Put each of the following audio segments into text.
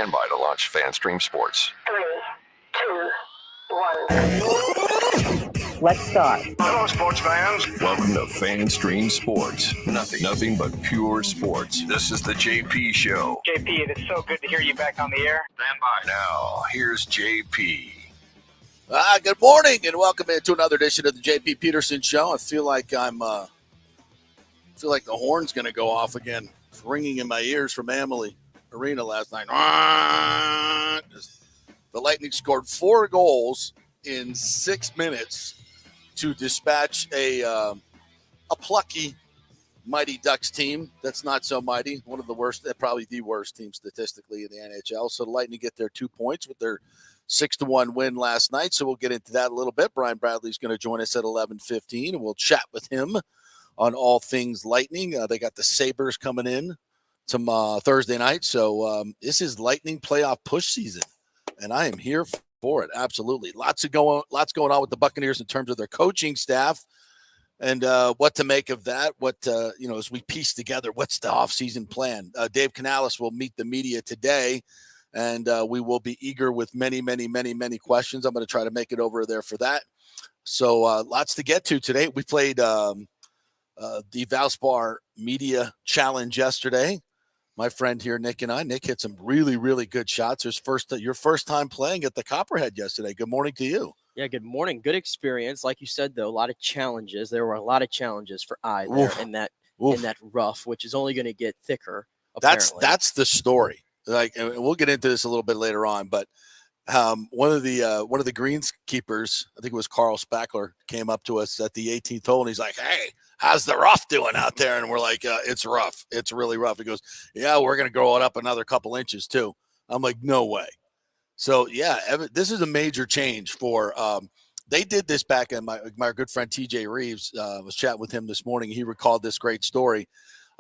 Stand by to launch FanStream Sports. 3, 2, 1. Let's start. Hello, sports fans. Welcome to FanStream Sports. Nothing but pure sports. This is the JP Show. JP, it is so good to hear you back on the air. Stand by. Now, here's JP. Good morning and welcome into another edition of the JP Peterson Show. I feel like the horn's going to go off again. It's ringing in my ears from Amalie Arena last night. The Lightning scored 4 goals in 6 minutes to dispatch a plucky Mighty Ducks team that's not so mighty. One of the worst, probably the worst team statistically in the NHL. So the Lightning get their 2 points with their 6-1 win last night. So we'll get into that a little bit. Brian Bradley's going to join us at 11:15, and we'll chat with him on all things Lightning. They got the Sabres coming in some Thursday night. So this is Lightning playoff push season, and I am here for it. Absolutely. Lots going on with the Buccaneers in terms of their coaching staff and what to make of that. As we piece together, what's the offseason plan? Dave Canales will meet the media today, and we will be eager with many, many, many, many questions. I'm going to try to make it over there for that. So lots to get to today. We played the Valspar Media Challenge yesterday. My friend here, Nick hit some really, really good shots. Your first time playing at the Copperhead yesterday. Good morning to you. Yeah, good morning. Good experience. Like you said, though, a lot of challenges. There were a lot of challenges for I there in that rough, which is only going to get thicker. Apparently. That's the story. Like, and we'll get into this a little bit later on, but one of the greenskeepers, I think it was Carl Spackler, came up to us at the 18th hole, and he's like, "Hey, how's the rough doing out there?" And we're like, "It's rough. It's really rough." He goes, "Yeah, we're going to grow it up another couple inches too." I'm like, "No way." So yeah, this is a major change for. They did this back, and my good friend TJ Reeves was chatting with him this morning. He recalled this great story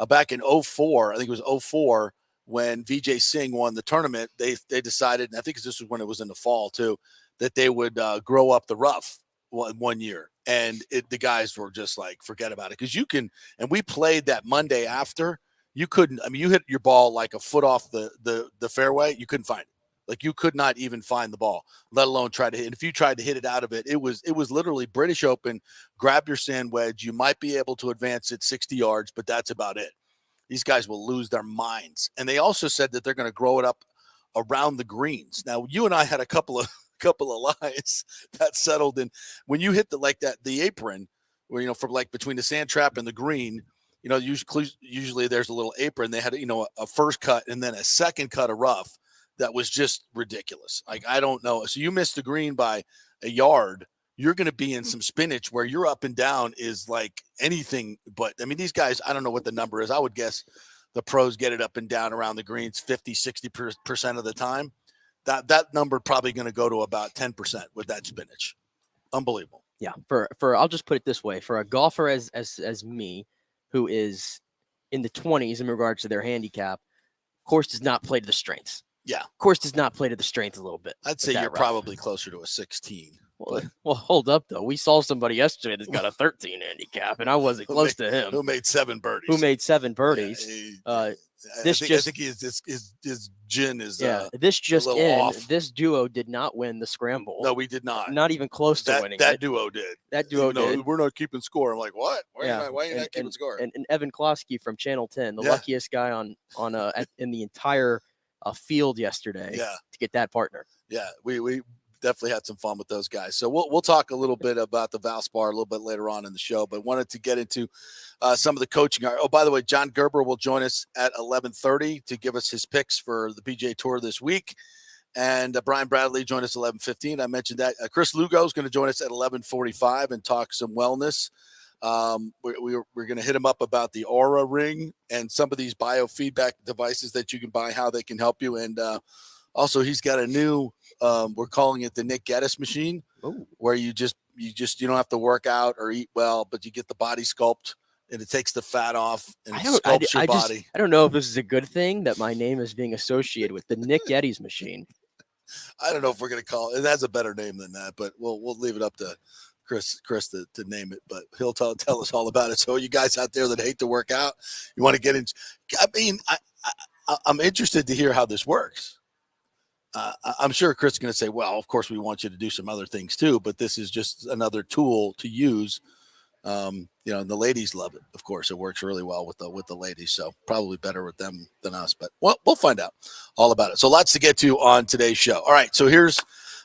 back in 2004. I think it was 2004. When Vijay Singh won the tournament, they decided, and I think this was when it was in the fall too, that they would grow up the rough one year. And the guys were just like, forget about it. Because you can, and we played that Monday after, you couldn't, you hit your ball like a foot off the fairway, you couldn't find it. Like you could not even find the ball, let alone try to hit. And if you tried to hit it out of it, it was literally British Open, grab your sand wedge. You might be able to advance it 60 yards, but that's about it. These guys will lose their minds. And they also said that they're going to grow it up around the greens. Now, you and I had a couple of lines that settled in when you hit the apron where, from like between the sand trap and the green, usually there's a little apron. They had, a first cut and then a second cut of rough that was just ridiculous. Like, I don't know. So you missed the green by a yard. You're going to be in some spinach where you're up and down is like anything. But these guys, I don't know what the number is. I would guess the pros get it up and down around the greens 50-60% of the time. That number probably going to go to about 10% with that spinach. Unbelievable. Yeah. For I'll just put it this way, for a golfer as me, who is in the 20s in regards to their handicap, course does not play to the strengths. Yeah. Course does not play to the strength a little bit. I'd say you're probably closer to a 16. Well, hold up, though. We saw somebody yesterday that's got a 13 handicap, and I wasn't close to him. Who made 7 birdies. Yeah, I think his gin is this just in. Off. This duo did not win the scramble. No, we did not. Not even close to winning. That duo did. That duo did. We're not keeping score. I'm like, what? Why are you not keeping score? And Evan Klosky from Channel 10, the luckiest guy in the entire field yesterday to get that partner. Yeah, we definitely had some fun with those guys. So we'll talk a little bit about the Valspar a little bit later on in the show, but wanted to get into some of the coaching. Oh, by the way, John Gerber will join us at 11:30 to give us his picks for the PGA Tour this week. And Brian Bradley joined us at 11:15. I mentioned that. Chris Lugo is going to join us at 11:45 and talk some wellness. We're going to hit him up about the Aura Ring and some of these biofeedback devices that you can buy, how they can help you. And also, he's got a new, we're calling it the Nick Geddes machine, where you don't have to work out or eat well, but you get the body sculpt and it takes the fat off and sculpts your body. I don't know if this is a good thing that my name is being associated with the Nick Geddes machine. I don't know if we're going to call it. It has a better name than that, but we'll leave it up to Chris to name it, but he'll tell us all about it. So you guys out there that hate to work out, you want to get in. I mean, I'm interested to hear how this works. I'm sure Chris is going to say, well, of course we want you to do some other things too, but this is just another tool to use. And the ladies love it. Of course, it works really well with the ladies. So probably better with them than us, but we'll find out all about it. So lots to get to on today's show. All right. So here's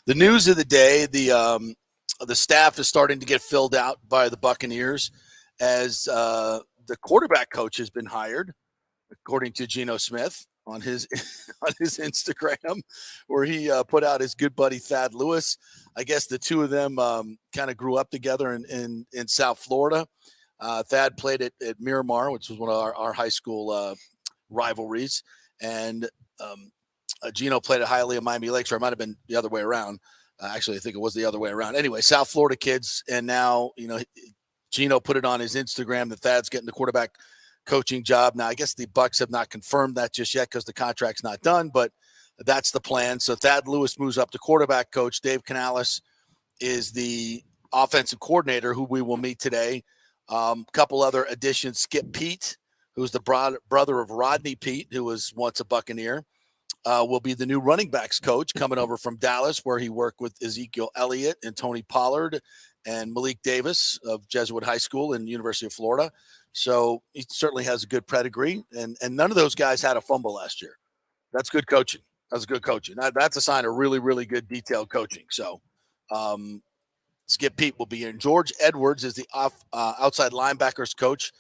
the news of the day. The staff is starting to get filled out by the Buccaneers as the quarterback coach has been hired, according to Geno Smith on his Instagram, where he put out his good buddy Thad Lewis. I guess the two of them kind of grew up together in South Florida. Thad played at Miramar, which was one of our high school rivalries, and Geno played at Hialeah, Miami Lakes, or it might have been the other way around. Actually, I think it was the other way around. Anyway, South Florida kids, and now Geno put it on his Instagram that Thad's getting the quarterback coaching job. Now, I guess the Bucs have not confirmed that just yet because the contract's not done, but that's the plan. So Thad Lewis moves up to quarterback coach. Dave Canales is the offensive coordinator, who we will meet today. Couple other additions: Skip Pete, who's the brother of Rodney Pete, who was once a Buccaneer, will be the new running backs coach, coming over from Dallas, where he worked with Ezekiel Elliott and Tony Pollard and Malik Davis of Jesuit High School and University of Florida. So he certainly has a good pedigree, and none of those guys had a fumble last year. That's good coaching. That's good coaching. That's a sign of really, really good detailed coaching. So Skip Pete will be in. George Edwards is the outside linebackers coach.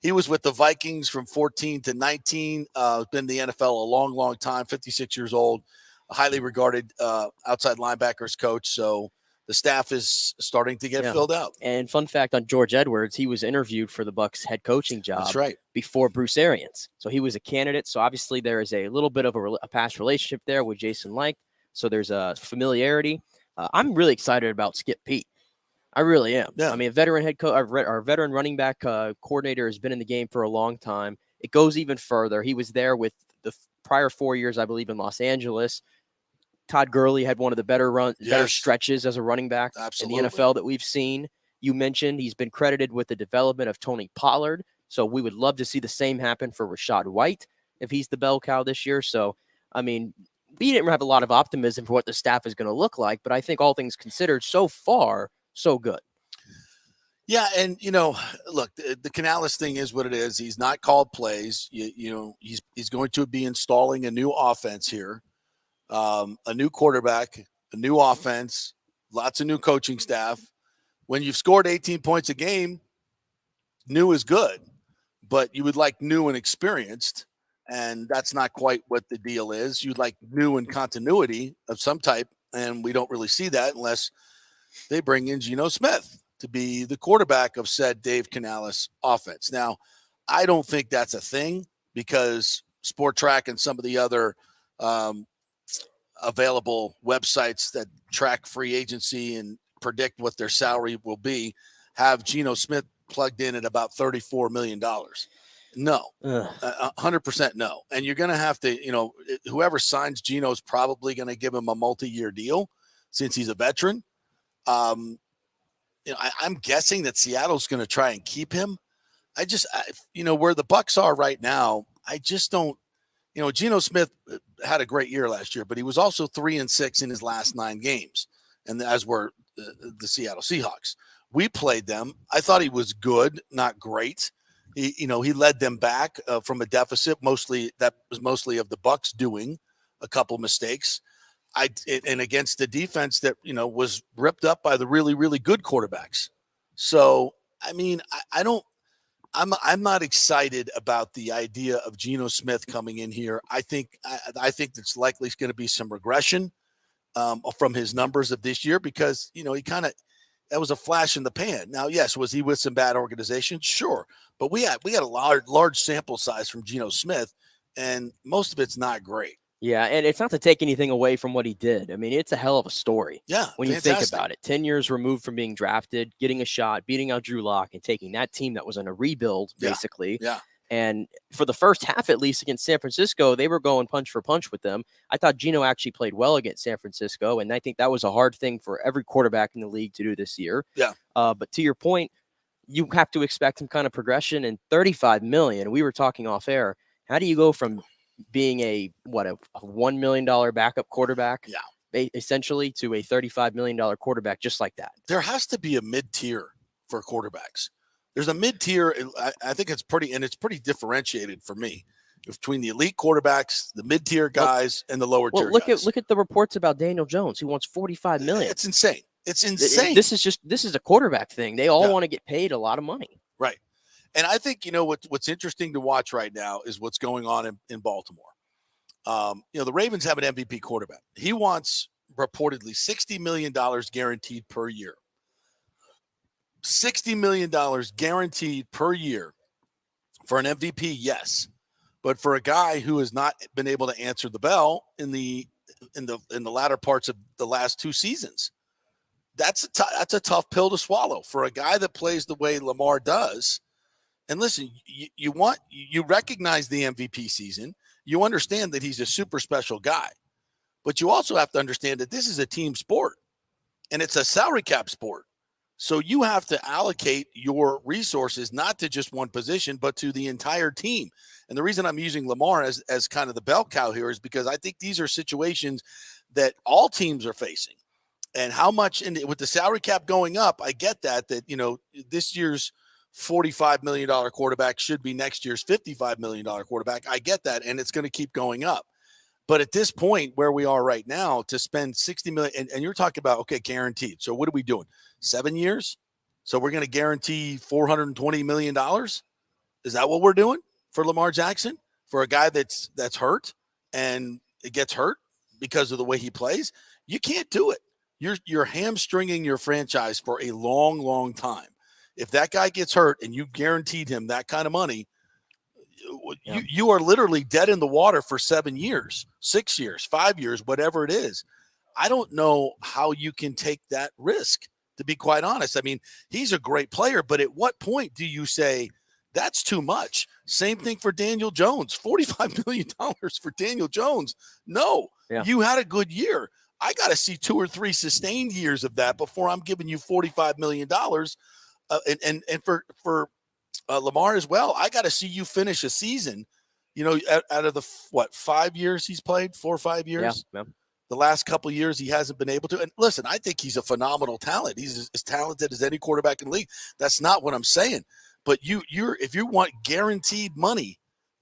He was with the Vikings from 14 to 19, been in the NFL a long, long time, 56 years old, a highly regarded outside linebackers coach. So the staff is starting to get filled out. And fun fact on George Edwards, he was interviewed for the Bucs head coaching job. That's right. Before Bruce Arians. So he was a candidate. So obviously there is a little bit of a past relationship there with Jason Licht. So there's a familiarity. I'm really excited about Skip Pete. I really am. Yeah. I mean, a veteran head coach, our veteran running back coordinator has been in the game for a long time. It goes even further. He was there with the prior 4 years, I believe, in Los Angeles. Todd Gurley had one of the better stretches as a running back in the NFL that we've seen. You mentioned he's been credited with the development of Tony Pollard. So we would love to see the same happen for Rachaad White if he's the bell cow this year. So, I mean, we didn't have a lot of optimism for what the staff is going to look like, but I think all things considered, so far, so good. Yeah, and look, the Canales thing is what it is. He's not called plays. He's going to be installing a new offense here, a new quarterback, a new offense, lots of new coaching staff. When you've scored 18 points a game, new is good, but you would like new and experienced, and that's not quite what the deal is. You'd like new and continuity of some type, and we don't really see that unless they bring in Geno Smith to be the quarterback of said Dave Canales offense. Now, I don't think that's a thing because Sport Track and some of the other available websites that track free agency and predict what their salary will be have Geno Smith plugged in at about $34 million. No, 100% no. And you're going to have to, whoever signs Geno is probably going to give him a multi-year deal since he's a veteran. I'm guessing that Seattle's going to try and keep him. Where the Bucs are right now, I just don't. Geno Smith had a great year last year, but he was also 3-6 in his last 9 games, and as were the Seattle Seahawks. We played them. I thought he was good, not great. He led them back from a deficit. That was mostly of the Bucs doing a couple mistakes. And against the defense that, was ripped up by the really, really good quarterbacks. So, I mean, I'm not excited about the idea of Geno Smith coming in here. I think it's likely going to be some regression from his numbers of this year because, that was a flash in the pan. Now, yes, was he with some bad organizations? Sure. But we had a large sample size from Geno Smith, and most of it's not great. Yeah, and it's not to take anything away from what he did. I mean, it's a hell of a story. Yeah, when you think about it. 10 years removed from being drafted, getting a shot, beating out Drew Lock, and taking that team that was in a rebuild, basically. Yeah. And for the first half, at least against San Francisco, they were going punch for punch with them. I thought Geno actually played well against San Francisco, and I think that was a hard thing for every quarterback in the league to do this year. Yeah. But to your point, you have to expect some kind of progression. And $35 million, we were talking off air. How do you go from being a $1 million backup quarterback. Yeah. Essentially to a $35 million quarterback, just like that. There has to be a mid-tier for quarterbacks. There's a mid-tier. I think it's pretty differentiated for me between the elite quarterbacks, the mid-tier guys, and the lower tier guys. Look at the reports about Daniel Jones, who wants $45 million. It's insane. It's insane. This is a quarterback thing. They all want to get paid a lot of money. Right. And I think, what's interesting to watch right now is what's going on in Baltimore. The Ravens have an MVP quarterback. He wants reportedly $60 million guaranteed per year. $60 million guaranteed per year for an MVP, yes. But for a guy who has not been able to answer the bell in the latter parts of the last two seasons, that's a tough pill to swallow for a guy that plays the way Lamar does. And listen, you recognize the MVP season. You understand that he's a super special guy, but you also have to understand that this is a team sport and it's a salary cap sport. So you have to allocate your resources not to just one position, but to the entire team. And the reason I'm using Lamar as kind of the bell cow here is because I think these are situations that all teams are facing. And how much with the salary cap going up, I get that this year's $45 million quarterback should be next year's $55 million quarterback. I get that. And it's going to keep going up. But at this point where we are right now, to spend $60 million, and you're talking about, okay, guaranteed. So what are we doing? 7 years? So we're going to guarantee $420 million? Is that what we're doing for Lamar Jackson? For a guy that's hurt and it gets hurt because of the way he plays? You can't do it. You're hamstringing your franchise for a long, long time. If that guy gets hurt and you guaranteed him that kind of money, you are literally dead in the water for 7 years, 6 years, 5 years, whatever it is. I don't know how you can take that risk, to be quite honest. I mean, he's a great player, but at what point do you say that's too much? Same thing for Daniel Jones, $45 million for Daniel Jones. No, you had a good year. I got to see 2 or 3 sustained years of that before I'm giving you $45 million. And for Lamar as well, I got to see you finish a season, out of the 5 years he's played, 4 or 5 years. Yeah. The last couple of years he hasn't been able to. And listen, I think he's a phenomenal talent. He's as talented as any quarterback in the league. That's not what I'm saying. But if you want guaranteed money,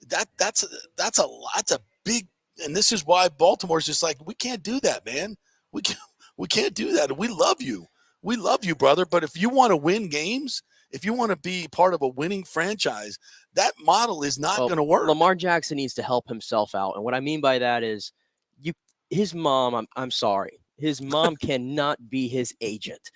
that's a lot. That's a big. And this is why Baltimore's just like, we can't do that, man. We can't do that. And we love you. We love you, brother. But if you want to win games, if you want to be part of a winning franchise, that model is not going to work. Lamar Jackson needs to help himself out. And what I mean by that is his mom, I'm sorry, his mom cannot be his agent.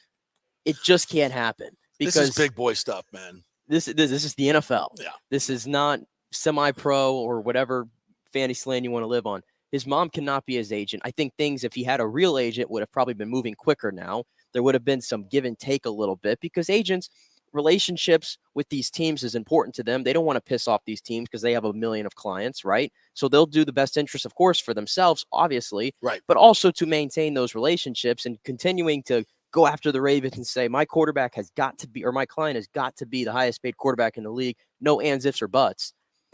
It just can't happen. Because this is big boy stuff, man. This is the NFL. Yeah. This is not semi-pro or whatever fantasy land you want to live on. His mom cannot be his agent. I think things, if he had a real agent, would have probably been moving quicker now. There would have been some give and take a little bit because agents, relationships with these teams is important to them. They don't want to piss off these teams because they have 1 million of clients, right? So they'll do the best interest, of course, for themselves, obviously, right? But also to maintain those relationships and continuing to go after the Ravens and say, my quarterback has got to be, or my client has got to be the highest paid quarterback in the league. No ands, ifs, or buts.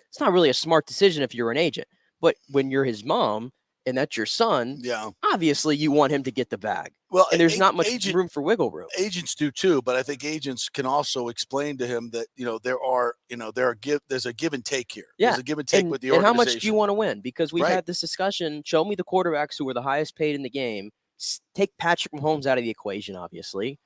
It's not really a smart decision if you're an agent. But when you're his mom and that's your son, obviously you want him to get the bag. Well, and there's not much room for wiggle room. Agents do too, but I think agents can also explain to him that there's a give and take here. Yeah. There's a give and take with the organization. And how much do you want to win? Because we've had this discussion. Show me the quarterbacks who are the highest paid in the game. Take Patrick Mahomes out of the equation, obviously,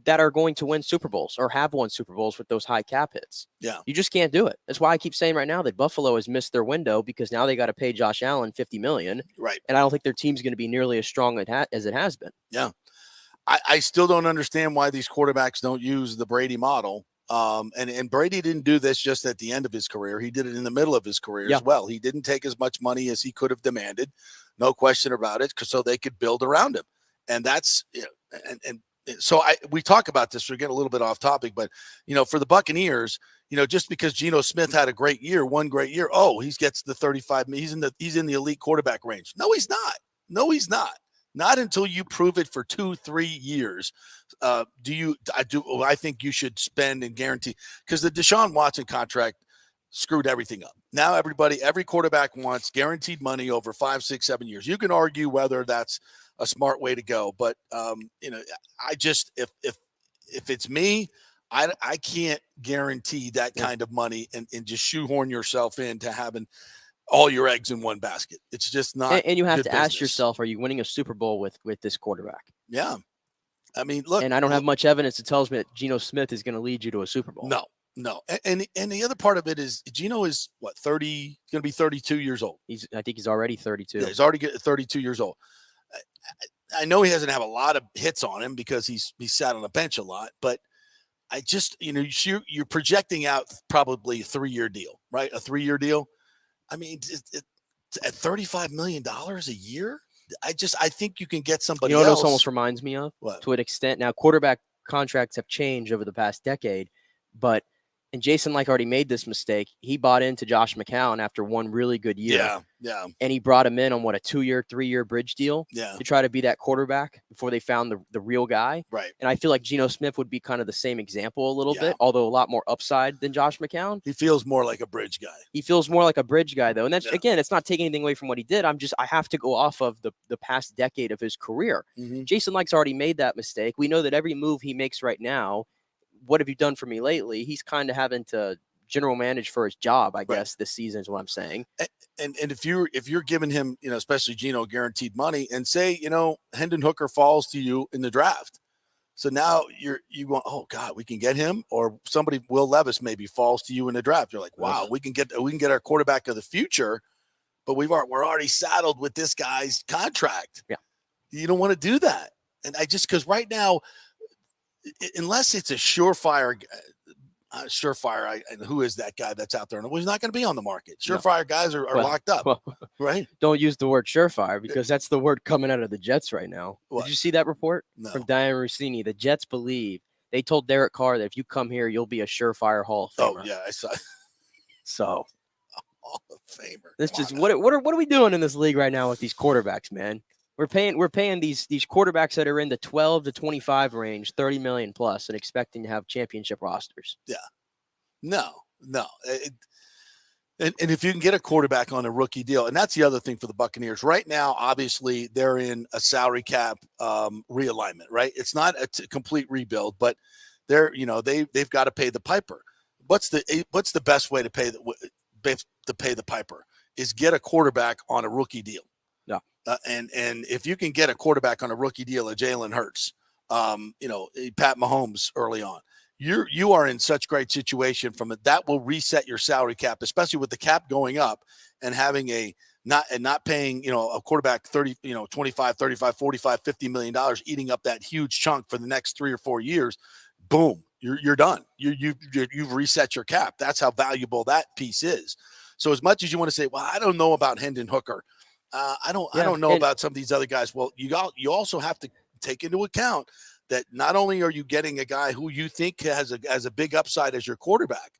that are going to win Super Bowls or have won Super Bowls with those high cap hits. Yeah. You just can't do it. That's why I keep saying right now that Buffalo has missed their window because now they got to pay Josh Allen $50 million. Right. And I don't think their team's going to be nearly as strong as it has been. Yeah. I still don't understand why these quarterbacks don't use the Brady model. And Brady didn't do this just at the end of his career. He did it in the middle of his career as well. He didn't take as much money as he could have demanded. No question about it. So they could build around him. And that's, so we talk about this. We're getting a little bit off topic, but for the Buccaneers, just because Geno Smith had a great year, one great year, he gets the 35. He's in the elite quarterback range. No, he's not. No, he's not. Not until you prove it for 2-3 years. I think you should spend and guarantee, because the Deshaun Watson contract, screwed everything up. Now every quarterback wants guaranteed money over 5, 6, 7 years. You can argue whether that's a smart way to go, but I just if it's me, I can't guarantee that kind of money and just shoehorn yourself into having all your eggs in one basket. It's just not. And you have good to ask business. yourself, are you winning a Super Bowl with this quarterback? Yeah. I mean, look. And I don't have much evidence that tells me that Geno Smith is going to lead you to a Super Bowl. No. And the other part of it is Geno is what, 30, going to be 32 years old. I think he's already 32. Yeah, he's already 32 years old. I know he doesn't have a lot of hits on him because he's sat on the bench a lot, but I just, you're projecting out probably a 3-year deal, right? A 3-year deal. I mean, at $35 million a year, I think you can get somebody else. What this almost reminds me of? What? To an extent. Now, quarterback contracts have changed over the past decade, but and Jason Licht already made this mistake. He bought into Josh McCown after one really good year. Yeah. And he brought him in on a 2-year, 3-year bridge deal to try to be that quarterback before they found the real guy. Right. And I feel like Geno Smith would be kind of the same example a little bit, although a lot more upside than Josh McCown. He feels more like a bridge guy. He feels more like a bridge guy, though. And that's, again, it's not taking anything away from what he did. I have to go off of the past decade of his career. Mm-hmm. Jason Licht's already made that mistake. We know that every move he makes right now, what have you done for me lately? He's kind of having to general manage for his job, I guess, this season is what I'm saying. And if you're giving him, especially Geno, guaranteed money, and say, Hendon Hooker falls to you in the draft. So now you go, oh God, we can get him, or somebody, Will Levis maybe falls to you in the draft. You're like, wow, we can get our quarterback of the future, but we're already saddled with this guy's contract. Yeah. You don't want to do that. And because right now, unless it's a surefire, who is that guy that's out there? Well, he's not going to be on the market. Surefire guys are locked up, right? Don't use the word surefire because that's the word coming out of the Jets right now. What? Did you see that report No. from Diane Rossini? The Jets believe they told Derek Carr that if you come here, you'll be a surefire Hall of Famer. Oh yeah, I saw. So Hall of Famer. That's just what are we doing in this league right now with these quarterbacks, man? We're paying these quarterbacks that are in the 12 to 25 range, 30 million plus, and expecting to have championship rosters. Yeah, no. And if you can get a quarterback on a rookie deal, and that's the other thing for the Buccaneers right now. Obviously, they're in a salary cap realignment, right? It's not a complete rebuild, but they've got to pay the piper. What's the best way to pay the piper? Is get a quarterback on a rookie deal. And if you can get a quarterback on a rookie deal, a Jalen Hurts, Pat Mahomes early on, you are in such great situation from it. That will reset your salary cap, especially with the cap going up and having not paying, a quarterback 30, 25, 35, 45, $50 million, eating up that huge chunk for the next 3 or 4 years. Boom, you're done. You've reset your cap. That's how valuable that piece is. So as much as you want to say, well, I don't know about Hendon Hooker. I don't know about some of these other guys. Well, you also have to take into account that not only are you getting a guy who you think has a big upside as your quarterback,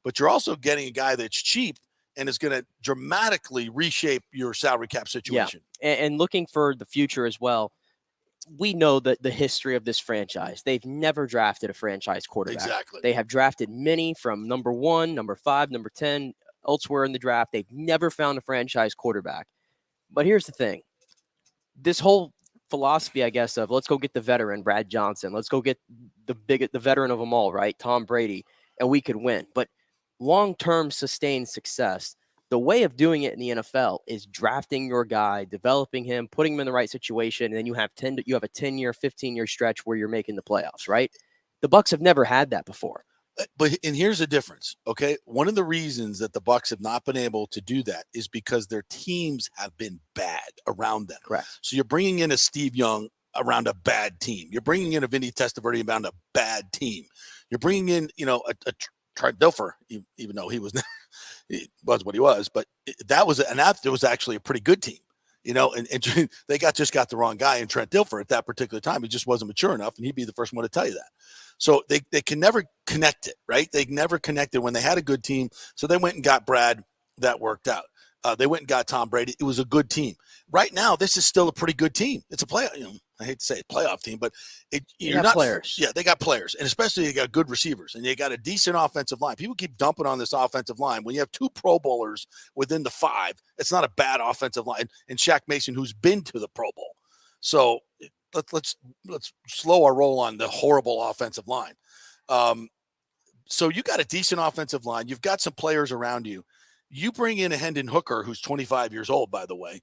but you're also getting a guy that's cheap and is going to dramatically reshape your salary cap situation. Yeah. And looking for the future as well, we know that the history of this franchise. They've never drafted a franchise quarterback. Exactly. They have drafted many from number 1, number 5, number 10, elsewhere in the draft. They've never found a franchise quarterback. But here's the thing. This whole philosophy, I guess, of let's go get the veteran, Brad Johnson. Let's go get the veteran of them all, right? Tom Brady, and we could win. But long-term sustained success, the way of doing it in the NFL is drafting your guy, developing him, putting him in the right situation, and then you have a 10-year, 15-year stretch where you're making the playoffs, right? The Bucs have never had that before. And here's the difference, okay? One of the reasons that the Bucs have not been able to do that is because their teams have been bad around them. Correct. So you're bringing in a Steve Young around a bad team. You're bringing in a Vinny Testaverde around a bad team. You're bringing in, a Trent Dilfer, even though he was what he was, but that was actually a pretty good team. And they just got the wrong guy in Trent Dilfer at that particular time. He just wasn't mature enough, and he'd be the first one to tell you that. So they can never connect it, right? They never connected when they had a good team. So they went and got Brad. That worked out. They went and got Tom Brady. It was a good team. Right now, this is still a pretty good team. It's a play. I hate to say it, playoff team, but You're not players. Yeah, they got players, and especially they got good receivers, and they got a decent offensive line. People keep dumping on this offensive line. When you have 2 Pro Bowlers within the 5, it's not a bad offensive line. And Shaq Mason, who's been to the Pro Bowl, so let's slow our roll on the horrible offensive line. So you got a decent offensive line. You've got some players around you. You bring in a Hendon Hooker, who's 25 years old, by the way,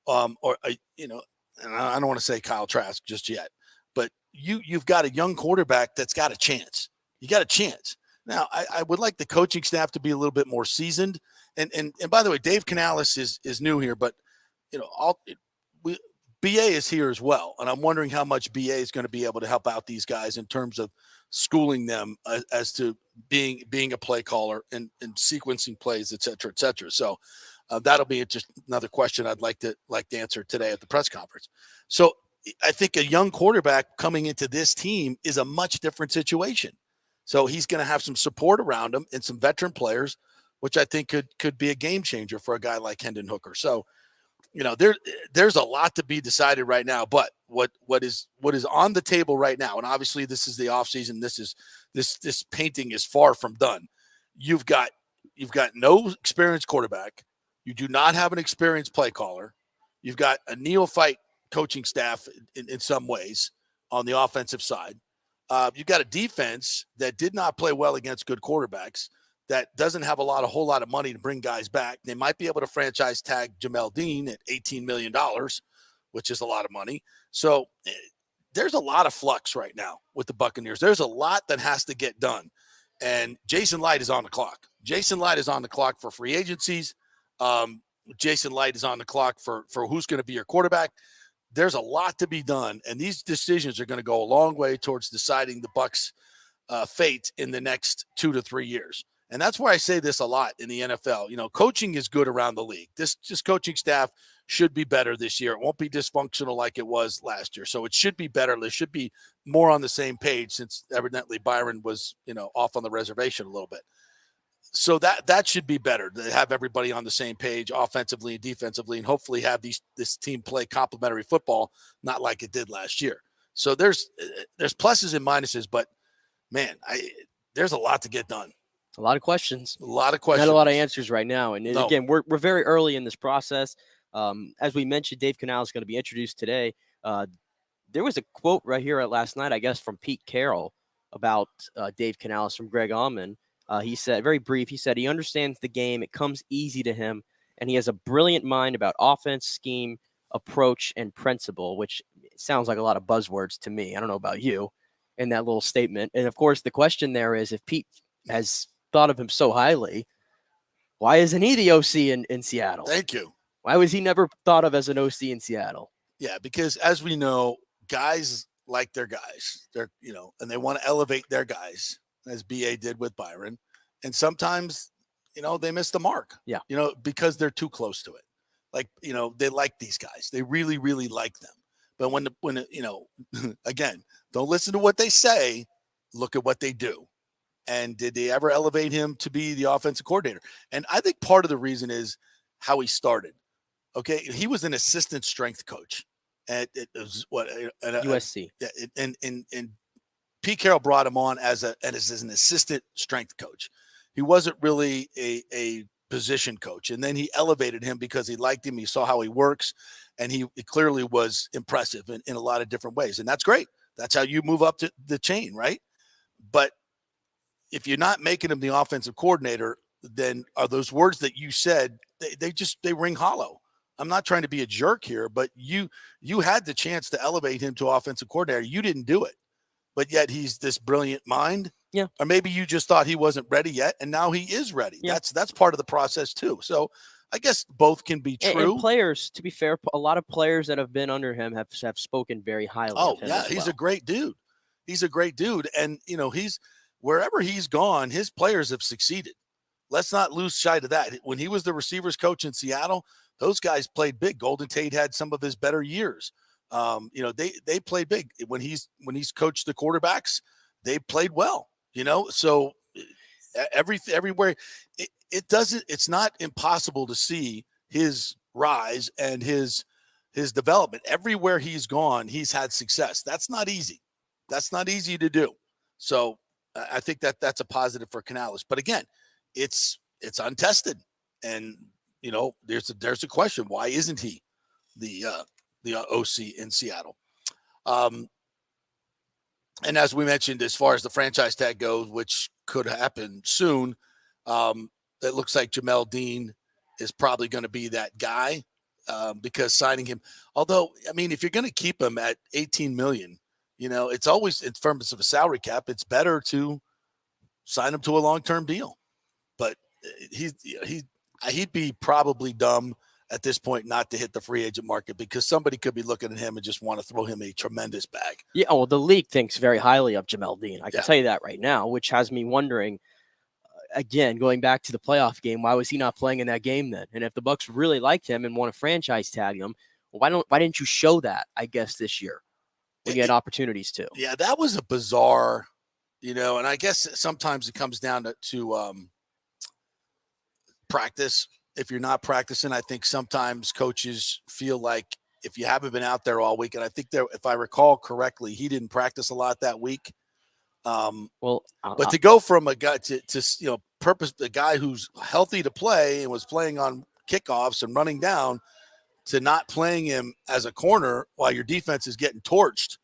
and I don't want to say Kyle Trask just yet, but you've got a young quarterback that's got a chance. You got a chance. Now, I would like the coaching staff to be a little bit more seasoned. And by the way, Dave Canales is new here, but BA is here as well, and I'm wondering how much BA is going to be able to help out these guys in terms of schooling them as to being a play caller and sequencing plays, et cetera, et cetera. So that'll be just another question I'd like to answer today at the press conference. So I think a young quarterback coming into this team is a much different situation. So he's going to have some support around him and some veteran players, which I think could be a game changer for a guy like Hendon Hooker. So, there's a lot to be decided right now, but what is on the table right now, and obviously this is the offseason, this painting is far from done. You've got no experienced quarterback. You do not have an experienced play caller. You've got a neophyte coaching staff in some ways on the offensive side. You've got a defense that did not play well against good quarterbacks, that doesn't have a whole lot of money to bring guys back. They might be able to franchise tag Jamel Dean at $18 million, which is a lot of money. So there's a lot of flux right now with the Buccaneers. There's a lot that has to get done. And Jason Light is on the clock. Jason Light is on the clock for free agencies. Jason Light is on the clock for who's going to be your quarterback. There's a lot to be done, and these decisions are going to go a long way towards deciding the Bucs' fate in the next 2 to 3 years. And that's why I say this a lot in the NFL. Coaching is good around the league. This coaching staff should be better this year. It won't be dysfunctional like it was last year. So it should be better. They should be more on the same page, since evidently Byron was, off on the reservation a little bit. So that should be better, to have everybody on the same page offensively and defensively, and hopefully have this team play complementary football, not like it did last year. So there's pluses and minuses, but man, there's a lot to get done. A lot of questions. Not a lot of answers right now. And again, we're very early in this process. As we mentioned, Dave Canales is going to be introduced today. There was a quote right here at last night, I guess, from Pete Carroll about Dave Canales from Greg Auman. He said, very brief, he said he understands the game. It comes easy to him, and he has a brilliant mind about offense, scheme, approach, and principle, which sounds like a lot of buzzwords to me. I don't know about you in that little statement. And, of course, the question there is, if Pete has thought of him so highly, why isn't he the OC in Seattle? Thank you. Why was he never thought of as an OC in Seattle? Yeah, because as we know, guys like their guys. They're, and they want to elevate their guys, as BA did with Byron. And sometimes, they miss the mark. Yeah. Because they're too close to it. Like, they like these guys. They really, really like them. But when again, don't listen to what they say, look at what they do. And did they ever elevate him to be the offensive coordinator? And I think part of the reason is how he started. Okay, he was an assistant strength coach at USC. And Pete Carroll brought him on as an assistant strength coach. He wasn't really a position coach, and then he elevated him because he liked him. He saw how he works, and he clearly was impressive in a lot of different ways. And that's great. That's how you move up to the chain, right? But if you're not making him the offensive coordinator, then are those words that you said, they ring hollow. I'm not trying to be a jerk here, but you had the chance to elevate him to offensive coordinator. You didn't do it, but yet he's this brilliant mind. Yeah. Or maybe you just thought he wasn't ready yet, and now he is ready. Yeah. That's part of the process too. So I guess both can be true. And players, to be fair, a lot of players that have been under him have spoken very highly of him. Yeah, he's a great dude. He's a great dude, and he's wherever he's gone, his players have succeeded. Let's not lose sight of that. When he was the receivers coach in Seattle, those guys played big. Golden Tate had some of his better years. They played big. When he's coached the quarterbacks, they played well. So everywhere it's not impossible to see his rise and his his development. Everywhere he's gone, he's had success. That's not easy. That's not easy to do. So I think that's a positive for Canales. But again, it's untested, and there's a question: why isn't he the OC in Seattle? And as we mentioned, as far as the franchise tag goes, which could happen soon, it looks like Jamel Dean is probably going to be that guy because signing him. Although, I mean, if you're going to keep him at $18 million, it's always in terms of a salary cap, it's better to sign him to a long-term deal. But he'd be probably dumb at this point not to hit the free agent market because somebody could be looking at him and just want to throw him a tremendous bag. Yeah, well, the league thinks very highly of Jamel Dean. I can tell you that right now, which has me wondering, again, going back to the playoff game, why was he not playing in that game then? And if the Bucks really liked him and want to franchise tag him, why didn't you show that, I guess, this year when you had opportunities to? Yeah, that was a bizarre, and I guess sometimes it comes down to practice. If you're not practicing, I think sometimes coaches feel like if you haven't been out there all week, and I think if I recall correctly, he didn't practice a lot that week. But to go from a guy to a guy who's healthy to play and was playing on kickoffs and running down to not playing him as a corner while your defense is getting torched.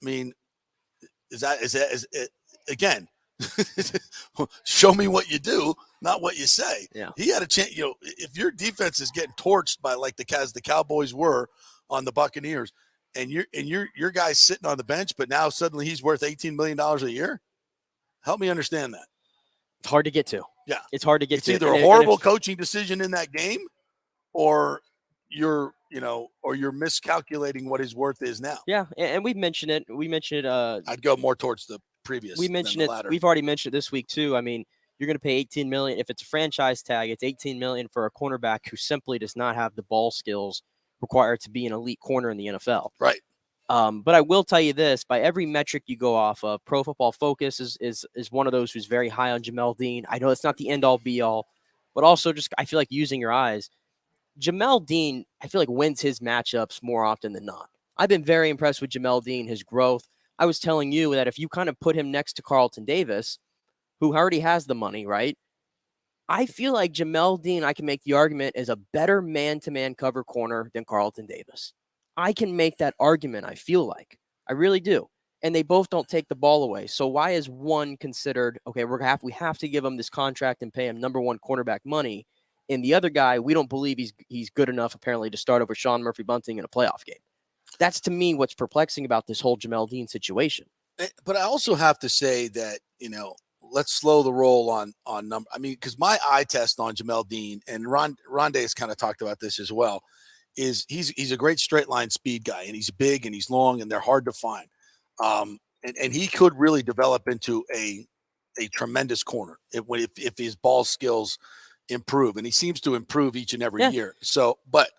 I mean, is it again? Show me what you do, not what you say. Yeah. He had a chance. If your defense is getting torched by like the Cowboys were on the Buccaneers, and your guy's sitting on the bench, but now suddenly he's worth $18 million a year. Help me understand that. It's hard to get to. Yeah, it's hard to get to. It's either a horrible coaching decision in that game, or you're miscalculating what his worth is now. Yeah, and we've mentioned it. We mentioned it. I'd go more towards the previous. We mentioned it. We've already mentioned it this week too. I mean, you're going to pay $18 million if it's a franchise tag. It's $18 million for a cornerback who simply does not have the ball skills required to be an elite corner in the NFL. Right. But I will tell you this: by every metric you go off of, Pro Football Focus is one of those who's very high on Jamel Dean. I know it's not the end all be all, but also just I feel like using your eyes. Jamel Dean, I feel like wins his matchups more often than not. I've been very impressed with Jamel Dean, his growth. I was telling you that if you kind of put him next to Carlton Davis, who already has the money, right? I feel like Jamel Dean, I can make the argument, is a better man-to-man cover corner than Carlton Davis. I can make that argument, I feel like. I really do. And they both don't take the ball away. So why is one considered, okay, we have to give him this contract and pay him number one cornerback money, and the other guy, we don't believe he's good enough, apparently, to start over Sean Murphy-Bunting in a playoff game. That's, to me, what's perplexing about this whole Jamel Dean situation. But I also have to say that, let's slow the roll on number. I mean, because my eye test on Jamel Dean, and Rondé has kind of talked about this as well, is he's a great straight line speed guy, and he's big and he's long and they're hard to find. And he could really develop into a tremendous corner if his ball skills improve, and he seems to improve each and every year. So, but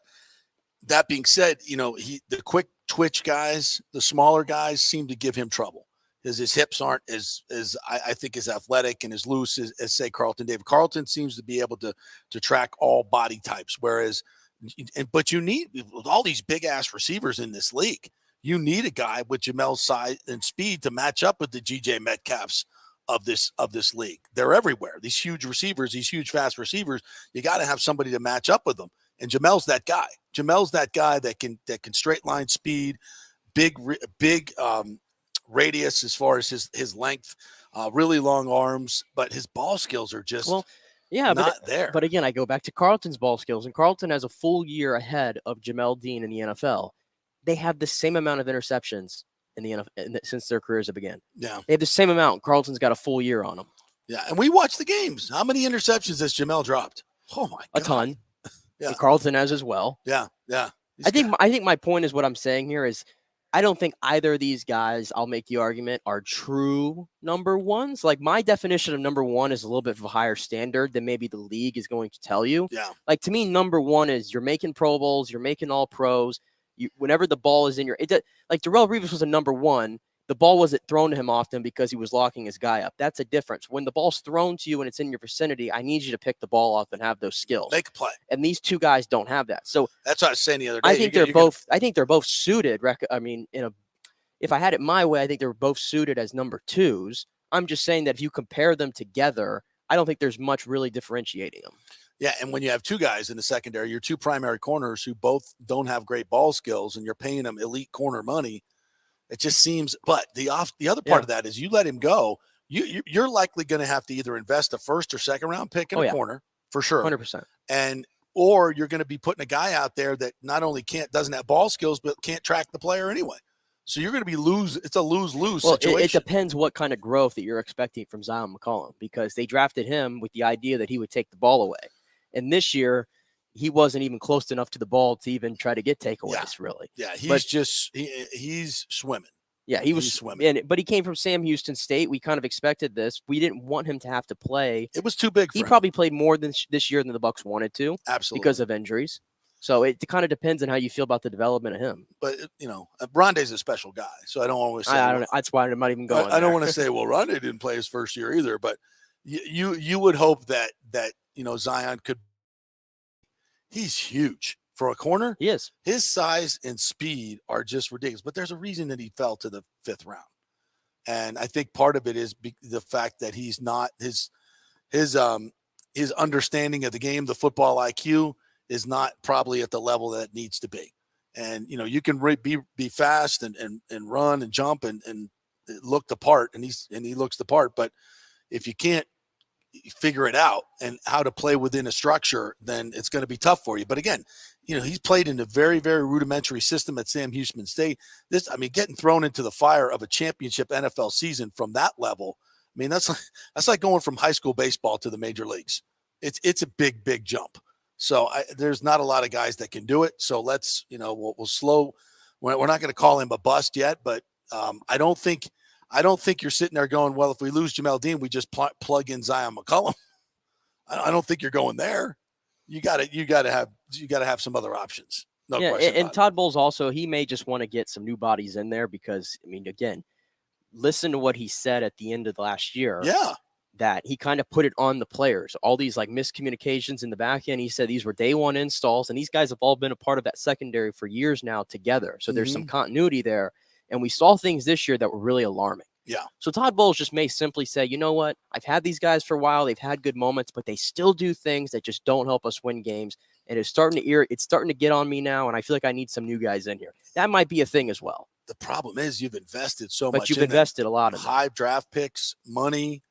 that being said, the quick twitch guys, the smaller guys seem to give him trouble. His hips aren't as I think as athletic and as loose as say Carlton Davis. Carlton seems to be able to track all body types, but you need, with all these big ass receivers in this league, you need a guy with Jamel's size and speed to match up with the GJ Metcalfs of this league. They're everywhere. These huge receivers, these huge fast receivers, you got to have somebody to match up with them. And Jamel's that guy. Jamel's that guy that can straight line speed, big radius as far as his length, really long arms, but his ball skills are just not there. But again, I go back to Carlton's ball skills, and Carlton has a full year ahead of Jamel Dean in the NFL. They have the same amount of interceptions in the NFL since their careers have begun. Yeah, they have the same amount. Carlton's got a full year on them. Yeah, and we watch the games. How many interceptions has Jamel dropped? Oh my God, a ton. Yeah, and Carlton has as well. Yeah. I think my point is what I'm saying here is I don't think either of these guys, I'll make the argument, are true number ones. Like, my definition of number one is a little bit of a higher standard than maybe the league is going to tell you. Yeah. Like, to me, number one is you're making Pro Bowls, you're making all pros. Whenever the ball is in your, like Darrelle Revis was a number one, the ball wasn't thrown to him often because he was locking his guy up. That's a difference. When the ball's thrown to you and it's in your vicinity, I need you to pick the ball up and have those skills. Make a play. And these two guys don't have that. So that's what I was saying the other day. I think they're both suited. I mean, if I had it my way, I think they're both suited as number twos. I'm just saying that if you compare them together, I don't think there's much really differentiating them. Yeah, and when you have two guys in the secondary, your two primary corners who both don't have great ball skills, and you're paying them elite corner money, it just seems. But the other part of that is you let him go, you're likely going to have to either invest a first or second round pick in a corner for sure, 100%, or you're going to be putting a guy out there that not only doesn't have ball skills but can't track the player anyway. So you're going to be it's a lose-lose situation. It depends what kind of growth that you're expecting from Zion McCollum, because they drafted him with the idea that he would take the ball away. And this year, he wasn't even close enough to the ball to even try to get takeaways, really. Yeah, he's swimming. Yeah, he was swimming. But he came from Sam Houston State. We kind of expected this. We didn't want him to have to play. It was too big for him. He probably played more this year than the Bucs wanted to. Absolutely. Because of injuries. So it kind of depends on how you feel about the development of him. But, Rondé's a special guy, so I don't want to say. I don't know. That's why I'm not even going I don't want to say, well, Rondé didn't play his first year either, but you would hope that Zion could. He's huge for a corner. He is. His size and speed are just ridiculous, but there's a reason that he fell to the 5th round. And I think part of it is the fact that he's not his understanding of the game, the football IQ is not probably at the level that it needs to be. And, you can be fast and run and jump and look the part, and he looks the part. But if you can't figure it out and how to play within a structure, then it's going to be tough for you. But again, he's played in a very, very rudimentary system at Sam Houston State. Getting thrown into the fire of a championship NFL season from that level, that's like going from high school baseball to the major leagues. It's a big, big jump. So there's not a lot of guys that can do it. So let's, we'll slow. We're not going to call him a bust yet, but I don't think you're sitting there going, well, if we lose Jamel Dean, we just plug in Zion McCollum. I don't think you're going there. You got to have some other options. No question. And Todd Bowles also, he may just want to get some new bodies in there because, again, listen to what he said at the end of last year. Yeah. That he kind of put it on the players, all these miscommunications in the back end. He said these were day one installs, and these guys have all been a part of that secondary for years now together. So there's some continuity there. And we saw things this year that were really alarming. Yeah. So Todd Bowles just may simply say, you know what? I've had these guys for a while. They've had good moments, but they still do things that just don't help us win games. And it's starting to get on me now. And I feel like I need some new guys in here. That might be a thing as well. The problem is you've invested so much. But you've invested a lot of high draft picks, money,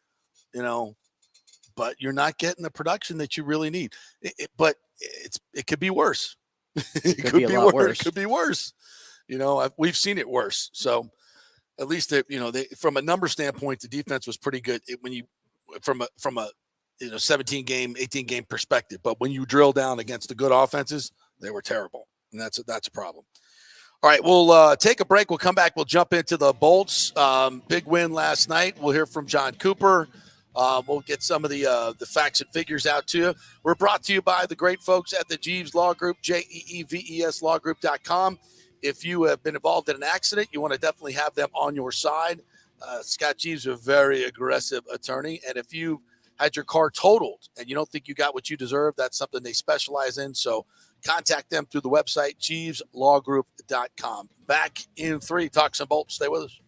but you're not getting the production that you really need. But it could be worse. It could be worse. It could be worse. We've seen it worse. So at least from a number standpoint, the defense was pretty good from a 17 game, 18 game perspective. But when you drill down against the good offenses, they were terrible, and that's a problem. All right, we'll take a break. We'll come back. We'll jump into the Bolts. Big win last night. We'll hear from John Cooper. We'll get some of the facts and figures out to you. We're brought to you by the great folks at the Jeeves Law Group, JEEVES lawgroup.com. If you have been involved in an accident, you want to definitely have them on your side. Scott Jeeves is a very aggressive attorney. And if you had your car totaled and you don't think you got what you deserve, that's something they specialize in. So contact them through the website, jeeveslawgroup.com. Back in 3, talk some Bolts. Stay with us.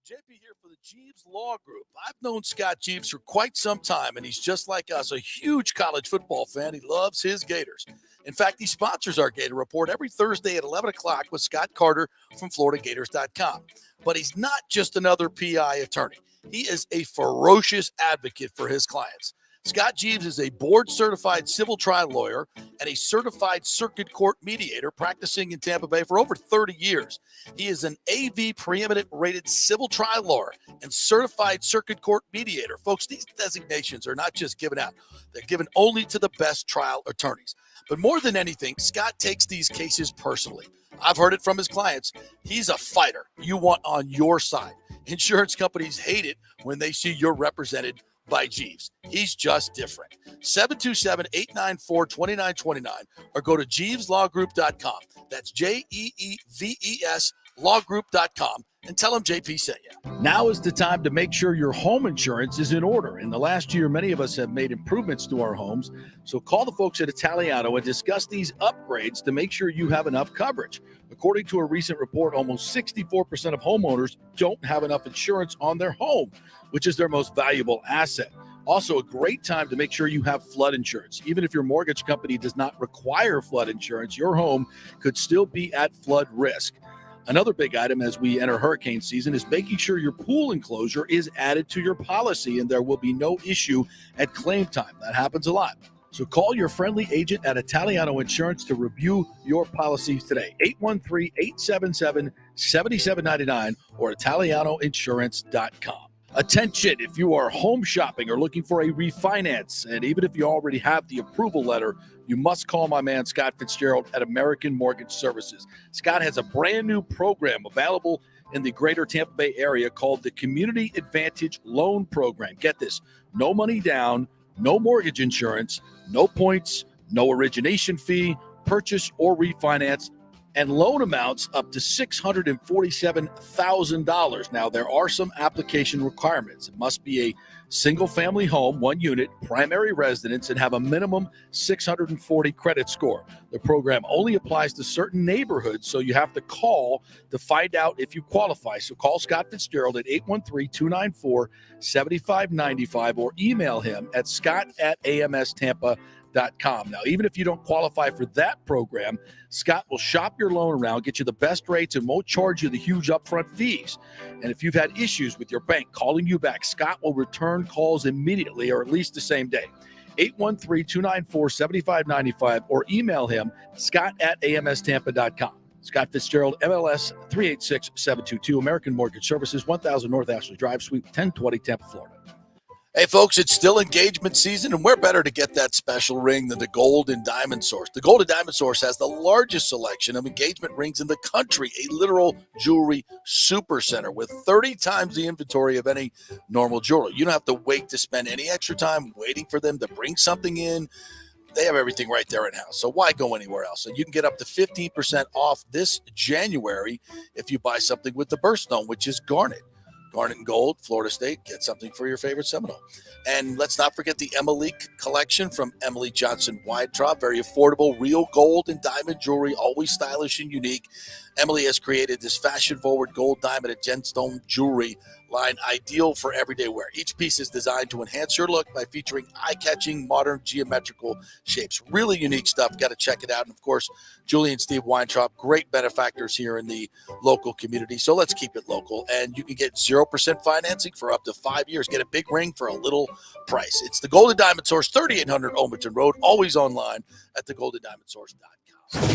JP here for the Jeeves Law Group. I've known Scott Jeeves for quite some time, and he's just like us, a huge college football fan. He loves his Gators. In fact, he sponsors our Gator Report every Thursday at 11 o'clock with Scott Carter from FloridaGators.com. But he's not just another PI attorney. He is a ferocious advocate for his clients. Scott Jeeves is a board-certified civil trial lawyer and a certified circuit court mediator practicing in Tampa Bay for over 30 years. He is an AV preeminent rated civil trial lawyer and certified circuit court mediator. Folks, these designations are not just given out. They're given only to the best trial attorneys. But more than anything, Scott takes these cases personally. I've heard it from his clients. He's a fighter you want on your side. Insurance companies hate it when they see you're represented by Jeeves. He's just different. 727-894-2929 or go to JeevesLawGroup.com. That's JEEVES lawgroup.com and tell them JP sent you. Now is the time to make sure your home insurance is in order. In the last year, many of us have made improvements to our homes. So call the folks at Italiano and discuss these upgrades to make sure you have enough coverage. According to a recent report, almost 64% of homeowners don't have enough insurance on their home, which is their most valuable asset. Also, a great time to make sure you have flood insurance. Even if your mortgage company does not require flood insurance, your home could still be at flood risk. Another big item as we enter hurricane season is making sure your pool enclosure is added to your policy and there will be no issue at claim time. That happens a lot. So call your friendly agent at Italiano Insurance to review your policies today. 813-877-7799 or ItalianoInsurance.com. Attention, if you are home shopping or looking for a refinance, and even if you already have the approval letter, you must call my man Scott Fitzgerald at American Mortgage Services. Scott has a brand new program available in the greater Tampa Bay area called the Community Advantage Loan Program. Get this, no money down, no mortgage insurance, no points, no origination fee, purchase or refinance, and loan amounts up to $647,000. Now, there are some application requirements. It must be a single-family home, 1 unit, primary residence, and have a minimum 640 credit score. The program only applies to certain neighborhoods, so you have to call to find out if you qualify. So call Scott Fitzgerald at 813-294-7595 or email him at scott@amstampa.com. Now, even if you don't qualify for that program, Scott will shop your loan around, get you the best rates, and won't charge you the huge upfront fees. And if you've had issues with your bank calling you back, Scott will return calls immediately or at least the same day. 813-294-7595 or email him, scott@amstampa.com. Scott Fitzgerald, MLS 386722, American Mortgage Services, 1000 North Ashley Drive, Suite 1020, Tampa, Florida. Hey, folks, it's still engagement season, and where better to get that special ring than the Gold and Diamond Source. The Gold and Diamond Source has the largest selection of engagement rings in the country, a literal jewelry supercenter with 30 times the inventory of any normal jeweler. You don't have to wait to spend any extra time waiting for them to bring something in. They have everything right there in-house, so why go anywhere else? And you can get up to 15% off this January if you buy something with the birthstone, which is garnet. Garnet and gold, Florida State, get something for your favorite Seminole. And let's not forget the Emily collection from Emily Johnson Weintraub. Very affordable, real gold and diamond jewelry, always stylish and unique. Emily has created this fashion-forward gold, diamond, and gemstone jewelry line ideal for everyday wear. Each piece is designed to enhance your look by featuring eye-catching, modern geometrical shapes. Really unique stuff. Got to check it out. And, of course, Julie and Steve Weintraub, great benefactors here in the local community. So let's keep it local. And you can get 0% financing for up to 5 years. Get a big ring for a little price. It's the Golden Diamond Source, 3800 Olmerton Road, always online at thegoldendiamondsource.com.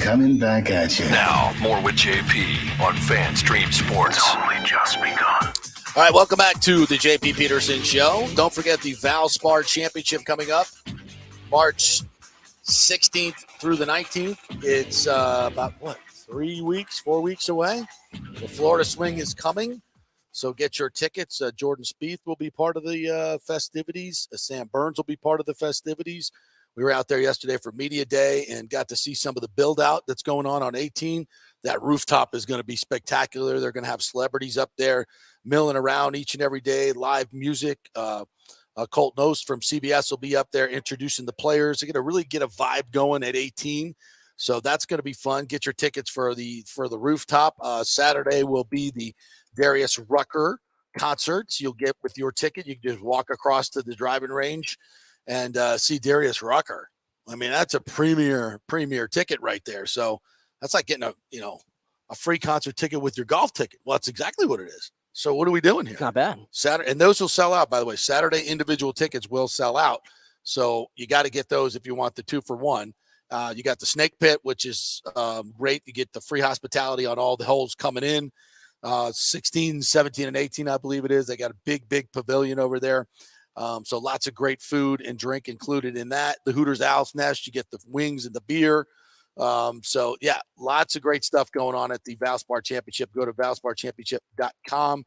Coming back at you. Now, more with JP on FanStream Sports. It's only just begun. All right, welcome back to the JP Peterson Show. Don't forget the Valspar Championship coming up March 16th through the 19th. It's about, 4 weeks away? The Florida Swing is coming, so get your tickets. Jordan Spieth will be part of the festivities. Sam Burns will be part of the festivities. We were out there yesterday for Media Day and got to see some of the build-out that's going on 18. That rooftop is going to be spectacular. They're going to have celebrities up there milling around each and every day, live music. Colt Knost from CBS will be up there introducing the players. They're going to really get a vibe going at 18. So that's going to be fun. Get your tickets for the rooftop. Saturday will be the Darius Rucker concerts. You'll get with your ticket. You can just walk across to the driving range and see Darius Rucker. I mean, that's a premier ticket right there. So that's like getting a free concert ticket with your golf ticket. Well, that's exactly what it is. So what are we doing here? Not bad. Saturday, and those will sell out, by the way. Saturday individual tickets will sell out. So you got to get those if you want the 2-for-1. You got the Snake Pit, which is great. You get the free hospitality on all the holes coming in. 16, 17, and 18, I believe it is. They got a big pavilion over there. So lots of great food and drink included in that. The Hooters Owl's Nest, you get the wings and the beer. So yeah, lots of great stuff going on at the Valspar Championship. Go to valsparchampionship.com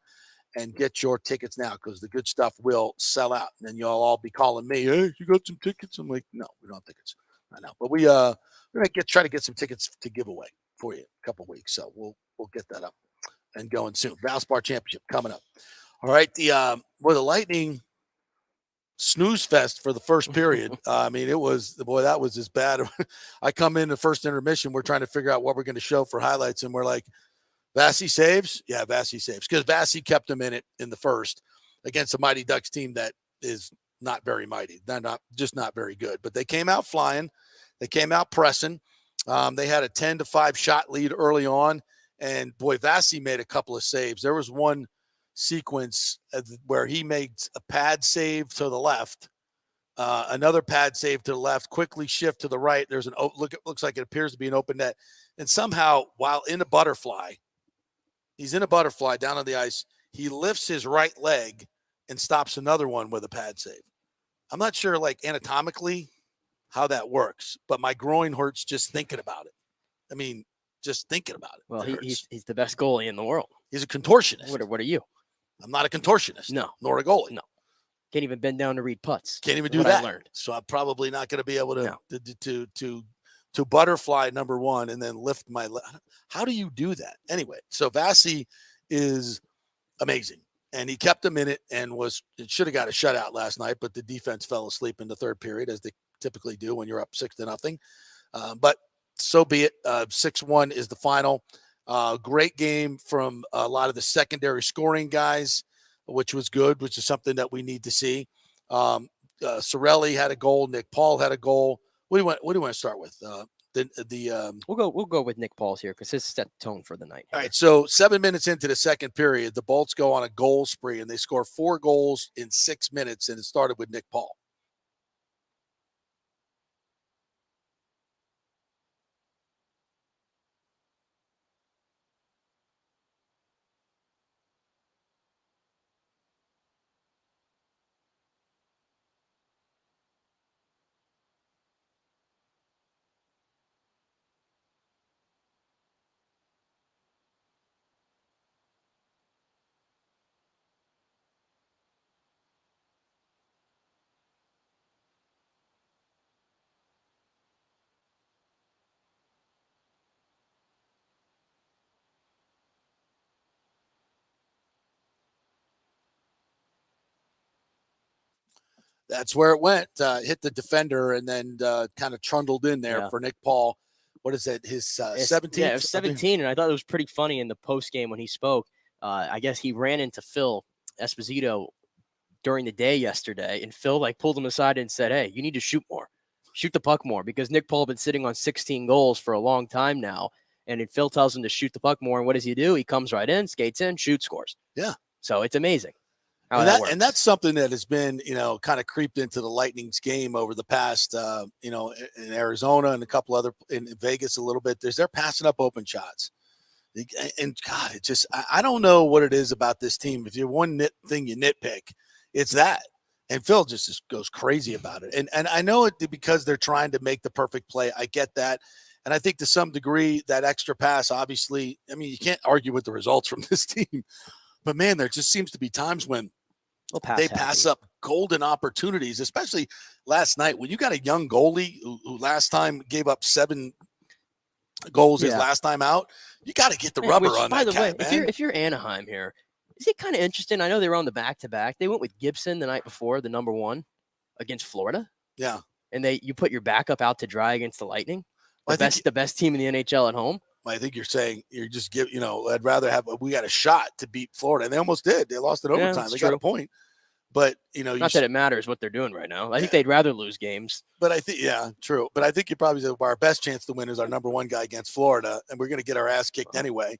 and get your tickets now because the good stuff will sell out. And then you'll all be calling me, hey, you got some tickets? I'm like, no, we don't have tickets. I know. But we're going to try to get some tickets to give away for you in a couple of weeks. So we'll get that up and going soon. Valspar Championship coming up. All right. The Lightning snooze fest for the first period. I mean, that was as bad. I come in the first intermission. We're trying to figure out what we're going to show for highlights. And we're like, Vassy saves? Yeah, Vassy saves. Because Vassy kept him in it in the first against a Mighty Ducks team that is not very mighty. They're not very good. But they came out flying. They came out pressing. They had a 10-5 shot lead early on. And, boy, Vassy made a couple of saves. There was one sequence where he made a pad save to the left, another pad save to the left, quickly shift to the right. There's looks like it appears to be an open net. And somehow, while in a butterfly, he's in a butterfly down on the ice, he lifts his right leg and stops another one with a pad save. I'm not sure, like, anatomically how that works, but my groin hurts just thinking about it. I mean, just thinking about it. Well, he's the best goalie in the world. He's a contortionist. What are you? I'm not a contortionist. No. Nor a goalie. No. Can't even bend down to read putts. Can't even do that. I learned. So I'm probably not going to be able to butterfly number one and then lift my leg. How do you do that? Anyway, so Vassy is amazing. And he kept him in it and should have got a shutout last night, but the defense fell asleep in the third period, as they typically do when you're up 6-0. But so be it. 6-1 is the final. Great game from a lot of the secondary scoring guys, which was good, which is something that we need to see. Sorelli had a goal. Nick Paul had a goal. What do you want to start with? We'll go with Nick Paul's here because his set the tone for the night. All right. So 7 minutes into the second period, the Bolts go on a goal spree and they score 4 goals in 6 minutes. And it started with Nick Paul. That's where it went. Hit the defender and then kind of trundled in there for Nick Paul. What is it? His 17th? Yeah, it was 17. And I thought it was pretty funny in the post game when he spoke. I guess he ran into Phil Esposito during the day yesterday, and Phil pulled him aside and said, "Hey, you need to shoot the puck more," because Nick Paul had been sitting on 16 goals for a long time now. And then Phil tells him to shoot the puck more. And what does he do? He comes right in, skates in, shoots, scores. Yeah. So it's amazing. And that's something that has been, kind of creeped into the Lightning's game over the past, in Arizona and a couple other in Vegas a little bit. They're passing up open shots. And God, it just, I don't know what it is about this team. If you're one thing you nitpick, it's that. And Phil just goes crazy about it. And I know it because they're trying to make the perfect play. I get that. And I think to some degree that extra pass, obviously, I mean, you can't argue with the results from this team. But, man, there just seems to be times when they pass up golden opportunities, especially last night when you got a young goalie who last time gave up 7 goals his last time out. You got to get the rubber on that. By the way, if you're Anaheim here, is it kind of interesting? I know they were on the back-to-back. They went with Gibson the night before, the number 1 against Florida. Yeah. And you put your backup out to dry against the Lightning, the best team in the NHL at home. I think you're saying you're just I'd rather we got a shot to beat Florida. And they almost did. They lost in overtime. They got a point. But, not that it matters what they're doing right now. I think they'd rather lose games. But I think, true. But I think you probably said our best chance to win is our number 1 guy against Florida. And we're going to get our ass kicked anyway.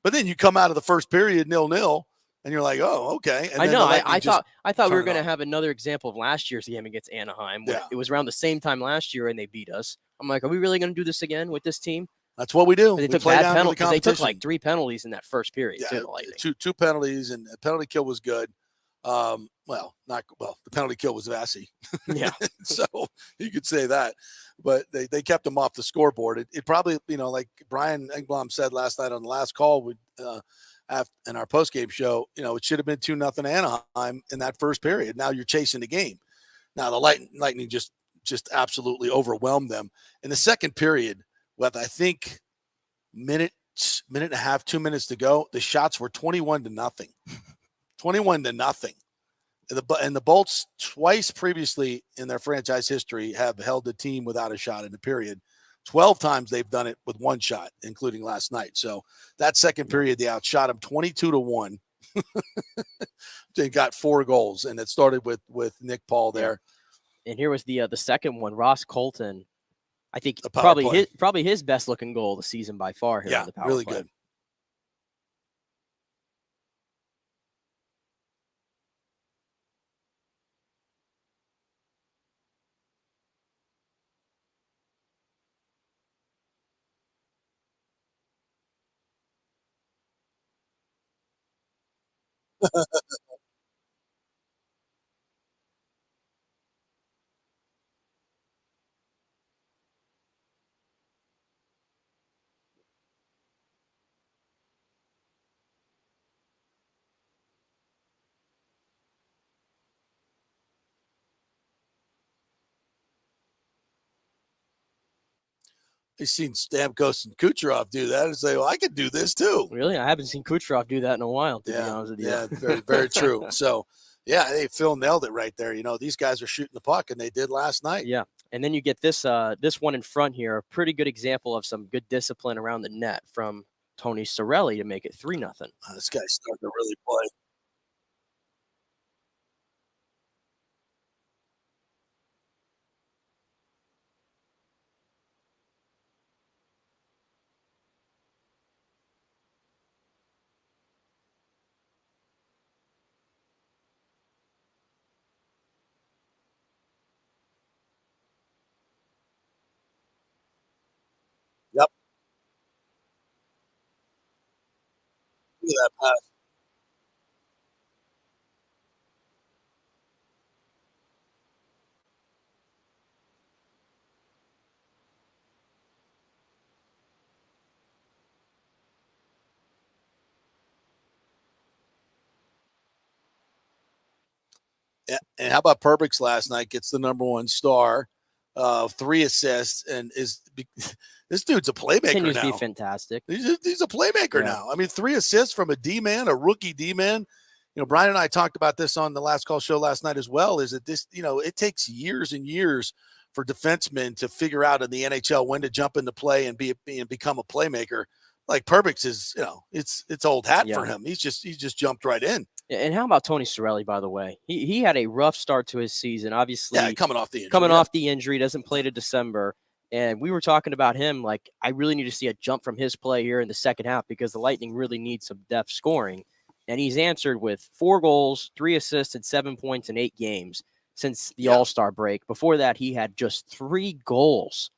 But then you come out of the first period 0-0 and you're like, oh, okay. And I know. I thought we were going to have another example of last year's game against Anaheim. It was around the same time last year and they beat us. I'm like, are we really going to do this again with this team? That's what we do. They took bad penalties. They took 3 penalties in that first period. Yeah, two penalties, and the penalty kill was good. The penalty kill was Vassy. Yeah. So you could say that. but they kept him off the scoreboard. It probably, like Brian Engblom said last night on the last call in our postgame show, it should have been 2-0 Anaheim in that first period. Now you're chasing the game. Now the Lightning just absolutely overwhelmed them. In the second period, with I think minute and a half, 2 minutes to go, the shots were 21-0. 21-0. And the Bolts twice previously in their franchise history have held the team without a shot in the period. 12 times they've done it with one shot, including last night. So that second period, they outshot them 22-1. They got 4 goals, and it started with Nick Paul there. And here was the second one, Ross Colton. I think probably his best looking goal of the season by far here on the power really play. Good. I've seen Stamkos and Kucherov do that and say, well, I could do this too. Really? I haven't seen Kucherov do that in a while, to be honest with you. Yeah, very, very true. So, Phil nailed it right there. These guys are shooting the puck, and they did last night. Yeah, and then you get this one in front here, a pretty good example of some good discipline around the net from Tony Cirelli to make it 3-0. This guy's starting to really play. Yep. Look at that pass. And how about Perbix last night? Gets the #1 star, 3 assists, and this dude's a playmaker Continues now. to be fantastic. He's a playmaker now. I mean, 3 assists from a D-man, a rookie D-man. Brian and I talked about this on the last call show last night as well, is that this, it takes years and years for defensemen to figure out in the NHL when to jump into play and become a playmaker. Like Perbix is, it's old hat for him. He's just jumped right in. And how about Tony Cirelli, by the way? He had a rough start to his season, obviously. Coming off the injury, doesn't play to December. And we were talking about him, like, I really need to see a jump from his play here in the second half because the Lightning really need some depth scoring. And he's answered with 4 goals, 3 assists, and 7 points in 8 games since the All-Star break. Before that, he had just 3 goals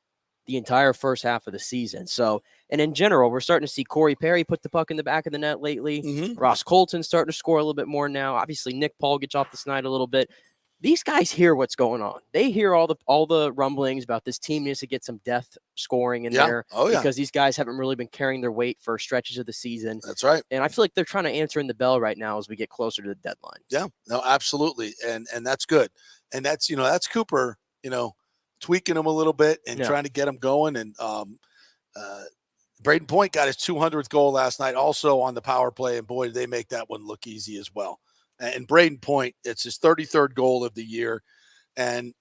the entire first half of the season. So, and in general, we're starting to see Corey Perry put the puck in the back of the net lately. Mm-hmm. Ross Colton's starting to score a little bit more now. Obviously, Nick Paul gets off the snide a little bit. These guys hear what's going on. They hear all the rumblings about this team needs to get some depth scoring in there because these guys haven't really been carrying their weight for stretches of the season. That's right. And I feel like they're trying to answer in the bell right now as we get closer to the deadline. Yeah, no, absolutely. And that's good. And that's, that's Cooper, tweaking him a little bit and trying to get him going. And Braden Point got his 200th goal last night also on the power play. And boy, did they make that one look easy as well. And Braden Point, it's his 33rd goal of the year. And,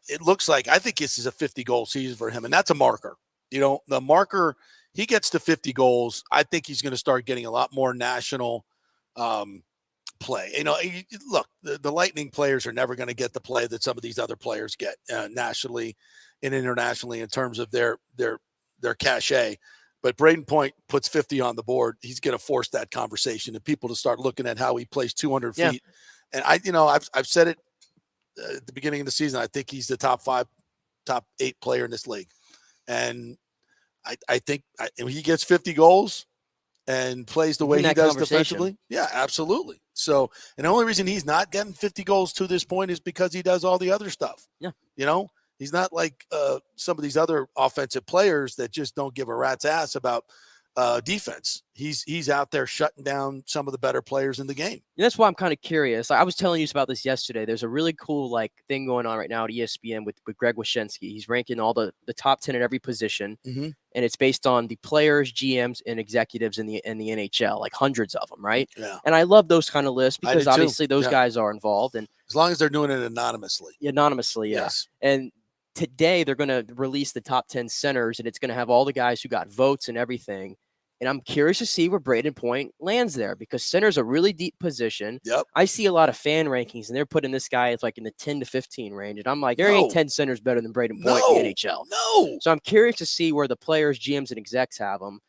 it looks like, I think this is a 50-goal season for him. And that's a marker. The marker, he gets to 50 goals. I think he's going to start getting a lot more national play. Look, the Lightning players are never going to get the play that some of these other players get nationally and internationally in terms of their cachet. But Braden Point puts 50 on the board. He's going to force that conversation and people to start looking at how he plays 200 feet. And I've said it at the beginning of the season. I think he's the top 8 player in this league. And I think he gets 50 goals and plays the way he does defensively. Yeah, absolutely. So, and the only reason he's not getting 50 goals to this point is because he does all the other stuff. Yeah. He's not like some of these other offensive players that just don't give a rat's ass about defense. He's out there shutting down some of the better players in the game. And that's why I'm kind of curious. I was telling you about this yesterday. There's a really cool thing going on right now at ESPN with Greg Wyshynski. He's ranking all the top 10 at every position, and it's based on the players, GMs, and executives in the NHL, like hundreds of them, right? Yeah. And I love those kind of lists because obviously those Yeah. guys are involved, and as long as they're doing it anonymously. Anonymously, yeah. Yes. And today they're going to release the top 10 centers, and it's going to have all the guys who got votes and everything. And I'm curious to see where Braden Point lands there because center's a really deep position. Yep. I see a lot of fan rankings, and they're putting this guy like in the 10 to 15 range. And I'm like, there ain't 10 centers better than Braden Point in the NHL. No. So I'm curious to see where the players, GMs, and execs have him,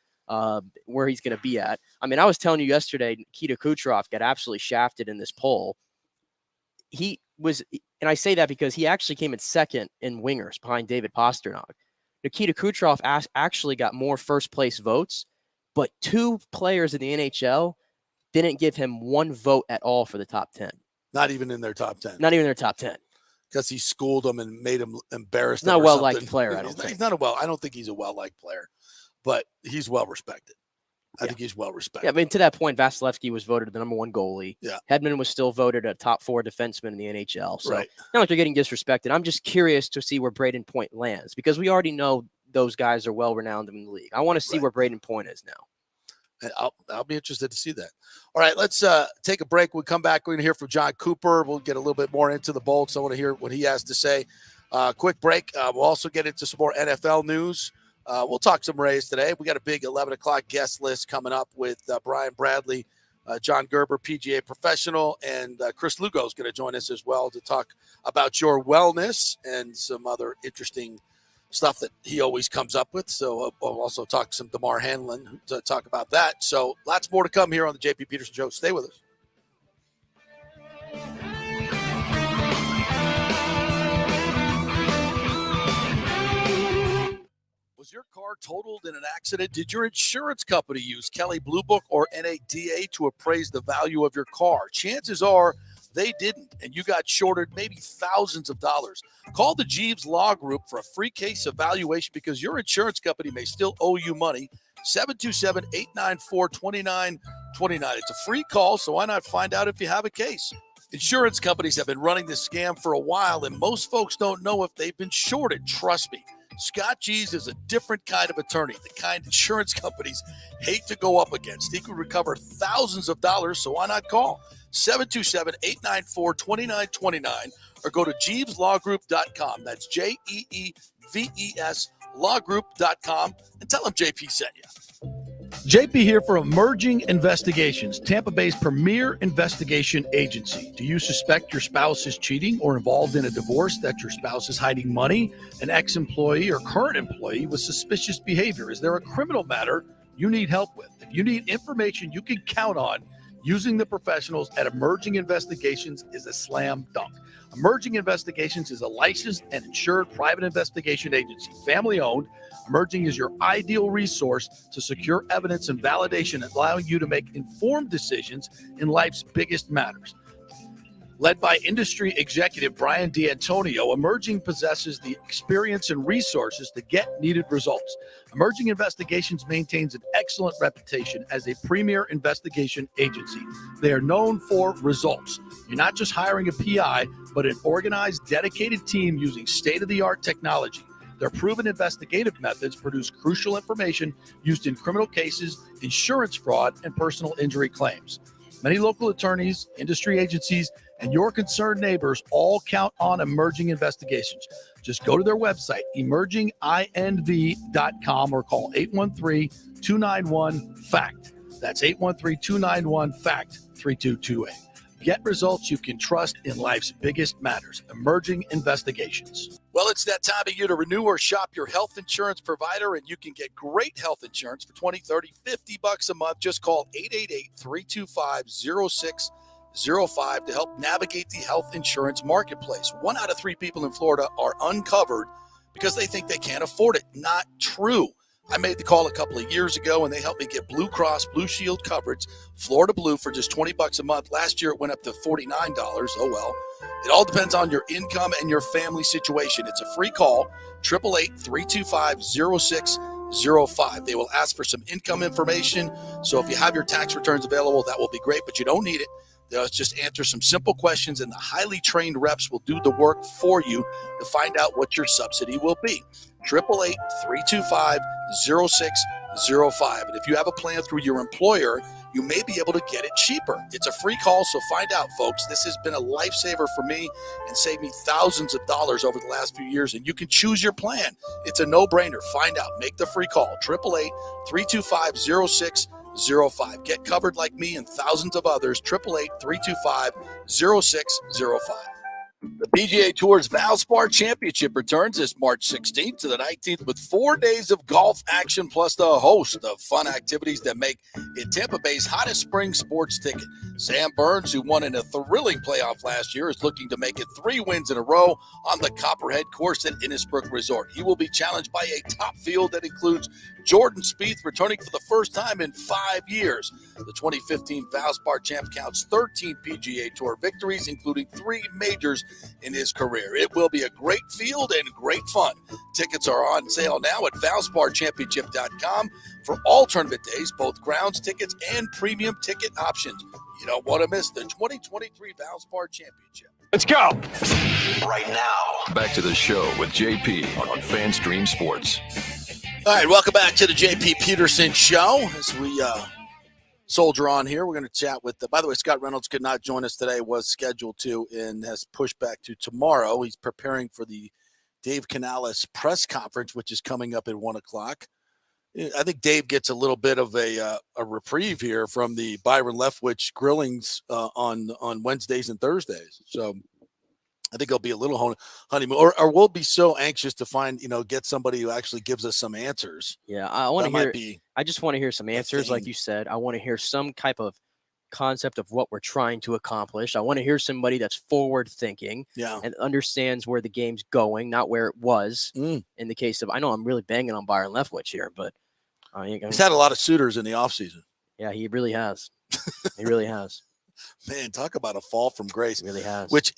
where he's going to be at. I mean, I was telling you yesterday, Nikita Kucherov got absolutely shafted in this poll. He was, and I say that because he actually came in second in wingers behind David Pastrnak. Nikita Kucherov actually got more first place votes, but 2 players in the NHL didn't give him 1 vote at all for the top 10. Not even in their top 10. Not even their top 10. Because he schooled them and made them embarrassed. Not a well-liked player, I don't think. He's not I don't think he's a well-liked player, but he's well-respected. I think he's well-respected. Yeah, I mean, to that point, Vasilevsky was voted the number 1 goalie. Yeah. Hedman was still voted a top 4 defenseman in the NHL. So Right. not like they're getting disrespected. I'm just curious to see where Braden Point lands because we already know those guys are well-renowned in the league. I want to see where Braden Point is now. And I'll be interested to see that. All right, let's take a break. We'll come back. We're going to hear from John Cooper. We'll get a little bit more into the Bolts. I want to hear what he has to say. Quick break. We'll also get into some more NFL news. We'll talk some Rays today. We got a big 11 o'clock guest list coming up with Brian Bradley, John Gerber, PGA professional, and Chris Lugo is going to join us as well to talk about your wellness and some other interesting stuff that he always comes up with. So we'll also talk some DeMar Hamlin to talk about that. So lots more to come here on the JP Peterson Show. Stay with us. Was your car totaled in an accident? Did your insurance company use Kelley Blue Book or NADA to appraise the value of your car? Chances are they didn't, and you got shorted maybe thousands of dollars. Call the Jeeves Law Group for a free case evaluation because your insurance company may still owe you money. 727-894-2929. It's a free call, so why not find out if you have a case? Insurance companies have been running this scam for a while, and most folks don't know if they've been shorted. Trust me. Scott Jeeves is a different kind of attorney, the kind insurance companies hate to go up against. He could recover thousands of dollars, so why not call? 727-894-2929 or go to JeevesLawGroup.com. That's JEEVES lawgroup.com and tell them JP sent you. JP here for Emerging Investigations, Tampa Bay's premier investigation agency. Do you suspect your spouse is cheating or involved in a divorce, that your spouse is hiding money, an ex-employee or current employee with suspicious behavior? Is there a criminal matter you need help with? If you need information you can count on, using the professionals at Emerging Investigations is a slam dunk. Emerging Investigations is a licensed and insured private investigation agency, family-owned. Emerging is your ideal resource to secure evidence and validation, allowing you to make informed decisions in life's biggest matters. Led by industry executive Brian D'Antonio, Emerging possesses the experience and resources to get needed results. Emerging Investigations maintains an excellent reputation as a premier investigation agency. They are known for results. You're not just hiring a PI, but an organized, dedicated team using state-of-the-art technology. Their proven investigative methods produce crucial information used in criminal cases, insurance fraud, and personal injury claims. Many local attorneys, industry agencies, and your concerned neighbors all count on Emerging Investigations. Just go to their website, emerginginv.com, or call 813-291-FACT. That's 813-291-FACT-3228. Get results you can trust in life's biggest matters. Emerging Investigations. Well, it's that time of year to renew or shop your health insurance provider, and you can get great health insurance for $20, $30, $50 a month. Just call 888-325-0605 to help navigate the health insurance marketplace. 1 out of 3 people in Florida are uncovered because they think they can't afford it. Not true. I made the call a couple of years ago, and they helped me get Blue Cross Blue Shield coverage, Florida Blue, for just $20 a month. Last year, it went up to $49. Oh, well. It all depends on your income and your family situation. It's a free call, 888-325-0605. They will ask for some income information. So if you have your tax returns available, that will be great, but you don't need it. They'll just answer some simple questions, and the highly trained reps will do the work for you to find out what your subsidy will be. 888-325-0605. And if you have a plan through your employer, you may be able to get it cheaper. It's a free call, so find out, folks. This has been a lifesaver for me and saved me thousands of dollars over the last few years, and you can choose your plan. It's a no-brainer. Find out. Make the free call. 888-325-0605. Get covered like me and thousands of others. 888-325-0605. The PGA Tour's Valspar Championship returns this March 16th to the 19th with 4 days of golf action plus a host of fun activities that make it Tampa Bay's hottest spring sports ticket. Sam Burns, who won in a thrilling playoff last year, is looking to make it 3 wins in a row on the Copperhead course at Innisbrook Resort. He will be challenged by a top field that includes Jordan Spieth, returning for the first time in 5 years. The 2015 Valspar champ counts 13 PGA Tour victories, including 3 majors in his career. It will be a great field and great fun. Tickets are on sale now at ValsparChampionship.com for all tournament days, both grounds tickets and premium ticket options. You don't want to miss the 2023 Valspar Championship. Let's go. Right now, back to the show with JP on FanStream Sports. All right, welcome back to the JP Peterson Show. As we soldier on here, we're going to chat with by the way, Scott Reynolds could not join us today, was scheduled to, and has pushed back to tomorrow. He's preparing for the Dave Canales press conference, which is coming up at 1:00. I think Dave gets a little bit of a reprieve here from the Byron Leftwich grillings on Wednesdays and Thursdays. So I think it'll be a little honeymoon, or we'll be so anxious to find, get somebody who actually gives us some answers. Yeah, I want to hear. I just want to hear some answers, like you said. I want to hear some type of concept of what we're trying to accomplish. I want to hear somebody that's forward thinking, and understands where the game's going, not where it was. In the case of, I know I'm really banging on Byron Leftwich here, but he's had a lot of suitors in the offseason. Yeah, he really has. He really has. Man, talk about a fall from grace. It really has. Which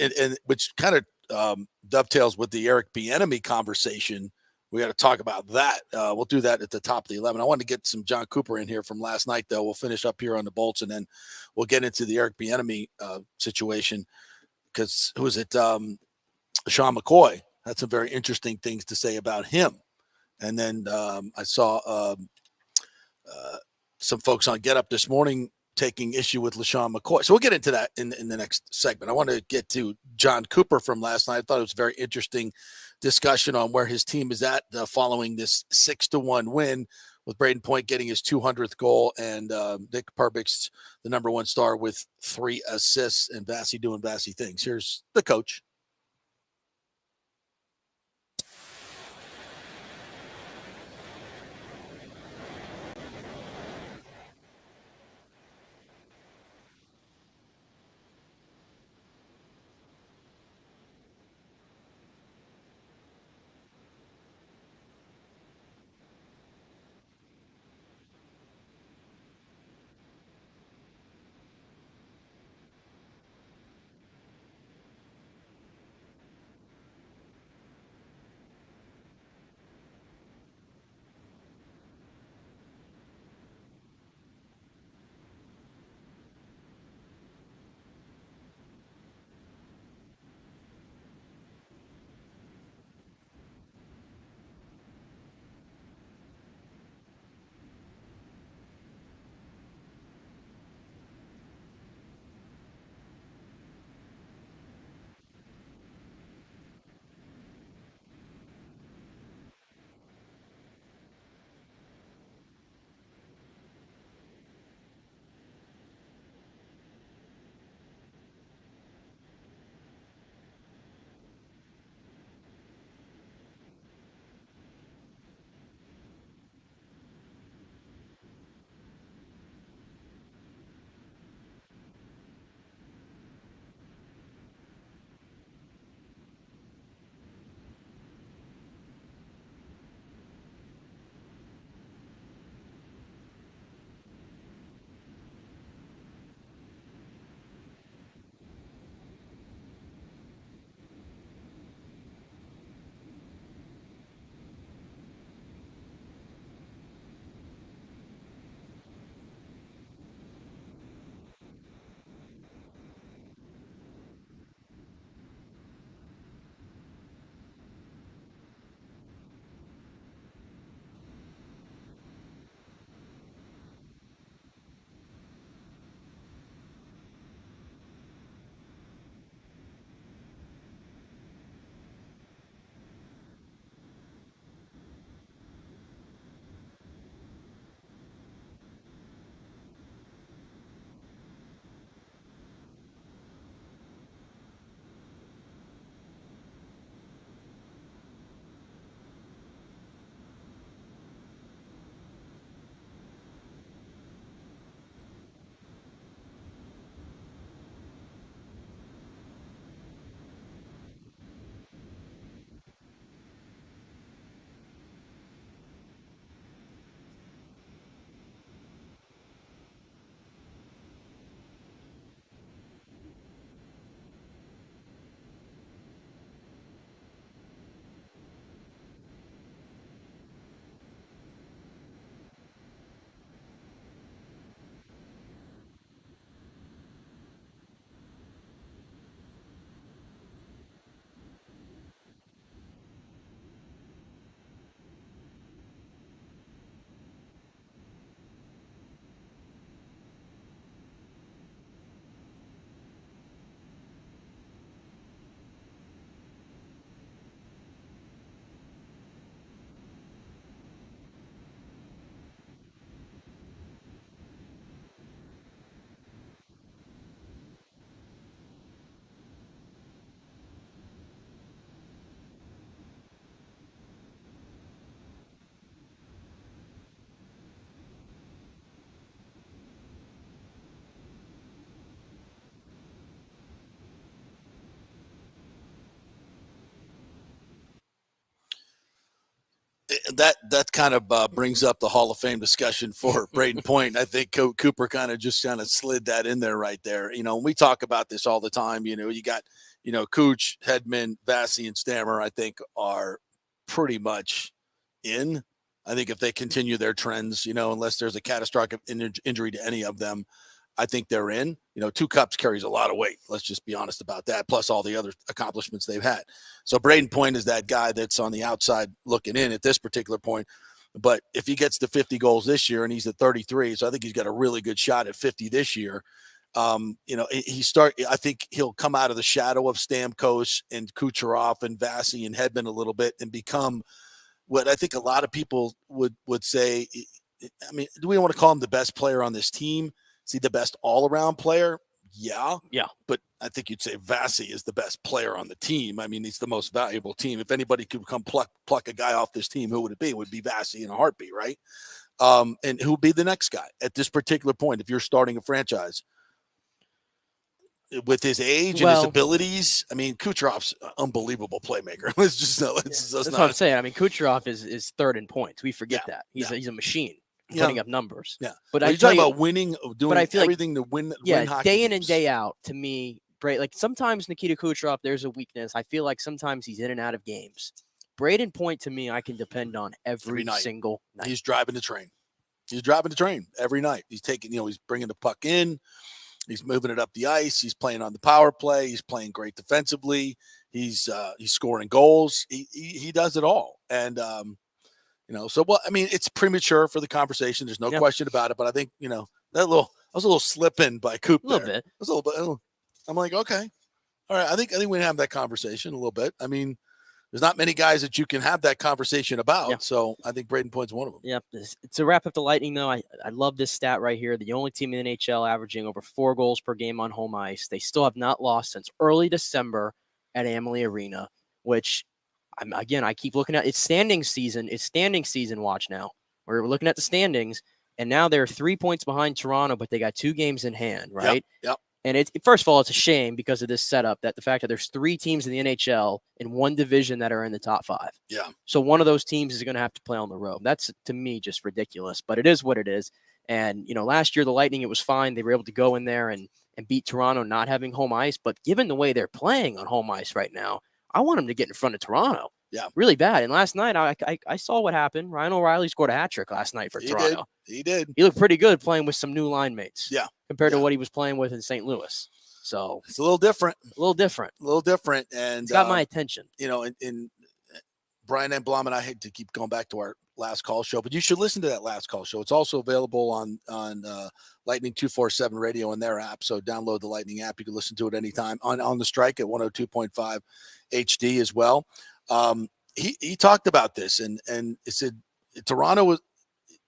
kind of dovetails with the Eric Bieniemy conversation. We got to talk about that. We'll do that at the top of the 11. I wanted to get some John Cooper in here from last night, though. We'll finish up here on the Bolts, and then we'll get into the Eric Bieniemy situation, because who is it? Sean McCoy had some very interesting things to say about him. And then I saw some folks on Get Up this morning taking issue with LaShawn McCoy. So we'll get into that in the next segment. I want to get to John Cooper from last night. I thought it was a very interesting discussion on where his team is at following this 6-1 win, with Braden Point getting his 200th goal, and Nick Perbix, the number 1 star, with 3 assists, and Vassy doing Vassy things. Here's the coach. that kind of brings up the Hall of Fame discussion for Braden Point. I think Cooper kind of slid that in there right there. We talk about this all the time. You got, Cooch, Hedman, Vassie, and Stammer, I think, are pretty much in. I think if they continue their trends, unless there's a catastrophic injury to any of them, I think they're in. 2 cups carries a lot of weight. Let's just be honest about that, plus all the other accomplishments they've had. So Braden Point is that guy that's on the outside looking in at this particular point. But if he gets to 50 goals this year and he's at 33, so I think he's got a really good shot at 50 this year. I think he'll come out of the shadow of Stamkos and Kucherov and Vassie and Hedman a little bit and become what I think a lot of people would say. I mean, do we want to call him the best player on this team? Is he the best all-around player? Yeah. But I think you'd say Vassie is the best player on the team. I mean, he's the most valuable team. If anybody could come pluck a guy off this team, who would it be? It would be Vassie in a heartbeat, right? And who would be the next guy at this particular point if you're starting a franchise? With his age and his abilities, I mean, Kucherov's an unbelievable playmaker. That's what I'm saying. I mean, Kucherov is third in points. We forget that. He's a machine. Putting up numbers. Yeah. But you're talking about winning, doing everything to win. Yeah, win day in and day out, to me, like sometimes Nikita Kucherov, there's a weakness. I feel like sometimes he's in and out of games. Braden Point, to me, I can depend on every single night. He's driving the train. Every night. He's taking, he's bringing the puck in. He's moving it up the ice. He's playing on the power play. He's playing great defensively. He's scoring goals. He does it all. And, I mean, it's premature for the conversation. There's no question about it. But I think, that was a little slip in by Coop. A little bit. It was a little bit. I'm like, okay. All right. I think we can have that conversation a little bit. I mean, there's not many guys that you can have that conversation about. Yeah. So I think Braden Point's one of them. Yep. To wrap up the Lightning, though, I love this stat right here. The only team in the NHL averaging over 4 goals per game on home ice. They still have not lost since early December at Amalie Arena, which I keep looking at. It's standing season. It's standing season watch now. We're looking at the standings, and now they're 3 points behind Toronto, but they got 2 games in hand, right? Yep. And first of all, it's a shame because of this setup, that the fact that there's 3 teams in the NHL in one division that are in the top 5. Yeah. So one of those teams is going to have to play on the road. That's, to me, just ridiculous, but it is what it is. And, last year, the Lightning, it was fine. They were able to go in there and beat Toronto not having home ice. But given the way they're playing on home ice right now, I want them to get in front of Toronto. Yeah. Really bad. And last night, I saw what happened. Ryan O'Reilly scored a hat trick last night for Toronto. He did. He looked pretty good playing with some new line mates. Yeah. Compared to what he was playing with in St. Louis. So it's a little different. And it's got my attention. In Brian and Blom and I hate to keep going back to our last call show, but you should listen to that last call show. It's also available on Lightning 247 radio in their app. So download the Lightning app. You can listen to it anytime on the strike at 102.5 HD as well. He talked about this and he said Toronto was,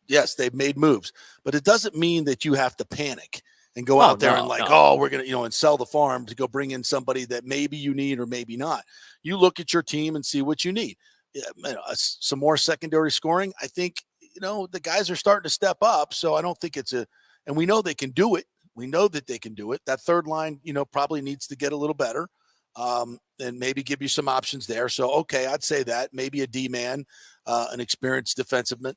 yes, they've made moves, but it doesn't mean that you have to panic and go out there we're going to, and sell the farm to go bring in somebody that maybe you need or maybe not. You look at your team and see what you need. Some more secondary scoring. I think, the guys are starting to step up. So I don't think and we know they can do it. We know that they can do it. That third line, probably needs to get a little better. And maybe give you some options there. So, okay, I'd say that maybe a D-man, an experienced defenseman.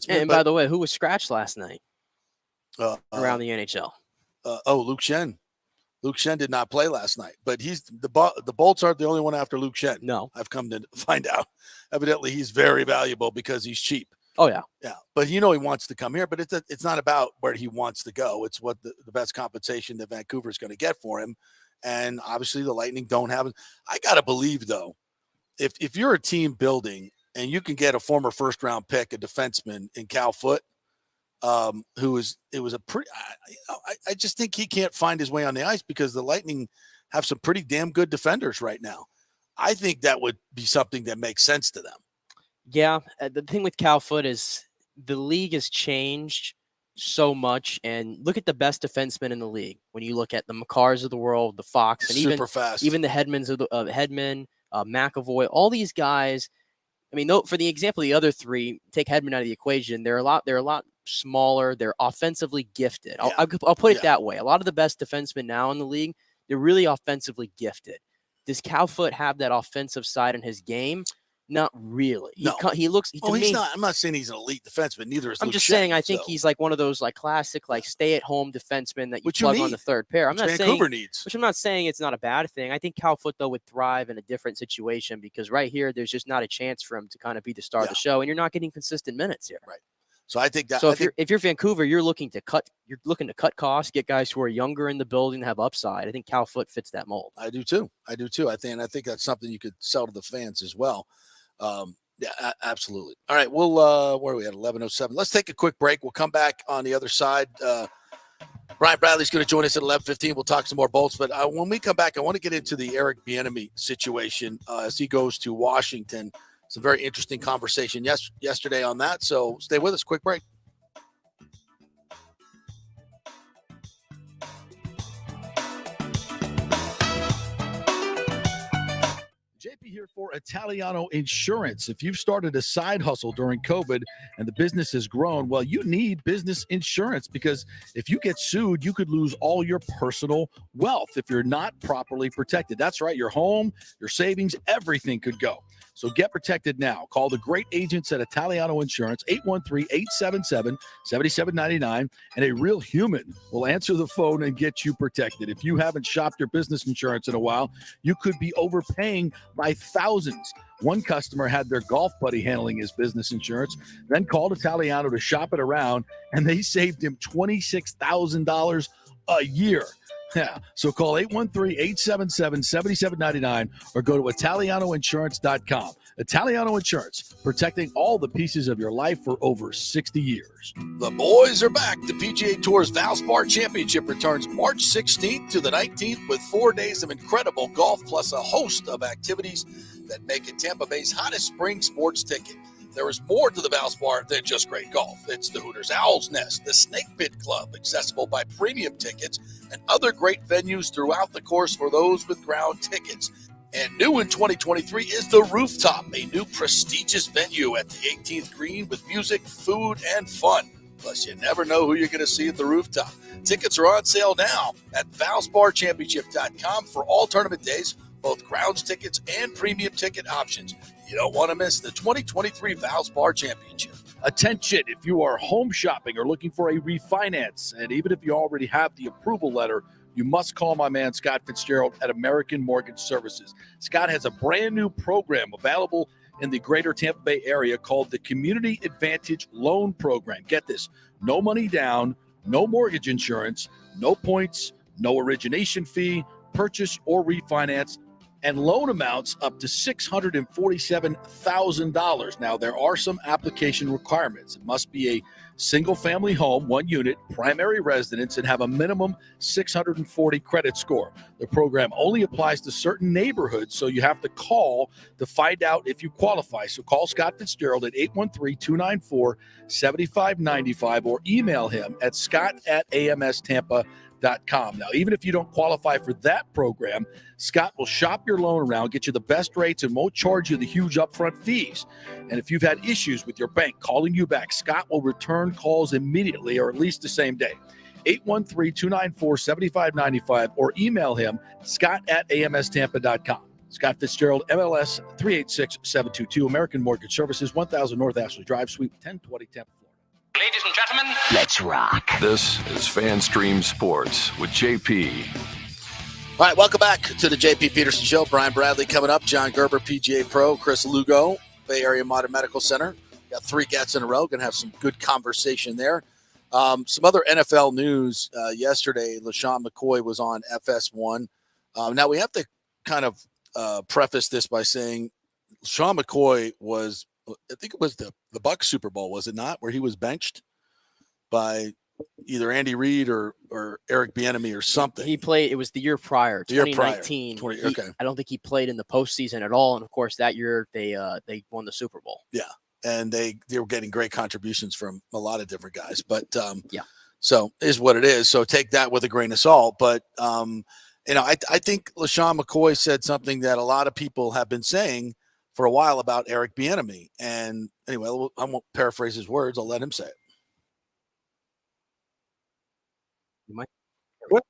And by the way, who was scratched last night around the NHL? Luke Schenn. Luke Schenn did not play last night, but the Bolts aren't the only one after Luke Schenn. No. I've come to find out. Evidently, he's very valuable because he's cheap. Oh, yeah. Yeah. But he wants to come here, but it's not about where he wants to go. It's what the best compensation that Vancouver is going to get for him. And obviously the Lightning don't have it. I got to believe, though, if you're a team building and you can get a former first-round pick, a defenseman in Cal Foote, I just think he can't find his way on the ice because the Lightning have some pretty damn good defenders right now. I think that would be something that makes sense to them. Yeah. The thing with Cal Foote is the league has changed so much, and look at the best defensemen in the league. When you look at the Makars of the world, the Fox, and even the Hedmans of Hedman, McAvoy, all these guys. I mean, for the example, the other 3, take Hedman out of the equation. They're a lot smaller. They're offensively gifted. Yeah. I'll put it that way. A lot of the best defensemen now in the league, they're really offensively gifted. Does Cal Foote have that offensive side in his game? Not really. No. He looks. To He's me, not. I'm not saying he's an elite defenseman. Neither is I'm Luke just saying. Schenn, I think so. he's like one of those like classic like stay-at-home defensemen that you Which plug you on the need. third pair. I'm Which not Vancouver saying. needs. Which I'm not saying it's not a bad thing. I think Cal Foot though would thrive in a different situation because right here there's just not a chance for him to kind of be the star of the show, and you're not getting consistent minutes here. Right. So I think that. So if you're Vancouver, you're looking to cut costs, get guys who are younger in the building, have upside. I think Cal Foot fits that mold. I do too. I think that's something you could sell to the fans as well. Yeah, absolutely. All right, we'll where are we at? 11:07. Let's take a quick break. We'll come back on the other side. Brian Bradley's going to join us at 11:15. We'll talk some more Bolts, but when we come back, I want to get into the Eric Bieniemy situation as he goes to Washington. It's a very interesting conversation yesterday on that. So stay with us. Quick break. JP here for Italiano Insurance. If you've started a side hustle during COVID and the business has grown, well, you need business insurance because if you get sued, you could lose all your personal wealth if you're not properly protected. That's right. Your home, your savings, everything could go. So get protected now. Call the great agents at Italiano Insurance, 813-877-7799, and a real human will answer the phone and get you protected. If you haven't shopped your business insurance in a while, you could be overpaying by thousands. One customer had their golf buddy handling his business insurance, then called Italiano to shop it around, and they saved him $26,000 a year. Yeah. So call 813-877-7799 or go to ItalianoInsurance.com. Italiano Insurance, protecting all the pieces of your life for over 60 years. The boys are back. The PGA Tour's Valspar Championship returns March 16th to the 19th with 4 days of incredible golf plus a host of activities that make it Tampa Bay's hottest spring sports ticket. There is more to the Valspar than just great golf. It's the Hooters Owl's Nest, the Snake Pit Club, accessible by premium tickets, and other great venues throughout the course for those with ground tickets. And new in 2023 is the Rooftop, a new prestigious venue at the 18th green with music, food, and fun. Plus, you never know who you're going to see at the Rooftop. Tickets are on sale now at ValsparChampionship.com for all tournament days, both grounds tickets and premium ticket options. You don't want to miss the 2023 Valspar Championship. Attention, if you are home shopping or looking for a refinance, and even if you already have the approval letter, you must call my man Scott Fitzgerald at American Mortgage Services. Scott has a brand new program available in the greater Tampa Bay area called the Community Advantage Loan Program. Get this, no money down, no mortgage insurance, no points, no origination fee, purchase or refinance, and loan amounts up to $647,000. Now, there are some application requirements. It must be a single-family home, one unit, primary residence, and have a minimum 640 credit score. The program only applies to certain neighborhoods, so you have to call to find out if you qualify. So call Scott Fitzgerald at 813-294-7595 or email him at scott@amstampa.com. Now, even if you don't qualify for that program, Scott will shop your loan around, get you the best rates, and won't charge you the huge upfront fees. And if you've had issues with your bank calling you back, Scott will return calls immediately or at least the same day. 813-294-7595 or email him, scott@amstampa.com. Scott Fitzgerald, MLS 386722, American Mortgage Services, 1000 North Ashley Drive, Suite 1020, Tampa, Florida. Ladies and gentlemen, Let's rock. This is FanStream Sports with JP. All right, welcome back to the JP Peterson Show. Brian Bradley coming up, John Gerber, PGA Pro, Chris Lugo, Bay Area Modern Medical Center. Got 3 guests in a row. Going to have some good conversation there. Some other NFL news yesterday. LaShawn McCoy was on FS1. Now, we have to kind of preface this by saying LaShawn McCoy was, I think it was the Bucs Super Bowl, was it not, where he was benched by either Andy Reid or Eric Bieniemy or something. He played. It was the year prior, 2019. Okay. I don't think he played in the postseason at all. And of course, that year they won the Super Bowl. Yeah, and they were getting great contributions from a lot of different guys. But yeah, so is what it is. So take that with a grain of salt. But I think LaShawn McCoy said something that a lot of people have been saying for a while about Eric Bieniemy. And anyway, I won't paraphrase his words. I'll let him say it. You might. What?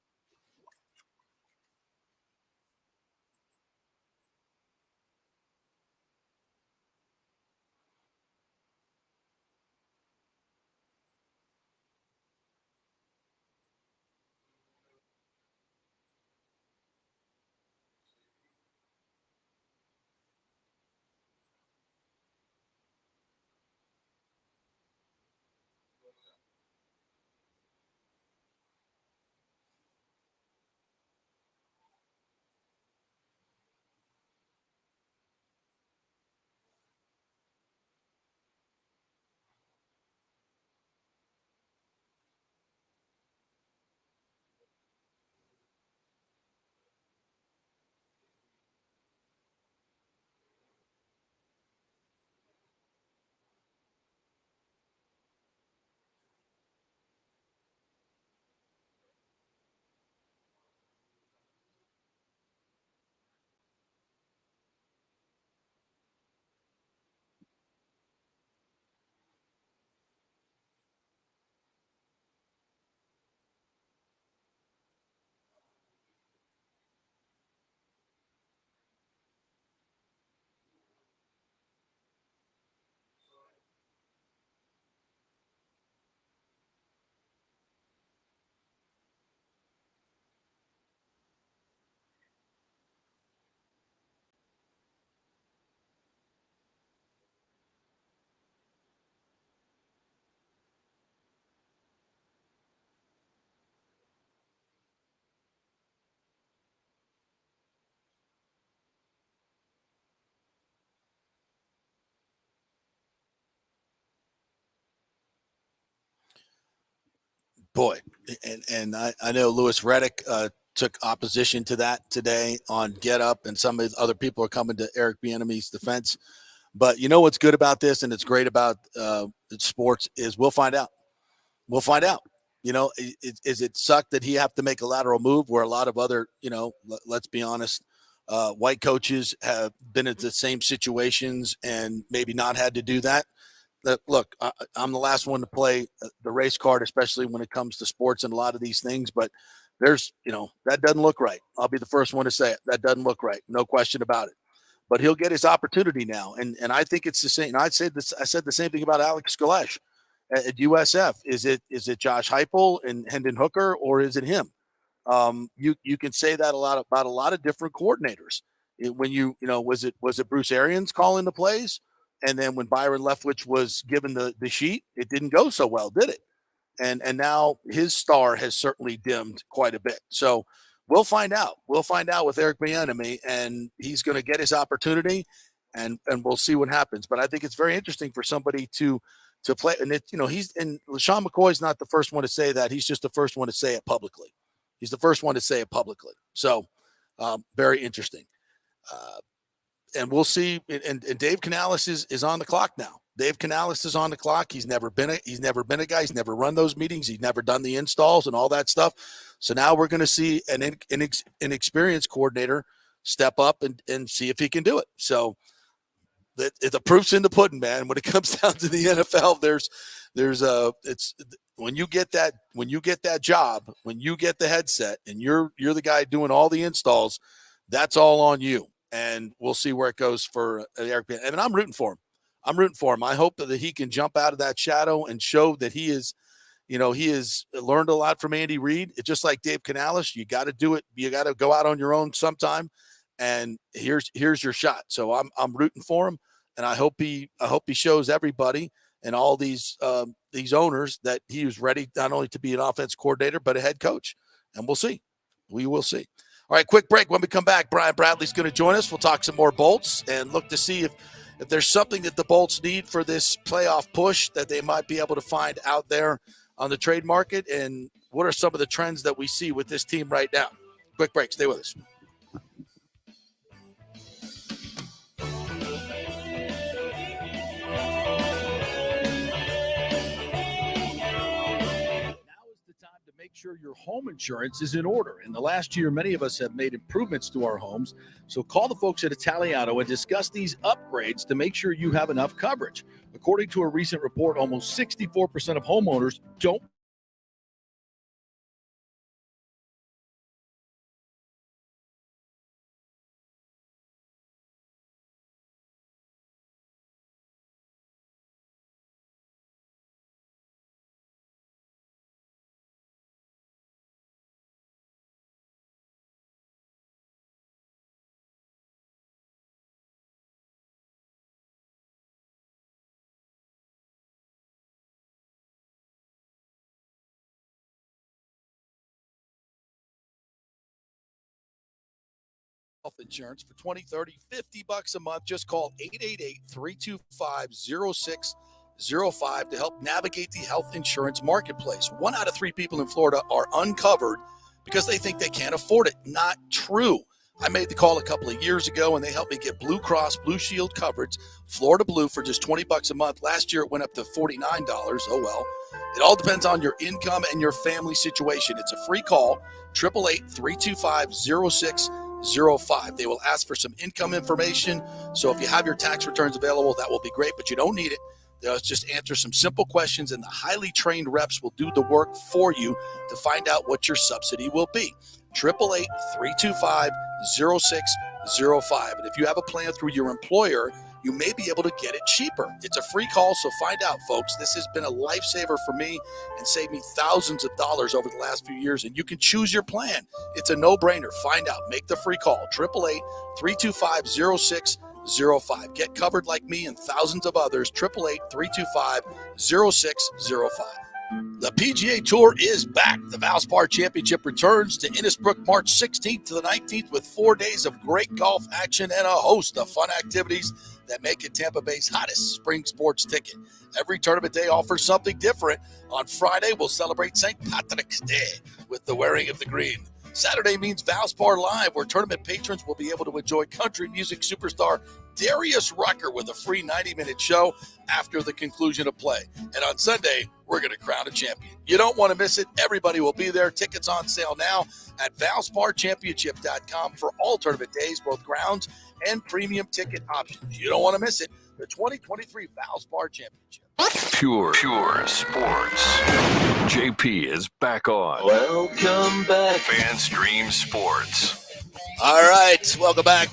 Boy, and I know Louis Reddick took opposition to that today on Get Up, and some of the other people are coming to Eric Bieniemy's defense. But you know what's good about this, and it's great about sports, is we'll find out. We'll find out. You know, is it suck that he have to make a lateral move where a lot of other, you know, let's be honest, white coaches have been in the same situations and maybe not had to do that? Look, I'm the last one to play the race card, especially when it comes to sports and a lot of these things. But there's, you know, that doesn't look right. I'll be the first one to say it. That doesn't look right. No question about it. But he'll get his opportunity now. And I think it's the same. I said the same thing about Alex Skalesh at USF. Is it Josh Heupel and Hendon Hooker, or is it him? You can say that about a lot of different coordinators. When you know, was it Bruce Arians calling the plays? And then when Byron Leftwich was given the sheet, it didn't go so well, did it? And now his star has certainly dimmed quite a bit. So we'll find out. We'll find out with Eric Bieniemy, and he's going to get his opportunity, and we'll see what happens. But I think it's very interesting for somebody to play. And LaShawn McCoy's not the first one to say that. He's just the first one to say it publicly. He's the first one to say it publicly. So very interesting. And we'll see. And Dave Canales is on the clock now. Dave Canales is on the clock. He's never been a guy. He's never run those meetings. He's never done the installs and all that stuff. So now we're going to see an experienced coordinator step up and see if he can do it. So the proof's in the pudding, man. When it comes down to the NFL, it's when you get that job, when you get the headset, and you're the guy doing all the installs, that's all on you. And we'll see where it goes for Eric. And I'm rooting for him. I hope that he can jump out of that shadow and show that he has learned a lot from Andy Reid. It's just like Dave Canales. You got to do it. You got to go out on your own sometime. And here's your shot. So I'm rooting for him, and I hope he shows everybody and all these owners that he was ready not only to be an offense coordinator but a head coach. And we'll see. We will see. All right, quick break. When we come back, Brian Bradley's going to join us. We'll talk some more Bolts and look to see if there's something that the Bolts need for this playoff push that they might be able to find out there on the trade market, and what are some of the trends that we see with this team right now. Quick break. Stay with us. Make sure your home insurance is in order. In the last year, many of us have made improvements to our homes. So call the folks at Italiano and discuss these upgrades to make sure you have enough coverage. According to a recent report, almost 64% of homeowners don't health insurance for $20, $30, $50 a month. Just call 888-325-0605 to help navigate the health insurance marketplace. 1 out of 3 people in Florida are uncovered because they think they can't afford it. Not true. I made the call a couple of years ago, and they helped me get Blue Cross Blue Shield coverage, Florida Blue, for just $20 a month. Last year, it went up to $49. Oh, well. It all depends on your income and your family situation. It's a free call, 888-325-0605. They will ask for some income information. So if you have your tax returns available, that will be great, but you don't need it. They'll just answer some simple questions, and the highly trained reps will do the work for you to find out what your subsidy will be. 888-325-0605. And if you have a plan through your employer, you may be able to get it cheaper. It's a free call, so find out, folks. This has been a lifesaver for me and saved me thousands of dollars over the last few years, and you can choose your plan. It's a no-brainer. Find out. Make the free call. 888-325-0605. Get covered like me and thousands of others. 888-325-0605. The PGA Tour is back. The Valspar Championship returns to Innisbrook March 16th to the 19th with 4 days of great golf action and a host of fun activities that make it Tampa Bay's hottest spring sports ticket. Every tournament day offers something different. On Friday, we'll celebrate St. Patrick's Day with the wearing of the green. Saturday means Valspar Live, where tournament patrons will be able to enjoy country music superstar Darius Rucker with a free 90-minute show after the conclusion of play. And on Sunday, we're going to crown a champion. You don't want to miss it. Everybody will be there. Tickets on sale now at ValsparChampionship.com for all tournament days, both grounds and premium ticket options. You don't want to miss it. The 2023 Valspar Championship. Pure sports. JP is back on. Welcome back. FanStream Sports. All right, welcome back.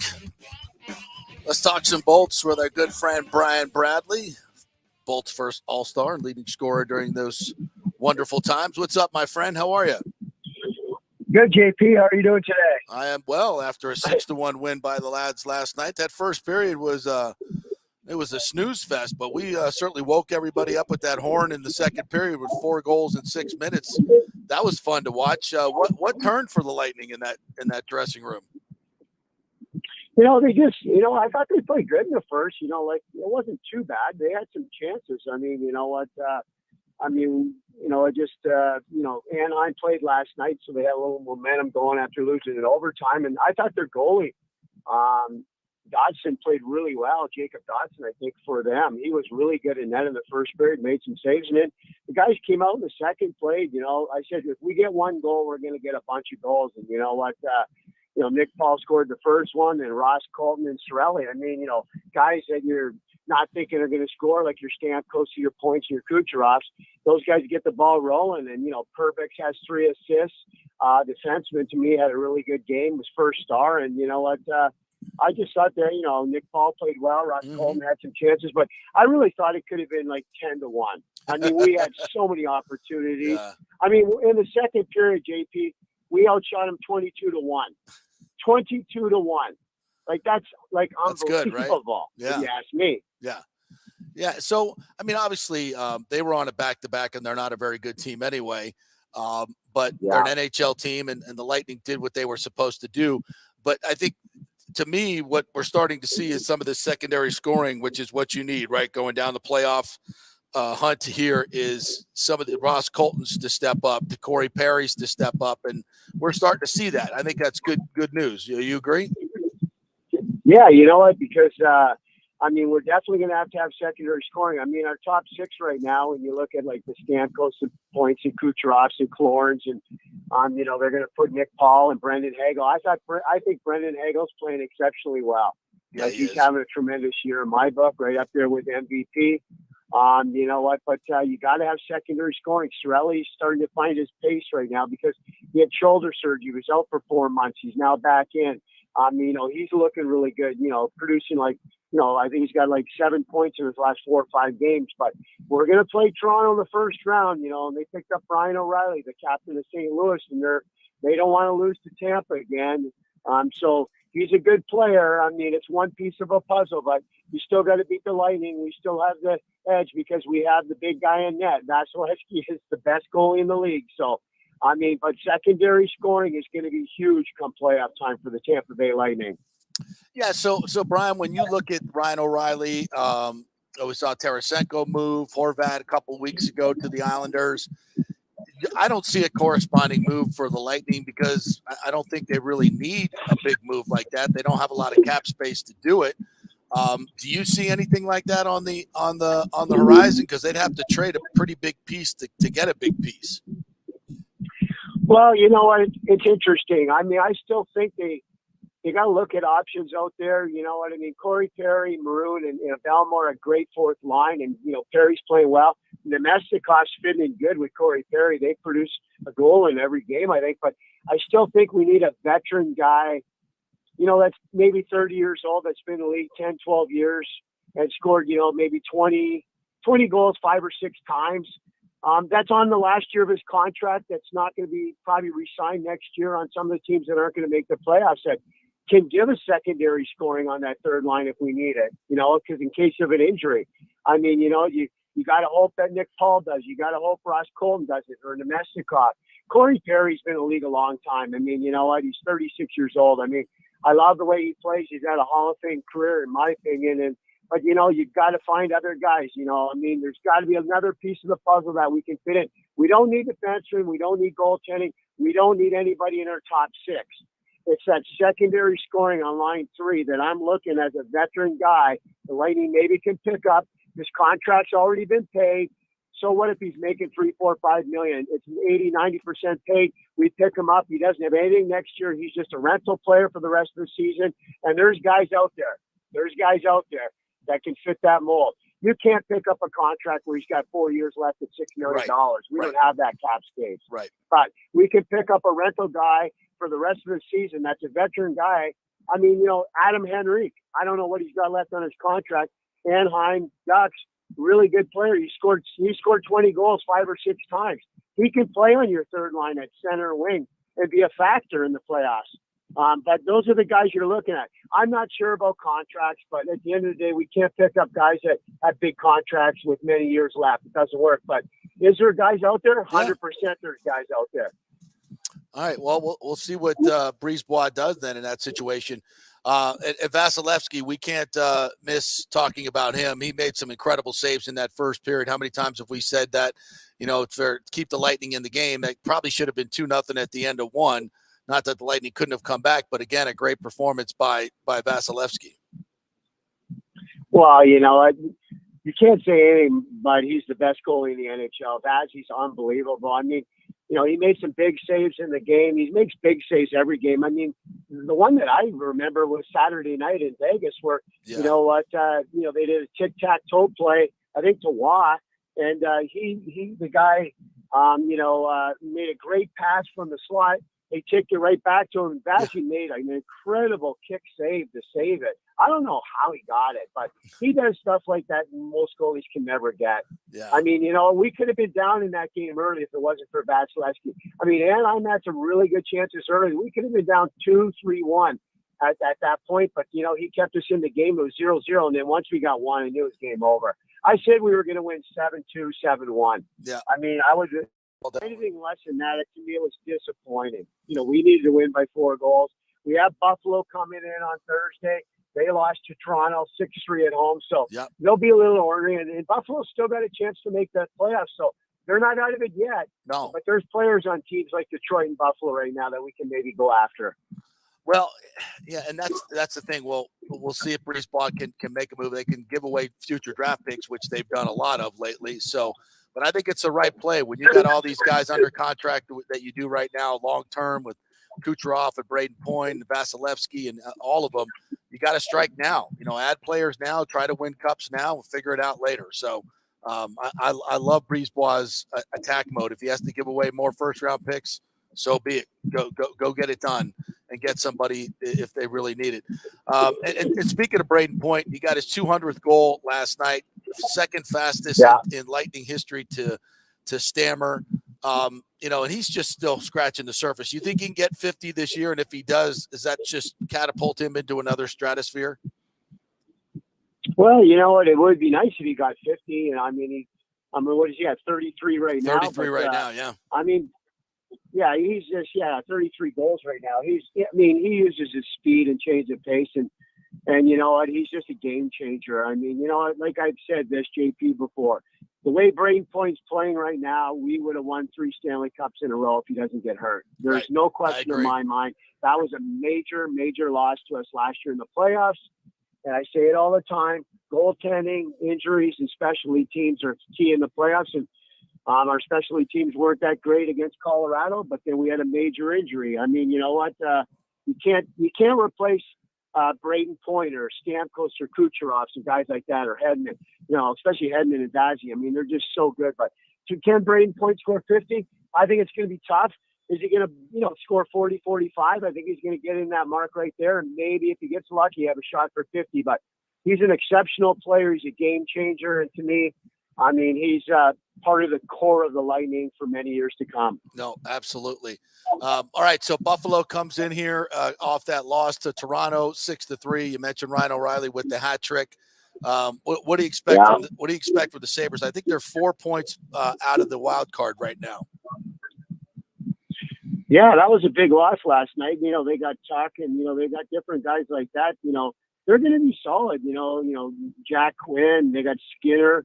Let's talk some Bolts with our good friend Brian Bradley, Bolts' first All-Star and leading scorer during those wonderful times. What's up, my friend? How are you? Good, JP. How are you doing today? I am well after a 6-1 win by the lads last night. That first period was it was a snooze fest, but we certainly woke everybody up with that horn in the second period with 4 goals in 6 minutes. That was fun to watch. What turned for the Lightning in that dressing room? They just, I thought they played good in the first. It wasn't too bad. They had some chances. Anaheim played last night, so they had a little momentum going after losing in overtime. And I thought their goalie, Dodson, played really well. Jacob Dodson, I think, for them. He was really good in net in the first period, made some saves. And then the guys came out in the second, played. I said, if we get 1 goal, we're going to get a bunch of goals. And you know what? Nick Paul scored the first one, and Ross Colton and Sorelli. Guys that you're not thinking are going to score, like your Stamkos, your Points, your Kucherovs. Those guys get the ball rolling, and Perbix has 3 assists. Defenseman, to me, had a really good game, was first star, and I just thought that Nick Paul played well. Ross Colton had some chances, but I really thought it could have been like 10-1. We had so many opportunities. Yeah. In the second period, JP, we outshot them 22-1. 22-1. That's good, right? unbelievable, Yeah. if you ask me. Yeah. Yeah. So, obviously, they were on a back-to-back, and they're not a very good team anyway. But they're an NHL team, and the Lightning did what they were supposed to do. But I think, to me, what we're starting to see is some of the secondary scoring, which is what you need, right? Going down the playoff hunt here is some of the Ross Coltons to step up, the Corey Perry's to step up, and we're starting to see that. I think that's good news. You agree? Yeah, you know what? Because we're definitely going to have secondary scoring. Our top 6 right now, when you look at the Stamkos and Points and Kucherovs and Clorens, and they're going to put Nick Paul and Brendan Hagel. I think Brendan Hagel's playing exceptionally well. Yeah, he's having a tremendous year in my book, right up there with MVP. You know what? But you got to have secondary scoring. Sorelli's starting to find his pace right now because he had shoulder surgery. He was out for 4 months. He's now back in. He's looking really good. Producing I think he's got 7 points in his last 4 or 5 games. But we're going to play Toronto in the first round. And they picked up Brian O'Reilly, the captain of St. Louis, and they don't want to lose to Tampa again. So he's a good player. It's one piece of a puzzle, but you still got to beat the Lightning. We still have the edge because we have the big guy in net. Vasilevsky is the best goalie in the league. So, but secondary scoring is going to be huge come playoff time for the Tampa Bay Lightning. Yeah. So Brian, when you look at Ryan O'Reilly, we saw Tarasenko move, Horvat a couple of weeks ago to the Islanders. I don't see a corresponding move for the Lightning because I don't think they really need a big move like that. They don't have a lot of cap space to do it. Do you see anything like that on the horizon? Because they'd have to trade a pretty big piece to get a big piece. Well, it's interesting. I still think they got to look at options out there. You know what I mean? Corey Perry, Maroon, and Belmore, a great 4th line, and Perry's playing well. Nemestikov's fitting in good with Corey Perry. They produce a goal in every game, I think. But I still think we need a veteran guy, that's maybe 30 years old, that's been in the league 10, 12 years, and scored, maybe 20 goals 5 or 6 times. That's on the last year of his contract. That's not going to be probably re-signed next year on some of the teams that aren't going to make the playoffs. That can give us secondary scoring on that 3rd line if we need it, because in case of an injury. You got to hope that Nick Paul does. You got to hope Ross Colton does it, or Nemestikov. Corey Perry's been in the league a long time. You know what? He's 36 years old. I love the way he plays. He's had a Hall of Fame career, in my opinion. And But, you've got to find other guys. I mean, there's got to be another piece of the puzzle that we can fit in. We don't need defensemen. We don't need goaltending. We don't need anybody in our top six. It's that secondary scoring on line 3 that I'm looking as a veteran guy. The Lightning maybe can pick up. His contract's already been paid. So what if he's making $3, $4, $5 million? It's 80-90% paid. We pick him up. He doesn't have anything next year. He's just a rental player for the rest of the season. And there's guys out there. That can fit that mold. You can't pick up a contract where he's got 4 years left at $6 million. We don't have that cap space. Right. But we can pick up a rental guy for the rest of the season. That's a veteran guy. I mean, Adam Henrique. I don't know what he's got left on his contract. Anaheim Ducks, really good player. He scored 20 goals 5 or 6 times. He can play on your third line at center wing and be a factor in the playoffs. But those are the guys you're looking at. I'm not sure about contracts, but at the end of the day, we can't pick up guys that have big contracts with many years left. It doesn't work. But is there guys out there? 100% there's guys out there. All right. Well, we'll see what Brisebois does then in that situation. At Vasilevsky, we can't miss talking about him. He made some incredible saves in that first period. How many times have we said that, to keep the Lightning in the game? That probably should have been 2-0 at the end of one. Not that the Lightning couldn't have come back, but again, a great performance by Vasilevsky. Well, you can't say anything, but he's the best goalie in the NHL. He's unbelievable. I mean, he made some big saves in the game. He makes big saves every game. I mean, the one that I remember was Saturday night in Vegas where, they did a tic-tac-toe play, I think to Waugh, and the guy, made a great pass from the slot. They kicked it right back to him. And Vashie made an incredible kick save to save it. I don't know how he got it, but he does stuff like that most goalies can never get. Yeah. I mean, we could have been down in that game early if it wasn't for Vasilevsky. I mean, Anaheim had some really good chances early. We could have been down 2-3-1 at that point, but, he kept us in the game. It was 0-0, and then once we got one, I knew it was game over. I said we were going to win 7-2, 7-1. Yeah. I mean, anything less than that, to me, it was disappointing. We needed to win by 4 goals. We have Buffalo coming in on Thursday. They lost to Toronto 6-3 at home, so they'll be a little ornery. And Buffalo's still got a chance to make that playoff, so they're not out of it yet. No. But there's players on teams like Detroit and Buffalo right now that we can maybe go after. Well, yeah, and that's the thing. We'll see if Brisebois can make a move. They can give away future draft picks, which they've done a lot of lately. So, but I think it's the right play when you got all these guys under contract that you do right now, long term with Kucherov and Braden Point and Vasilevsky and all of them. You got to strike now. Add players now, try to win cups now, and figure it out later. So, I love Brisebois' attack mode. If he has to give away more first-round picks, so be it. Go get it done and get somebody if they really need it. And speaking of Braden Point, he got his 200th goal last night, second fastest in Lightning history to Stammer. And he's just still scratching the surface. You think he can get 50 this year? And if he does, does that just catapult him into another stratosphere? Well, you know what? It would be nice if he got 50. And I mean, what is he at? 33 right now. 33 right now. Yeah. I mean, yeah, he's just 33 goals right now. He uses his speed and change of pace, and you know what? He's just a game changer. I mean, like I've said this, JP, before, the way Braden Point's playing right now, we would have won 3 Stanley Cups in a row if he doesn't get hurt. There's no question in my mind. That was a major, major loss to us last year in the playoffs. And I say it all the time, goaltending, injuries, and specialty teams are key in the playoffs. And our specialty teams weren't that great against Colorado, but then we had a major injury. I mean, you know what? You can't replace Braden Point or Stamkos or Kucherov and guys like that, or Hedman. Especially Hedman and Vashie. I mean, they're just so good. But can Braden Point score 50? I think it's going to be tough. Is he going to, score 40, 45? I think he's going to get in that mark right there. And maybe if he gets lucky, have a shot for 50. But he's an exceptional player. He's a game changer. And to me, I mean, he's part of the core of the Lightning for many years to come. No, absolutely. All right, so Buffalo comes in here off that loss to Toronto, 6-3. You mentioned Ryan O'Reilly with the hat trick. What do you expect? What do you expect from the Sabres? I think they're 4 points out of the wild card right now. Yeah, that was a big loss last night. They got Chuck, and they got different guys like that. they're going to be solid. Jack Quinn, they got Skinner.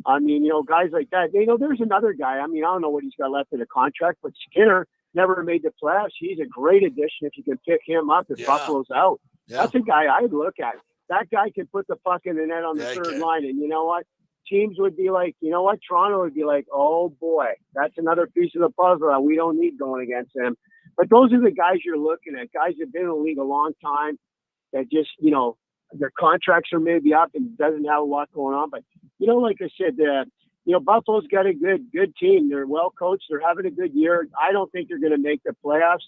I mean, guys like that. There's another guy. I mean, I don't know what he's got left in the contract, but Skinner never made the playoffs. He's a great addition if you can pick him up if Buffalo's out. Yeah. That's a guy I'd look at. That guy can put the puck in the net on the third line. And you know what? Teams would be like, Toronto would be like, oh boy, that's another piece of the puzzle that we don't need going against them. But those are the guys you're looking at. Guys that have been in the league a long time that just, their contracts are maybe up and doesn't have a lot going on. But, like I said, Buffalo's got a good team. They're well coached. They're having a good year. I don't think they're going to make the playoffs,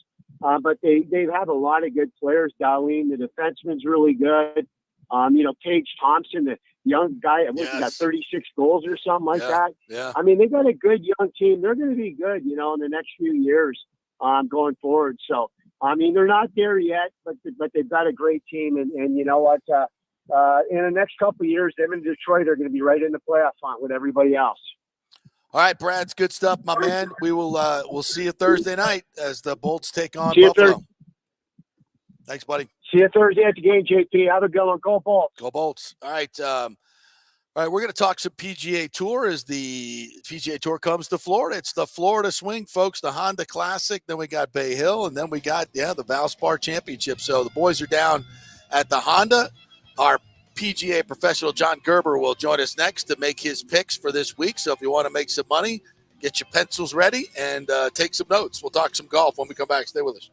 but they have a lot of good players. Darlene, the defenseman's really good. Tage Thompson, the young guy, he got 36 goals or something like that. Yeah. I mean, they got a good young team. They're going to be good, in the next few years going forward. So, I mean, they're not there yet, but they've got a great team. And you know what? In the next couple of years, them and Detroit are going to be right in the playoff hunt with everybody else. All right, Brad, it's good stuff, my man. We will we'll see you Thursday night as the Bolts take on Buffalo. Thanks, buddy. See you Thursday at the game, JP. Have a good one. Go Bolts. Go Bolts. All right. All right, we're going to talk some PGA Tour as the PGA Tour comes to Florida. It's the Florida Swing, folks, the Honda Classic. Then we got Bay Hill, and then we got, the Valspar Championship. So the boys are down at the Honda. Our PGA professional, John Gerber, will join us next to make his picks for this week. So if you want to make some money, get your pencils ready and take some notes. We'll talk some golf when we come back. Stay with us.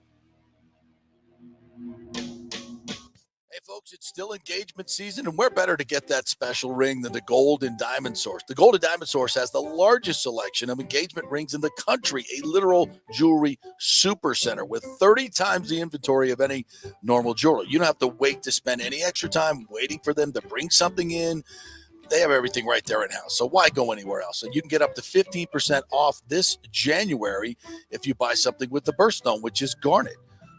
Hey, folks, it's still engagement season, and where better to get that special ring than the Gold and Diamond Source? The Gold and Diamond Source has the largest selection of engagement rings in the country, a literal jewelry supercenter with 30 times the inventory of any normal jeweler. You don't have to wait to spend any extra time waiting for them to bring something in. They have everything right there in-house, so why go anywhere else? And you can get up to 15% off this January if you buy something with the birthstone, which is garnet.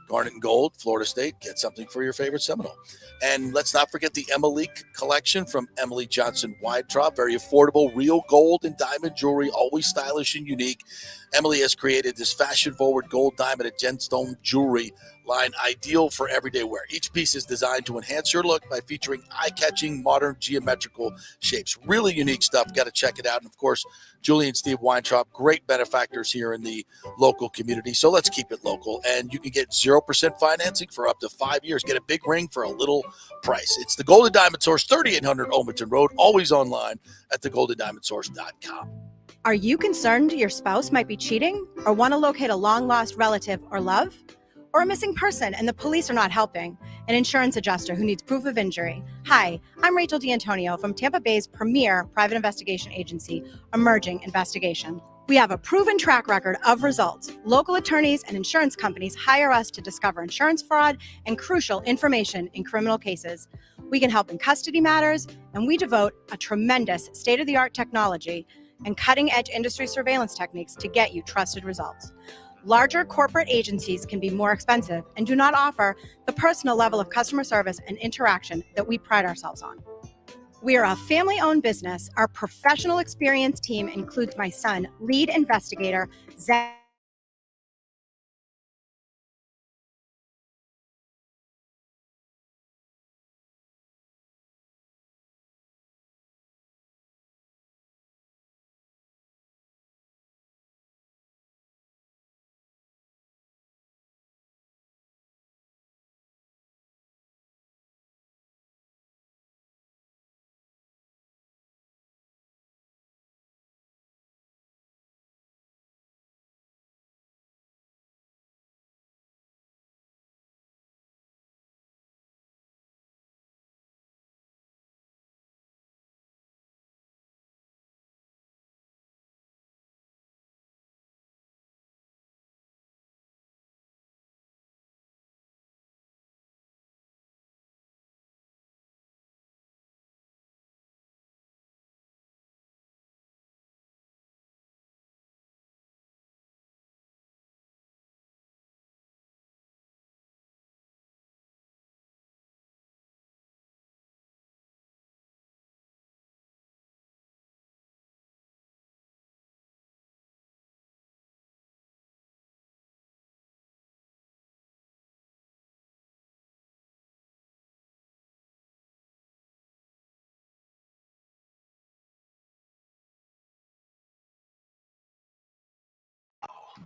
Garnet and gold, Florida State, get something for your favorite Seminole. And let's not forget the Emily collection from Emily Johnson Weintraub. Very affordable, real gold and diamond jewelry, always stylish and unique. Emily has created this fashion-forward gold, diamond, and gemstone jewelry line ideal for everyday wear. Each piece is designed to enhance your look by featuring eye-catching, modern geometrical shapes. Really unique stuff. Got to check it out. And, of course, Julie and Steve Weintraub, great benefactors here in the local community. So let's keep it local. And you can get 0% financing for up to 5 years. Get a big ring for a little price. It's the Golden Diamond Source, 3800 Olmerton Road, always online at thegoldendiamondsource.com. Are you concerned your spouse might be cheating or want to locate a long-lost relative or love? Or a missing person and the police are not helping? An insurance adjuster who needs proof of injury. Hi, I'm Rachel D'Antonio from Tampa Bay's premier private investigation agency, Emerging Investigation. We have a proven track record of results. Local attorneys and insurance companies hire us to discover insurance fraud and crucial information in criminal cases. We can help in custody matters, and we devote a tremendous state-of-the-art technology and cutting-edge industry surveillance techniques to get you trusted results. Larger corporate agencies can be more expensive and do not offer the personal level of customer service and interaction that we pride ourselves on. We are a family-owned business. Our professional experience team includes my son, lead investigator, Zach.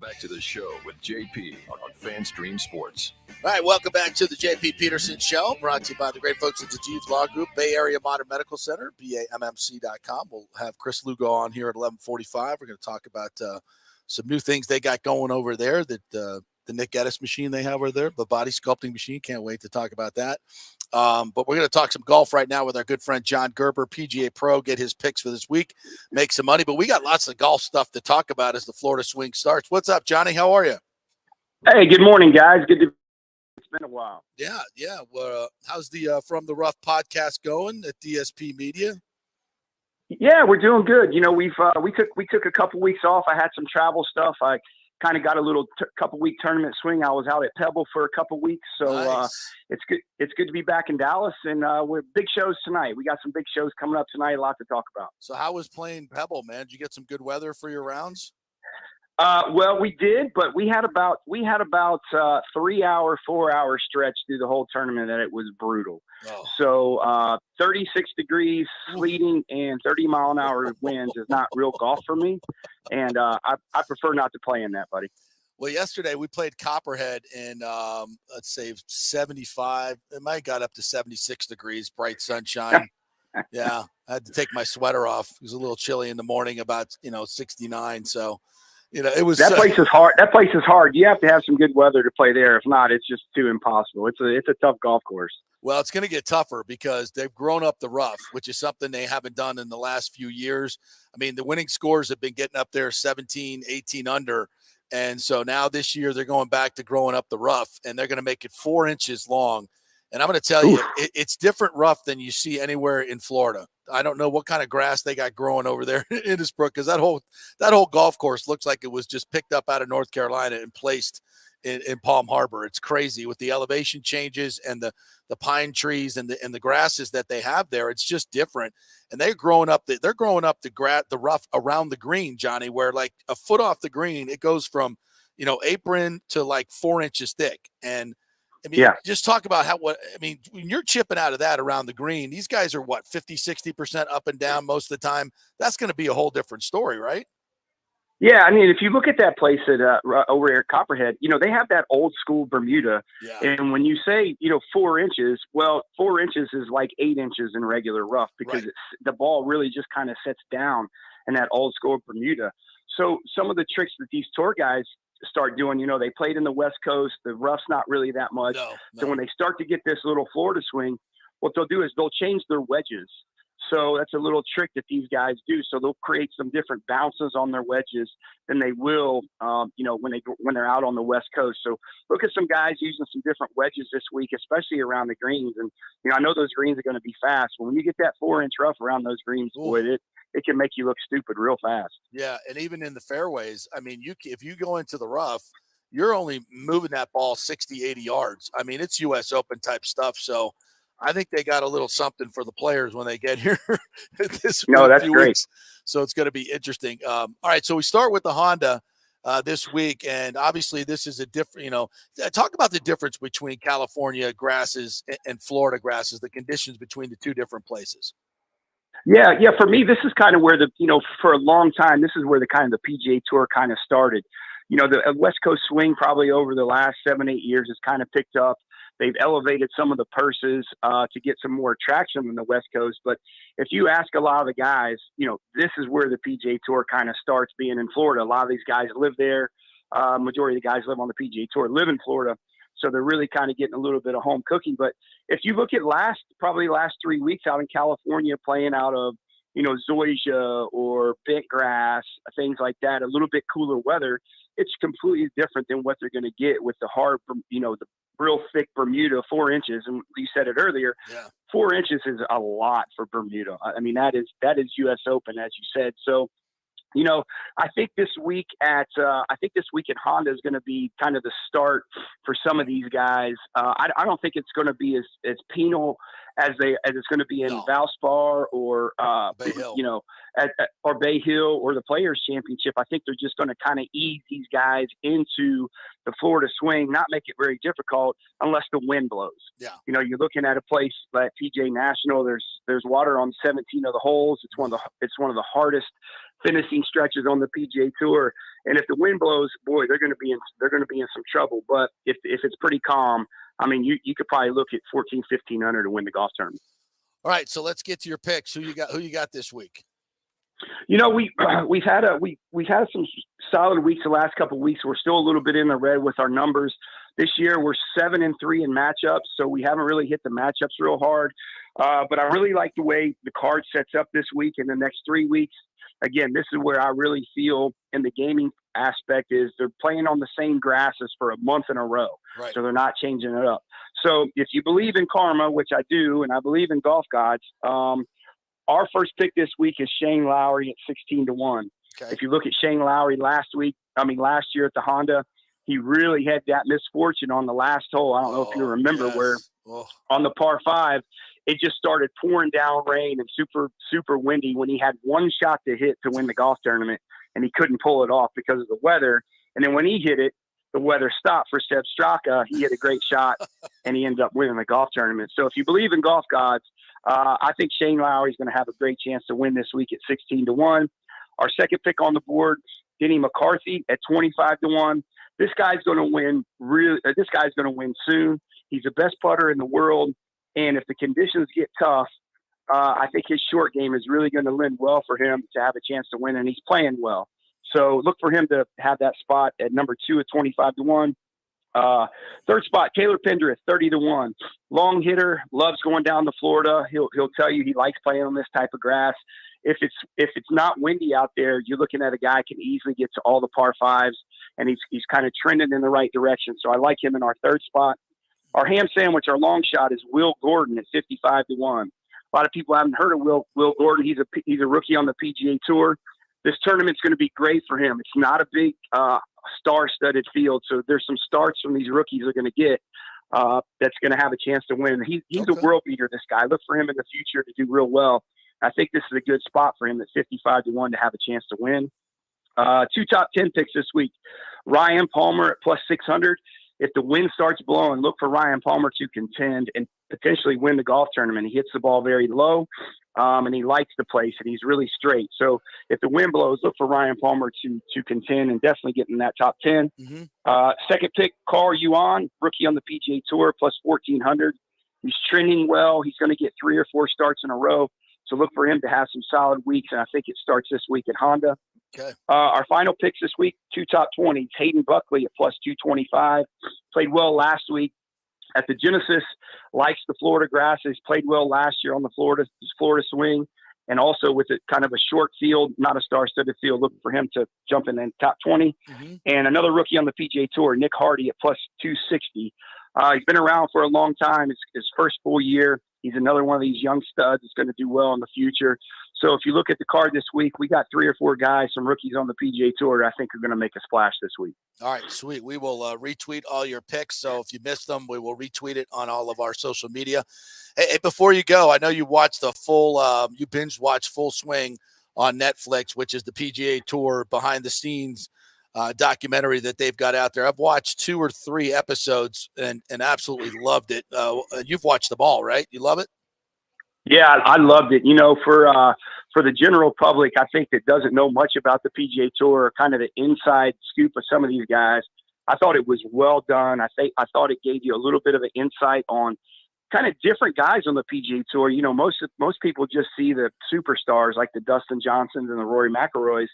back to the show with JP on FanStream Sports. All right, welcome back to the JP Peterson Show, brought to you by the great folks at the Jeeves Law Group, Bay Area Modern Medical Center, BAMMC.com. We'll have Chris Lugo on here at 11:45. We're going to talk about some new things they got going over there, that the Nick Geddes machine they have over there, the body sculpting machine. Can't wait to talk about that. But we're going to talk some golf right now with our good friend John Gerber, PGA Pro, get his picks for this week, make some money. But we got lots of golf stuff to talk about as the Florida swing starts. What's up, Johnny? How are you? Hey, good morning, guys. It's been a while. Yeah. Well, how's the From the Rough podcast going at DSP Media? Yeah, we're doing good. You know, we took a couple weeks off. I had some travel stuff. I kind of got a little couple week tournament swing. I was out at Pebble for a couple weeks, so nice. It's good. It's good to be back in Dallas, and we're big shows tonight. We got some big shows coming up tonight. A lot to talk about. So, how was playing Pebble, man? Did you get some good weather for your rounds? Well, we did, but we had about 3 hour, 4 hour stretch through the whole tournament that it was brutal. Oh. So 36 degrees, sleeting, and 30-mile-an-hour winds is not real golf for me, and I prefer not to play in that, buddy. Well, yesterday we played Copperhead in, let's say 75. It might have got up to 76 degrees, bright sunshine. Yeah, I had to take my sweater off. It was a little chilly in the morning, about 69. So. It was that place is hard. That place is hard. You have to have some good weather to play there. If not, it's just too impossible. It's a tough golf course. Well, it's going to get tougher because they've grown up the rough, which is something they haven't done in the last few years. I mean, the winning scores have been getting up there 17, 18 under. And so now this year they're going back to growing up the rough, and they're going to make it 4 inches long. And I'm going to tell you, it's different rough than you see anywhere in Florida. I don't know what kind of grass they got growing over there in Innisbrook, because that whole golf course looks like it was just picked up out of North Carolina and placed in Palm Harbor. It's crazy with the elevation changes and the pine trees and the grasses that they have there. It's just different. And they're growing up the rough around the green, Johnny, where like a foot off the green, it goes from apron to like 4 inches thick. And I mean, just talk about when you're chipping out of that around the green, these guys are 50, 60% up and down most of the time. That's going to be a whole different story, right? Yeah. I mean, if you look at that place at over here at Copperhead, they have that old school Bermuda. Yeah. And when you say, 4 inches, well, 4 inches is like 8 inches in regular rough, because the ball really just kind of sets down in that old school Bermuda. So some of the tricks that these tour guys start doing, they played in the West Coast, the rough's not really that much. No. So when they start to get this little Florida swing, what they'll do is they'll change their wedges. So that's a little trick that these guys do. So they'll create some different bounces on their wedges than they will, when they're out on the West Coast. So look at some guys using some different wedges this week, especially around the greens. And I know those greens are going to be fast. When you get that 4 inch rough around those greens, boy, it can make you look stupid real fast. Yeah, and even in the fairways, I mean, if you go into the rough, you're only moving that ball 60, 80 yards. I mean, it's U.S. Open type stuff. So I think they got a little something for the players when they get here this week. No, that's great. Weeks. So it's going to be interesting. All right, so we start with the Honda this week, and obviously this is a different, talk about the difference between California grasses and Florida grasses, the conditions between the two different places. Yeah. For me, this is kind of where for a long time, this is where the kind of the PGA Tour kind of started. The West Coast swing probably over the last 7-8 years has kind of picked up. They've elevated some of the purses to get some more traction on the West Coast. But if you ask a lot of the guys, this is where the PGA Tour kind of starts being in Florida. A lot of these guys live there. Majority of the guys live on the PGA Tour, live in Florida. So they're really kind of getting a little bit of home cooking. But if you look at last 3 weeks out in California, playing out of, zoysia or bent grass, things like that, a little bit cooler weather, it's completely different than what they're going to get with the hard, the real thick Bermuda, 4 inches. And you said it earlier, 4 inches is a lot for Bermuda. I mean, that is U.S. Open, as you said. So, I think this week at Honda is going to be kind of the start for some of these guys. I don't think it's going to be as penal as it's going to be in Valspar or Bay Hill. Or Bay Hill or the Players Championship. I think they're just going to kind of ease these guys into the Florida swing, not make it very difficult unless the wind blows. Yeah. You're looking at a place like PGA National. There's water on 17 of the holes. It's one of the hardest finishing stretches on the PGA Tour. And if the wind blows, boy, they're going to be in some trouble. But if it's pretty calm, I mean, you could probably look at 14, 15 under to win the golf tournament. All right, so let's get to your picks. Who you got this week? You know, we've had some solid weeks the last couple of weeks. We're still a little bit in the red with our numbers. This year we're 7-3 in matchups, so we haven't really hit the matchups real hard. But I really like the way the card sets up this week and the next 3 weeks. Again, this is where I really feel in the gaming aspect is they're playing on the same grasses for a month in a row. Right. So they're not changing it up. So if you believe in karma, which I do, and I believe in golf gods, our first pick this week is Shane Lowry at 16-1. Okay. If you look at Shane Lowry last year at the Honda, he really had that misfortune on the last hole. I don't know if you remember where on the par 5, it just started pouring down rain and super, super windy when he had one shot to hit to win the golf tournament, and he couldn't pull it off because of the weather. And then when he hit it, the weather stopped for Seb Straka. He hit a great shot, and he ended up winning the golf tournament. So if you believe in golf gods, I think Shane Lowry is going to have a great chance to win this week at 16-1. Our second pick on the board, Denny McCarthy at 25-1. This guy's going to win. This guy's going to win soon. He's the best putter in the world, and if the conditions get tough, I think his short game is really going to lend well for him to have a chance to win, and he's playing well. So look for him to have that spot at number 2 at 25-1. Third spot, Taylor Pender at 30-1. Long hitter, loves going down to Florida. He'll tell you he likes playing on this type of grass. If it's not windy out there, you're looking at a guy can easily get to all the par 5s, and he's kind of trending in the right direction. So I like him in our third spot. Our ham sandwich, our long shot, is Will Gordon at 55-1. A lot of people haven't heard of Will Gordon. He's a rookie on the PGA Tour. This tournament's going to be great for him. It's not a big star-studded field, so there's some starts from these rookies are going to get that's going to have a chance to win. He's a world beater, this guy. Look for him in the future to do real well. I think this is a good spot for him at 55-1 to have a chance to win. 2 top 10 picks this week. Ryan Palmer at plus 600. If the wind starts blowing, look for Ryan Palmer to contend and potentially win the golf tournament. He hits the ball very low, and he likes the place, and he's really straight. So if the wind blows, look for Ryan Palmer to contend and definitely get in that top 10. Mm-hmm. Second pick, Carl Yuan, rookie on the PGA Tour, plus 1,400. He's trending well. He's going to get 3 or 4 starts in a row. So look for him to have some solid weeks, and I think it starts this week at Honda. Okay. Our final picks this week, 2 top 20s. Hayden Buckley at plus 225. Played well last week at the Genesis. Likes the Florida grasses. Played well last year on the Florida swing. And also with it kind of a short field, not a star-studded field, look for him to jump in the top 20. Mm-hmm. And another rookie on the PGA Tour, Nick Hardy at plus 260. He's been around for a long time. It's his first full year. He's another one of these young studs that's going to do well in the future. So if you look at the card this week, we got 3 or 4 guys, some rookies on the PGA Tour, I think are going to make a splash this week. All right, sweet. We will retweet all your picks. So if you missed them, we will retweet it on all of our social media. Hey, before you go, I know you watched the full, you binge watched Full Swing on Netflix, which is the PGA Tour behind the scenes documentary that they've got out there. I've watched 2 or 3 episodes and absolutely loved it. You've watched them all, right? You love it? Yeah, I loved it. You know, for the general public, I think that doesn't know much about the PGA Tour, or kind of the inside scoop of some of these guys, I thought it was well done. I thought it gave you a little bit of an insight on kind of different guys on the PGA Tour. You know, most people just see the superstars like the Dustin Johnsons and the Rory McIlroys,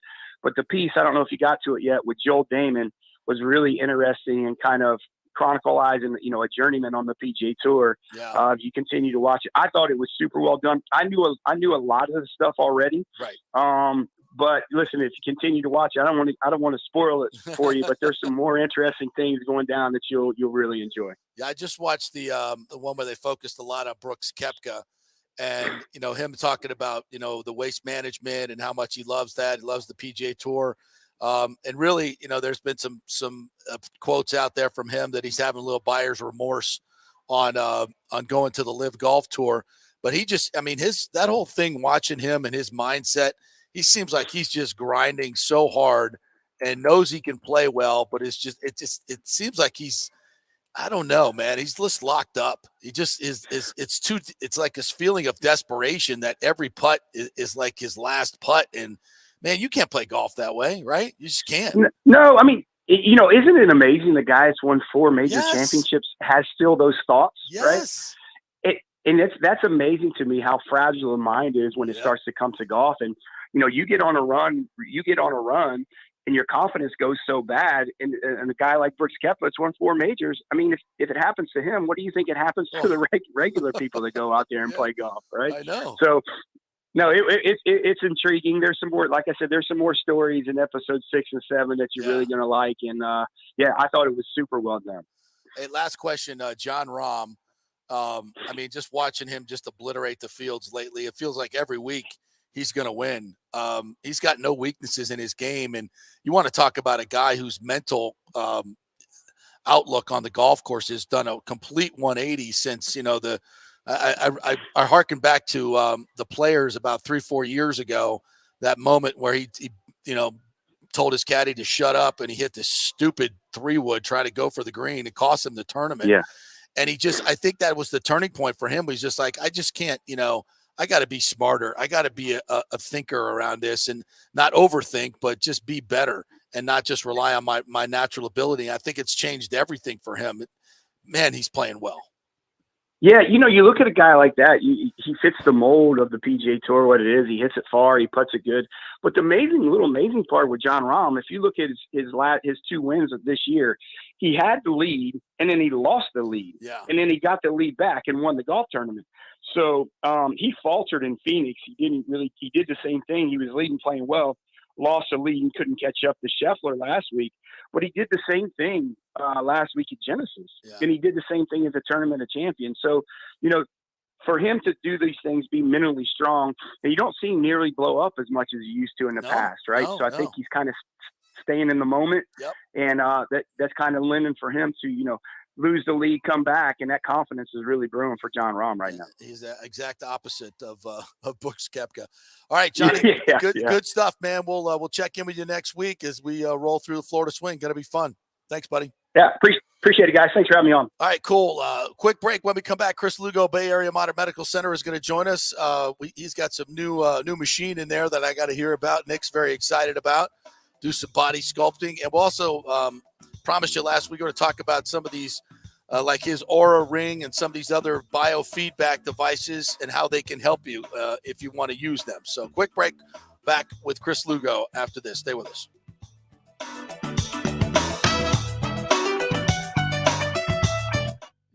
but the piece, I don't know if you got to it yet, with Joel Damon was really interesting and kind of chronicalizing, you know, a journeyman on the PGA Tour. Yeah. If you continue to watch it, I thought it was super well done. I knew a lot of the stuff already. Right. But listen, if you continue to watch it, I don't want to spoil it for you, but there's some more interesting things going down that you'll really enjoy. Yeah, I just watched the one where they focused a lot on Brooks Koepka, and you know him talking about the waste management and how much he loves that. He loves the PGA Tour, and really there's been some quotes out there from him that he's having a little buyer's remorse on going to the Live Golf Tour. But he just, that whole thing, watching him and his mindset, he seems like he's just grinding so hard and knows he can play well, but it seems like he's, I don't know, man. He's just locked up. He just is. It's like this feeling of desperation that every putt is like his last putt, and man, you can't play golf that way, right? You just can't. No, I mean, isn't it amazing the guy that's won 4 major championships has still those thoughts, yes. right? And that's amazing to me how fragile the mind is when it starts to come to golf. And, you get on a run, and your confidence goes so bad. And a guy like Brooks Koepka that's won 4 majors. I mean, if it happens to him, what do you think it happens to the regular people that go out there and play golf, right? I know. So, no, it's intriguing. There's some more, like I said, there's some more stories in episode 6 and 7 that you're really going to like. And I thought it was super well done. Hey, last question, John Rahm. I mean, just watching him just obliterate the fields lately, it feels like every week he's going to win. He's got no weaknesses in his game. And you want to talk about a guy whose mental outlook on the golf course has done a complete 180 since, I harken back to the Players about 3-4 years ago, that moment where he told his caddy to shut up and he hit this stupid 3-wood trying to go for the green. It cost him the tournament. Yeah. And I think that was the turning point for him. He's just like, I just can't, I got to be smarter. I got to be a thinker around this and not overthink, but just be better and not just rely on my natural ability. I think it's changed everything for him. Man, he's playing well. Yeah, you look at a guy like that, he fits the mold of the PGA Tour, what it is. He hits it far, he putts it good. But the amazing part with John Rahm, if you look at his 2 wins of this year, he had the lead, and then he lost the lead. Yeah. And then he got the lead back and won the golf tournament. So he faltered in Phoenix. He did the same thing. He was leading, playing well, lost the lead and couldn't catch up to Scheffler last week. But he did the same thing last week at Genesis. Yeah. And he did the same thing at the Tournament of Champions. So, for him to do these things, be mentally strong, and you don't see him nearly blow up as much as you used to in the past, right? So I think he's kind of staying in the moment. Yep. And that's kind of lending for him to, lose the lead, come back, and that confidence is really brewing for John Rahm right now. He's the exact opposite of Brooks Koepka. All right, Johnny, good stuff, man. We'll check in with you next week as we roll through the Florida swing. Going to be fun. Thanks, buddy. Yeah, appreciate it, guys. Thanks for having me on. All right, cool. Quick break. When we come back, Chris Lugo, Bay Area Modern Medical Center, is going to join us. He's got some new machine in there that I got to hear about. Nick's very excited about. Do some body sculpting, and we'll also promised you last week we're going to talk about some of these, like his Aura Ring and some of these other biofeedback devices and how they can help you if you want to use them. So, quick break. Back with Chris Lugo after this. Stay with us.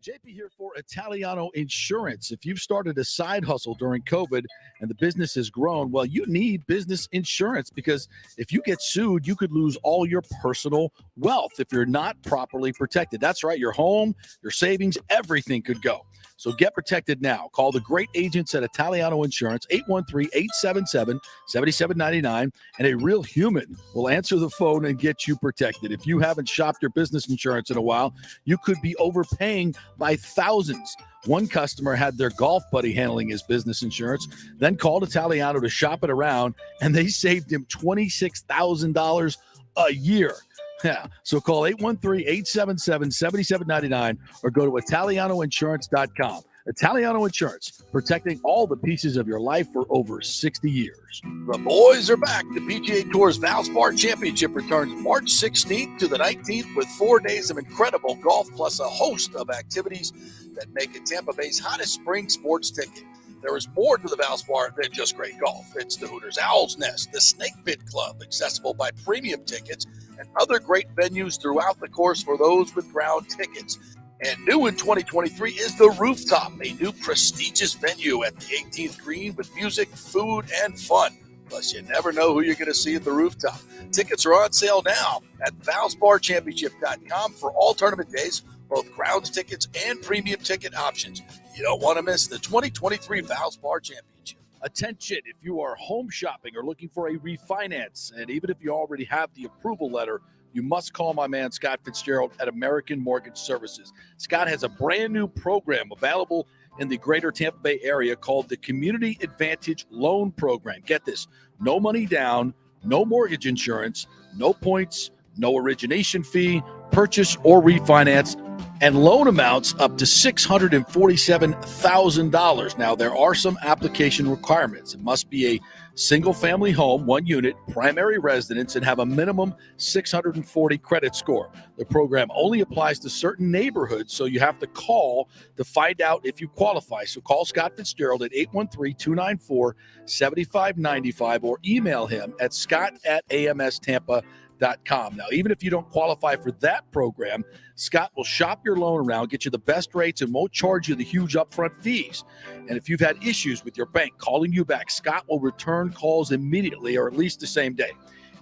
JP here for Italiano Insurance. If you've started a side hustle during COVID and the business has grown, well, you need business insurance, because if you get sued, you could lose all your personal wealth if you're not properly protected. That's right. Your home, your savings, everything could go. So get protected now. Call the great agents at Italiano Insurance, 813-877-7799, and a real human will answer the phone and get you protected. If you haven't shopped your business insurance in a while, you could be overpaying by thousands. One customer had their golf buddy handling his business insurance, then called Italiano to shop it around, and they saved him $26,000 a year. Yeah. So call 813-877-7799 or go to ItalianoInsurance.com. Italiano Insurance, protecting all the pieces of your life for over 60 years. The boys are back. The PGA Tour's Valspar Championship returns March 16th to the 19th with 4 days of incredible golf plus a host of activities that make it Tampa Bay's hottest spring sports ticket. There is more to the Valspar than just great golf. It's the Hooters Owl's Nest, the Snake Pit Club, accessible by premium tickets, and other great venues throughout the course for those with ground tickets. And new in 2023 is the Rooftop, a new prestigious venue at the 18th green with music, food, and fun. Plus, you never know who you're going to see at the Rooftop. Tickets are on sale now at ValsparChampionship.com for all tournament days, both grounds tickets and premium ticket options. You don't want to miss the 2023 Valspar Championship. Attention, if you are home shopping or looking for a refinance, and even if you already have the approval letter, you must call my man Scott Fitzgerald at American Mortgage Services. Scott has a brand new program available in the greater Tampa Bay area called the Community Advantage Loan Program. Get this, no money down, no mortgage insurance, no points, no origination fee, purchase or refinance, and loan amounts up to $647,000. Now, there are some application requirements. It must be a single-family home, 1 unit, primary residence, and have a minimum 640 credit score. The program only applies to certain neighborhoods, so you have to call to find out if you qualify. So call Scott Fitzgerald at 813-294-7595 or email him at scott@amstampa.com. Now, even if you don't qualify for that program, Scott will shop your loan around, get you the best rates, and won't charge you the huge upfront fees. And if you've had issues with your bank calling you back, Scott will return calls immediately or at least the same day.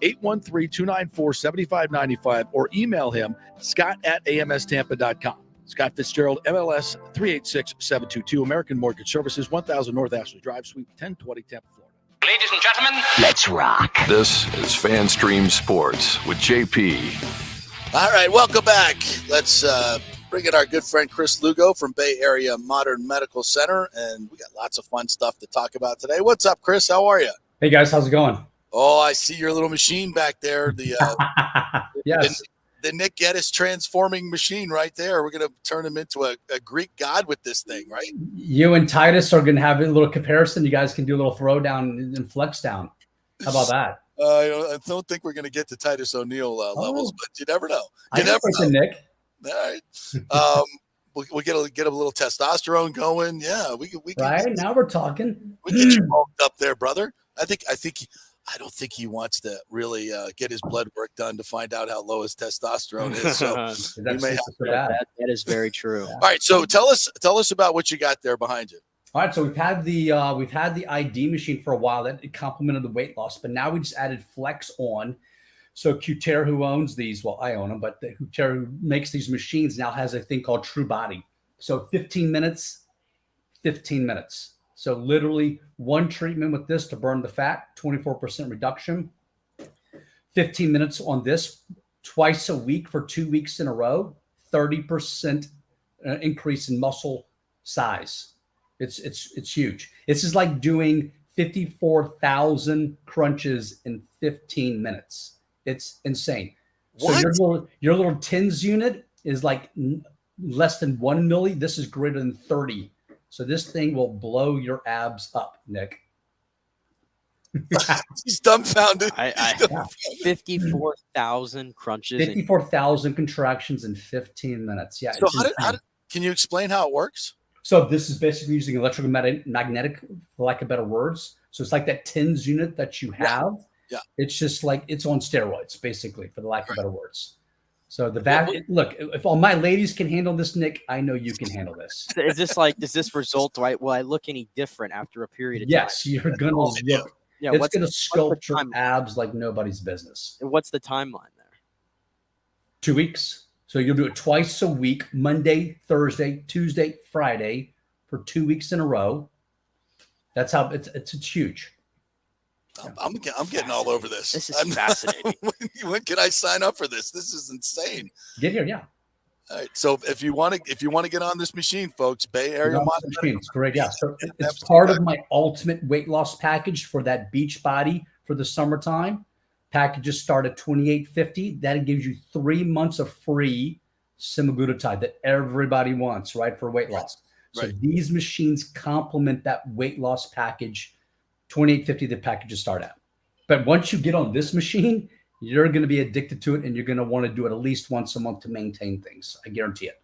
813-294-7595 or email him, scott@amstampa.com. Scott Fitzgerald, MLS 386722, American Mortgage Services, 1000 North Ashley Drive, Suite 1020, Tampa, Florida. Ladies and gentlemen, Let's rock. This is FanStream Sports with JP. All right, welcome back. Let's bring in our good friend Chris Lugo from Bay Area Modern Medical Center, and we got lots of fun stuff to talk about today. What's up, Chris? How are you? Hey, guys. How's it going? Oh, I see your little machine back there. The Yes. the Nick Geddes transforming machine right there. We're going to turn him into a Greek god with this thing, right? You and Titus are going to have a little comparison. You guys can do a little throw down and flex down. How about that? I don't think we're going to get to Titus O'Neil levels, but you never know. You never know. Nick. All right. We get a little testosterone going. Yeah, we Right now we're talking. We get you bulked up there, brother. I don't think he wants to really get his blood work done to find out how low his testosterone is. So that is very true. All right, so tell us about what you got there behind you. All right, so we've had the ID machine for a while that it complemented the weight loss, but now we just added Flex on. So Cutera, who owns these, well, I own them, but Cutera, who makes these machines, now has a thing called True Body. So 15 minutes. So literally one treatment with this to burn the fat, 24% reduction. 15 minutes on this twice a week for 2 weeks in a row, 30% increase in muscle size. It's huge. This is like doing 54,000 crunches in 15 minutes. It's insane. What? So your little TENS unit is like less than 1 milli. This is greater than 30. So this thing will blow your abs up, Nick. He's dumbfounded. 54,000 crunches. 54,000 contractions in 15 minutes. Yeah. So can you explain how it works? So this is basically using electromagnetic, for lack of better words. So it's like that TENS unit that you have. Yeah. It's just like it's on steroids, basically, for the lack of better words. So look, if all my ladies can handle this, Nick, I know you can handle this. Does this result right? Will I look any different after a period of time? Yes, you're gonna look. Yeah, it's gonna sculpt your abs like nobody's business. What's the timeline there? 2 weeks. So you'll do it twice a week, Monday, Thursday, Tuesday, Friday, for 2 weeks in a row. That's how it's huge. I'm getting all over this. This is fascinating. When can I sign up for this? This is insane. Get here, yeah. All right. So if you want to get on this machine, folks, Bay Area machines, correct? Yeah. So it's part of my ultimate weight loss package for that beach body for the summertime. Packages start at $28.50. That gives you 3 months of free semaglutide that everybody wants, right, for weight loss. So these machines complement that weight loss package. $28.50 the packages start at. But once you get on this machine, you're going to be addicted to it, and you're going to want to do it at least once a month to maintain things. I guarantee it.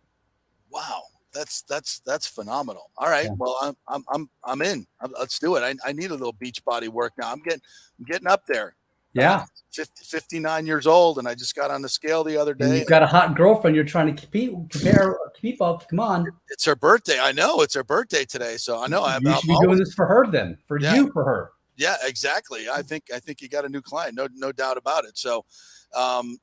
Wow, that's phenomenal. All right, well I'm in. Let's do it. I need a little beach body work now. I'm getting up there. Yeah, 59 years old, and I just got on the scale the other day. And you've got a hot girlfriend you're trying to keep up. Come on. It's her birthday. I know it's her birthday today, so I know you should be doing this for her then, for her. Yeah, exactly. I think you got a new client, no doubt about it. So, I'm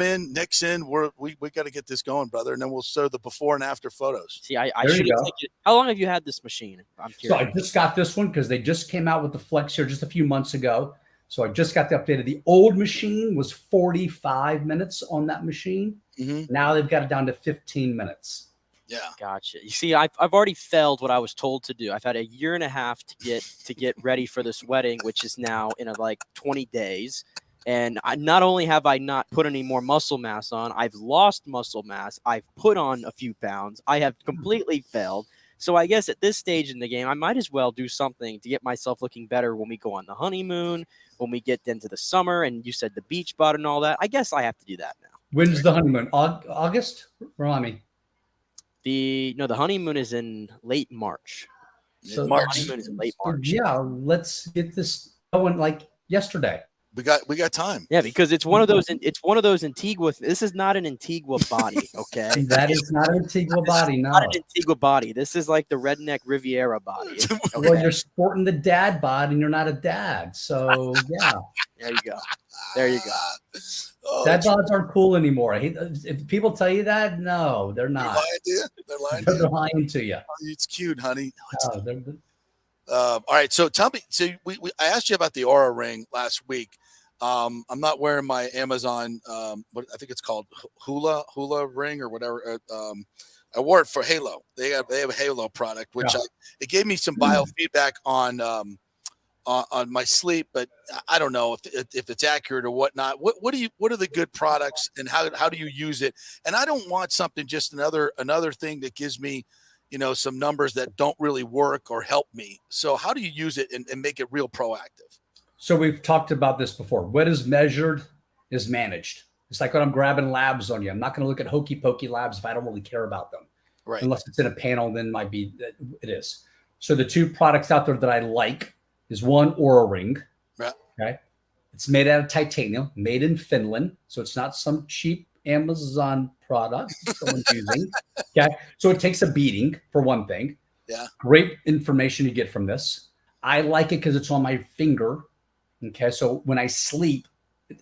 in. Nick's in. We got to get this going, brother, and then we'll show the before and after photos. See, I should have taken. How long have you had this machine? I'm curious. So I just got this one because they just came out with the Flex here just a few months ago. So I just got the updated. The old machine was 45 minutes on that machine. Mm-hmm. Now they've got it down to 15 minutes. Yeah, gotcha. You see, I've already failed what I was told to do. I've had a year and a half to get ready for this wedding, which is now in like 20 days, And not only have I not put any more muscle mass on, I've lost muscle mass. I've put on a few pounds. I have completely failed. So I guess at this stage in the game, I might as well do something to get myself looking better when we go on the honeymoon, when we get into the summer, and you said the beach bod and all that. I guess I have to do that now. When's the honeymoon? August? Remind me. The honeymoon is in late March. So The honeymoon is in late March. Yeah, let's get this going like yesterday. We got time. Yeah, because it's one of those. It's one of those Antigua. This is not an Antigua body, okay? That is not an Antigua body. No, not an Antigua body. This is like the redneck Riviera body. Okay? Well, you're sporting the dad bod, and you're not a dad. So yeah, there you go. There you go. Oh, dad bods aren't cool anymore. If people tell you that, no, they're not. They're lying to you. They're lying to you. It's cute, honey. No, they're all right, so tell me. So I asked you about the Aura ring last week. I'm not wearing my Amazon. What I think it's called Hula ring or whatever. I wore it for Halo. They have a Halo product, which it gave me some biofeedback on my sleep, but I don't know if it's accurate or whatnot. What are the good products and how do you use it? And I don't want something just another thing that gives me, some numbers that don't really work or help me. So how do you use it and make it real proactive? So we've talked about this before. What is measured is managed. It's like when I'm grabbing labs on you. I'm not going to look at hokey pokey labs if I don't really care about them. Right. Unless it's in a panel, then it is. So the two products out there that I like is one Aura ring. Yeah. Okay. It's made out of titanium, made in Finland. So it's not some cheap Amazon product someone's using. Okay. So it takes a beating for one thing. Yeah. Great information you get from this. I like it because it's on my finger. Okay. So when I sleep,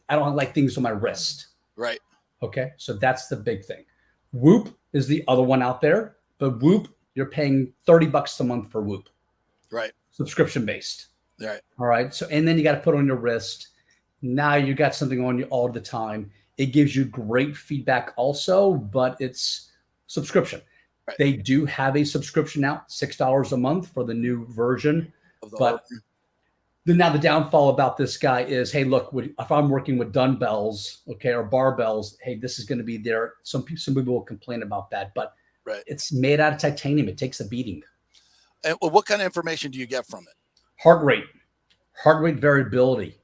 I don't like things on my wrist. Right. Okay. So that's the big thing. Whoop is the other one out there, but Whoop, you're paying $30 a month for Whoop. Right. Subscription based. Right. All right. So, and then you got to put on your wrist. Now you got something on you all the time. It gives you great feedback also, but it's subscription. Right. They do have a subscription out, $6 a month for the new version. But now the downfall about this guy is, hey, look, if I'm working with dumbbells, okay, or barbells, hey, this is going to be there. Some people will complain about that, but it's made out of titanium. It takes a beating. And what kind of information do you get from it? Heart rate variability.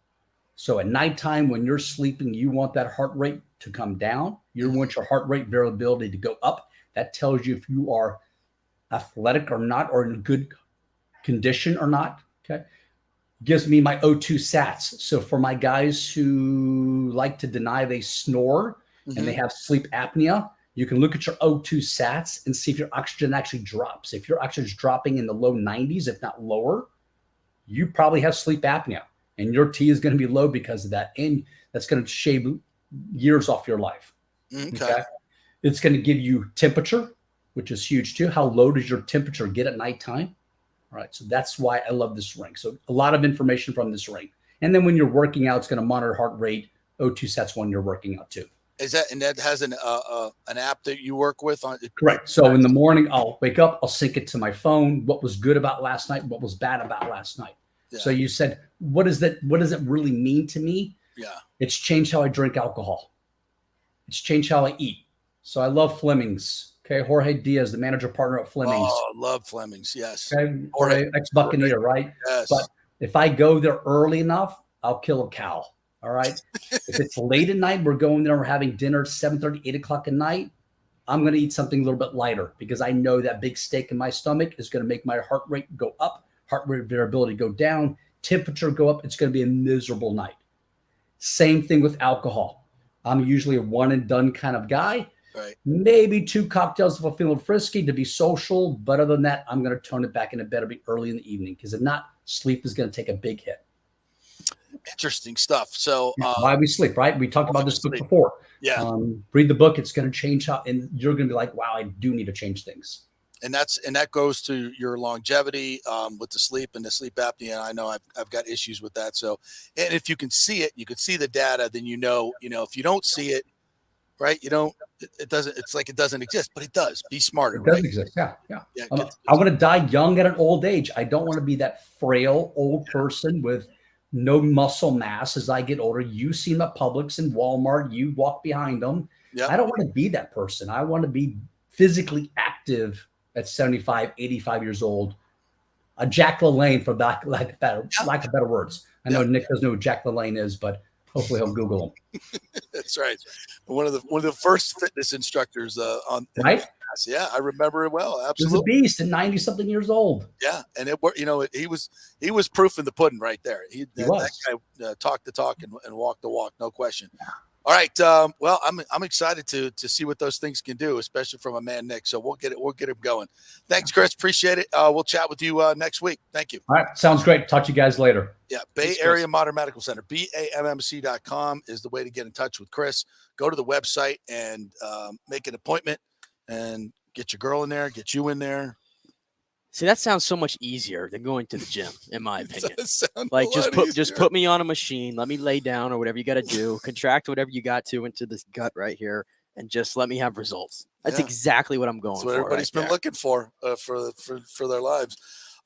So at nighttime when you're sleeping, you want that heart rate to come down. You want your heart rate variability to go up. That tells you if you are athletic or not, or in good condition or not. Okay. Gives me my O2 sats. So for my guys who like to deny they snore and they have sleep apnea, you can look at your O2 sats and see if your oxygen actually drops. If your oxygen is dropping in the low 90s, if not lower, you probably have sleep apnea, and your T is going to be low because of that. And that's going to shave years off your life. Okay. It's going to give you temperature, which is huge too. How low does your temperature get at nighttime? All right. So that's why I love this ring. So a lot of information from this ring. And then when you're working out, it's going to monitor heart rate, O2 sats when you're working out too. That has an app that you work with on? Correct. So in the morning, I'll wake up, I'll sync it to my phone. What was good about last night? What was bad about last night? Yeah. So you said, what does it really mean to me? Yeah. It's changed how I drink alcohol. It's changed how I eat. So I love Fleming's. Okay. Jorge Diaz, the manager partner at Fleming's. Oh, love Fleming's. Yes. Okay. Jorge, ex-Buccaneer, right? Yes. But if I go there early enough, I'll kill a cow. All right. If it's late at night, we're going there, we're having dinner 7:30, 8 o'clock at night, I'm going to eat something a little bit lighter because I know that big steak in my stomach is going to make my heart rate go up, heart rate variability go down, temperature go up. It's going to be a miserable night. Same thing with alcohol. I'm usually a one and done kind of guy. Right. Maybe 2 cocktails if I'm feeling frisky to be social. But other than that, I'm going to tone it back into bed. It'll be early in the evening because if not, sleep is going to take a big hit. Interesting stuff. So why we sleep, right? We talked about this book before. Yeah. Read the book. It's going to change how, and you're going to be like, wow, I do need to change things. And that goes to your longevity with the sleep and the sleep apnea. I know I've got issues with that. So, and if you can see it, you can see the data, then you know, if you don't see it, right, it doesn't, it's like it doesn't exist, but it does. Be smarter. It does right? exist. Yeah. I want to die young at an old age. I don't want to be that frail old person with no muscle mass as I get older. You see them at Publix and Walmart. You walk behind them. Yep. I don't want to be that person. I want to be physically active at 75, 85 years old. A Jack LaLanne, for lack of better words. I know Nick doesn't know who Jack LaLanne is, but hopefully he'll Google him. That's right. One of the first fitness instructors on right. Yeah, I remember it well. Absolutely, he was a beast at 90-something years old. Yeah, and he was proof in the pudding right there. That guy talked the talk and walked the walk, no question. Yeah. All right, well, I'm excited to see what those things can do, especially from a man Nick. So we'll get him going. Thanks, Chris. Appreciate it. We'll chat with you next week. Thank you. All right, sounds great. Talk to you guys later. Yeah, Bay Area Modern Medical Center, BAMMC.com is the way to get in touch with Chris. Go to the website and make an appointment and get your girl in there, get you in there. See, that sounds so much easier than going to the gym, in my opinion. Like just put me on a machine, let me lay down or whatever you got to do, contract whatever you got to into this gut right here, and just let me have results. That's exactly what I'm going for. That's what everybody's been looking for their lives.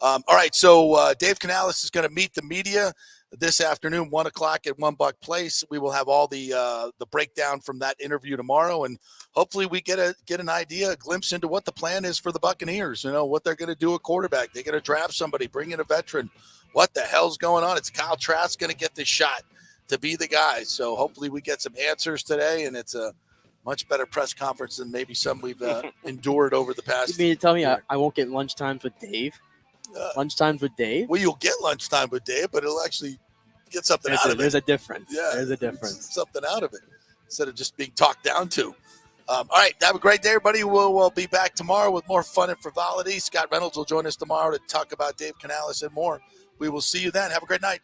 All right, so Dave Canales is going to meet the media this afternoon, 1:00 at One Buck Place. We will have all the breakdown from that interview tomorrow, and hopefully we get an idea, a glimpse into what the plan is for the Buccaneers. You know what they're going to do at quarterback. They're going to draft somebody, bring in a veteran. What the hell's going on? It's Kyle Trask going to get this shot to be the guy. So hopefully we get some answers today, and it's a much better press conference than maybe some we've endured over the past. You mean to tell me I won't get lunchtimes with Dave? Lunchtimes with Dave? Well, you'll get lunchtime with Dave, but it'll actually get something out of it. There's a difference. Yeah, there's a difference. Something out of it instead of just being talked down to. All right, have a great day, everybody. We'll be back tomorrow with more fun and frivolity. Scott Reynolds will join us tomorrow to talk about Dave Canales and more. We will see you then. Have a great night.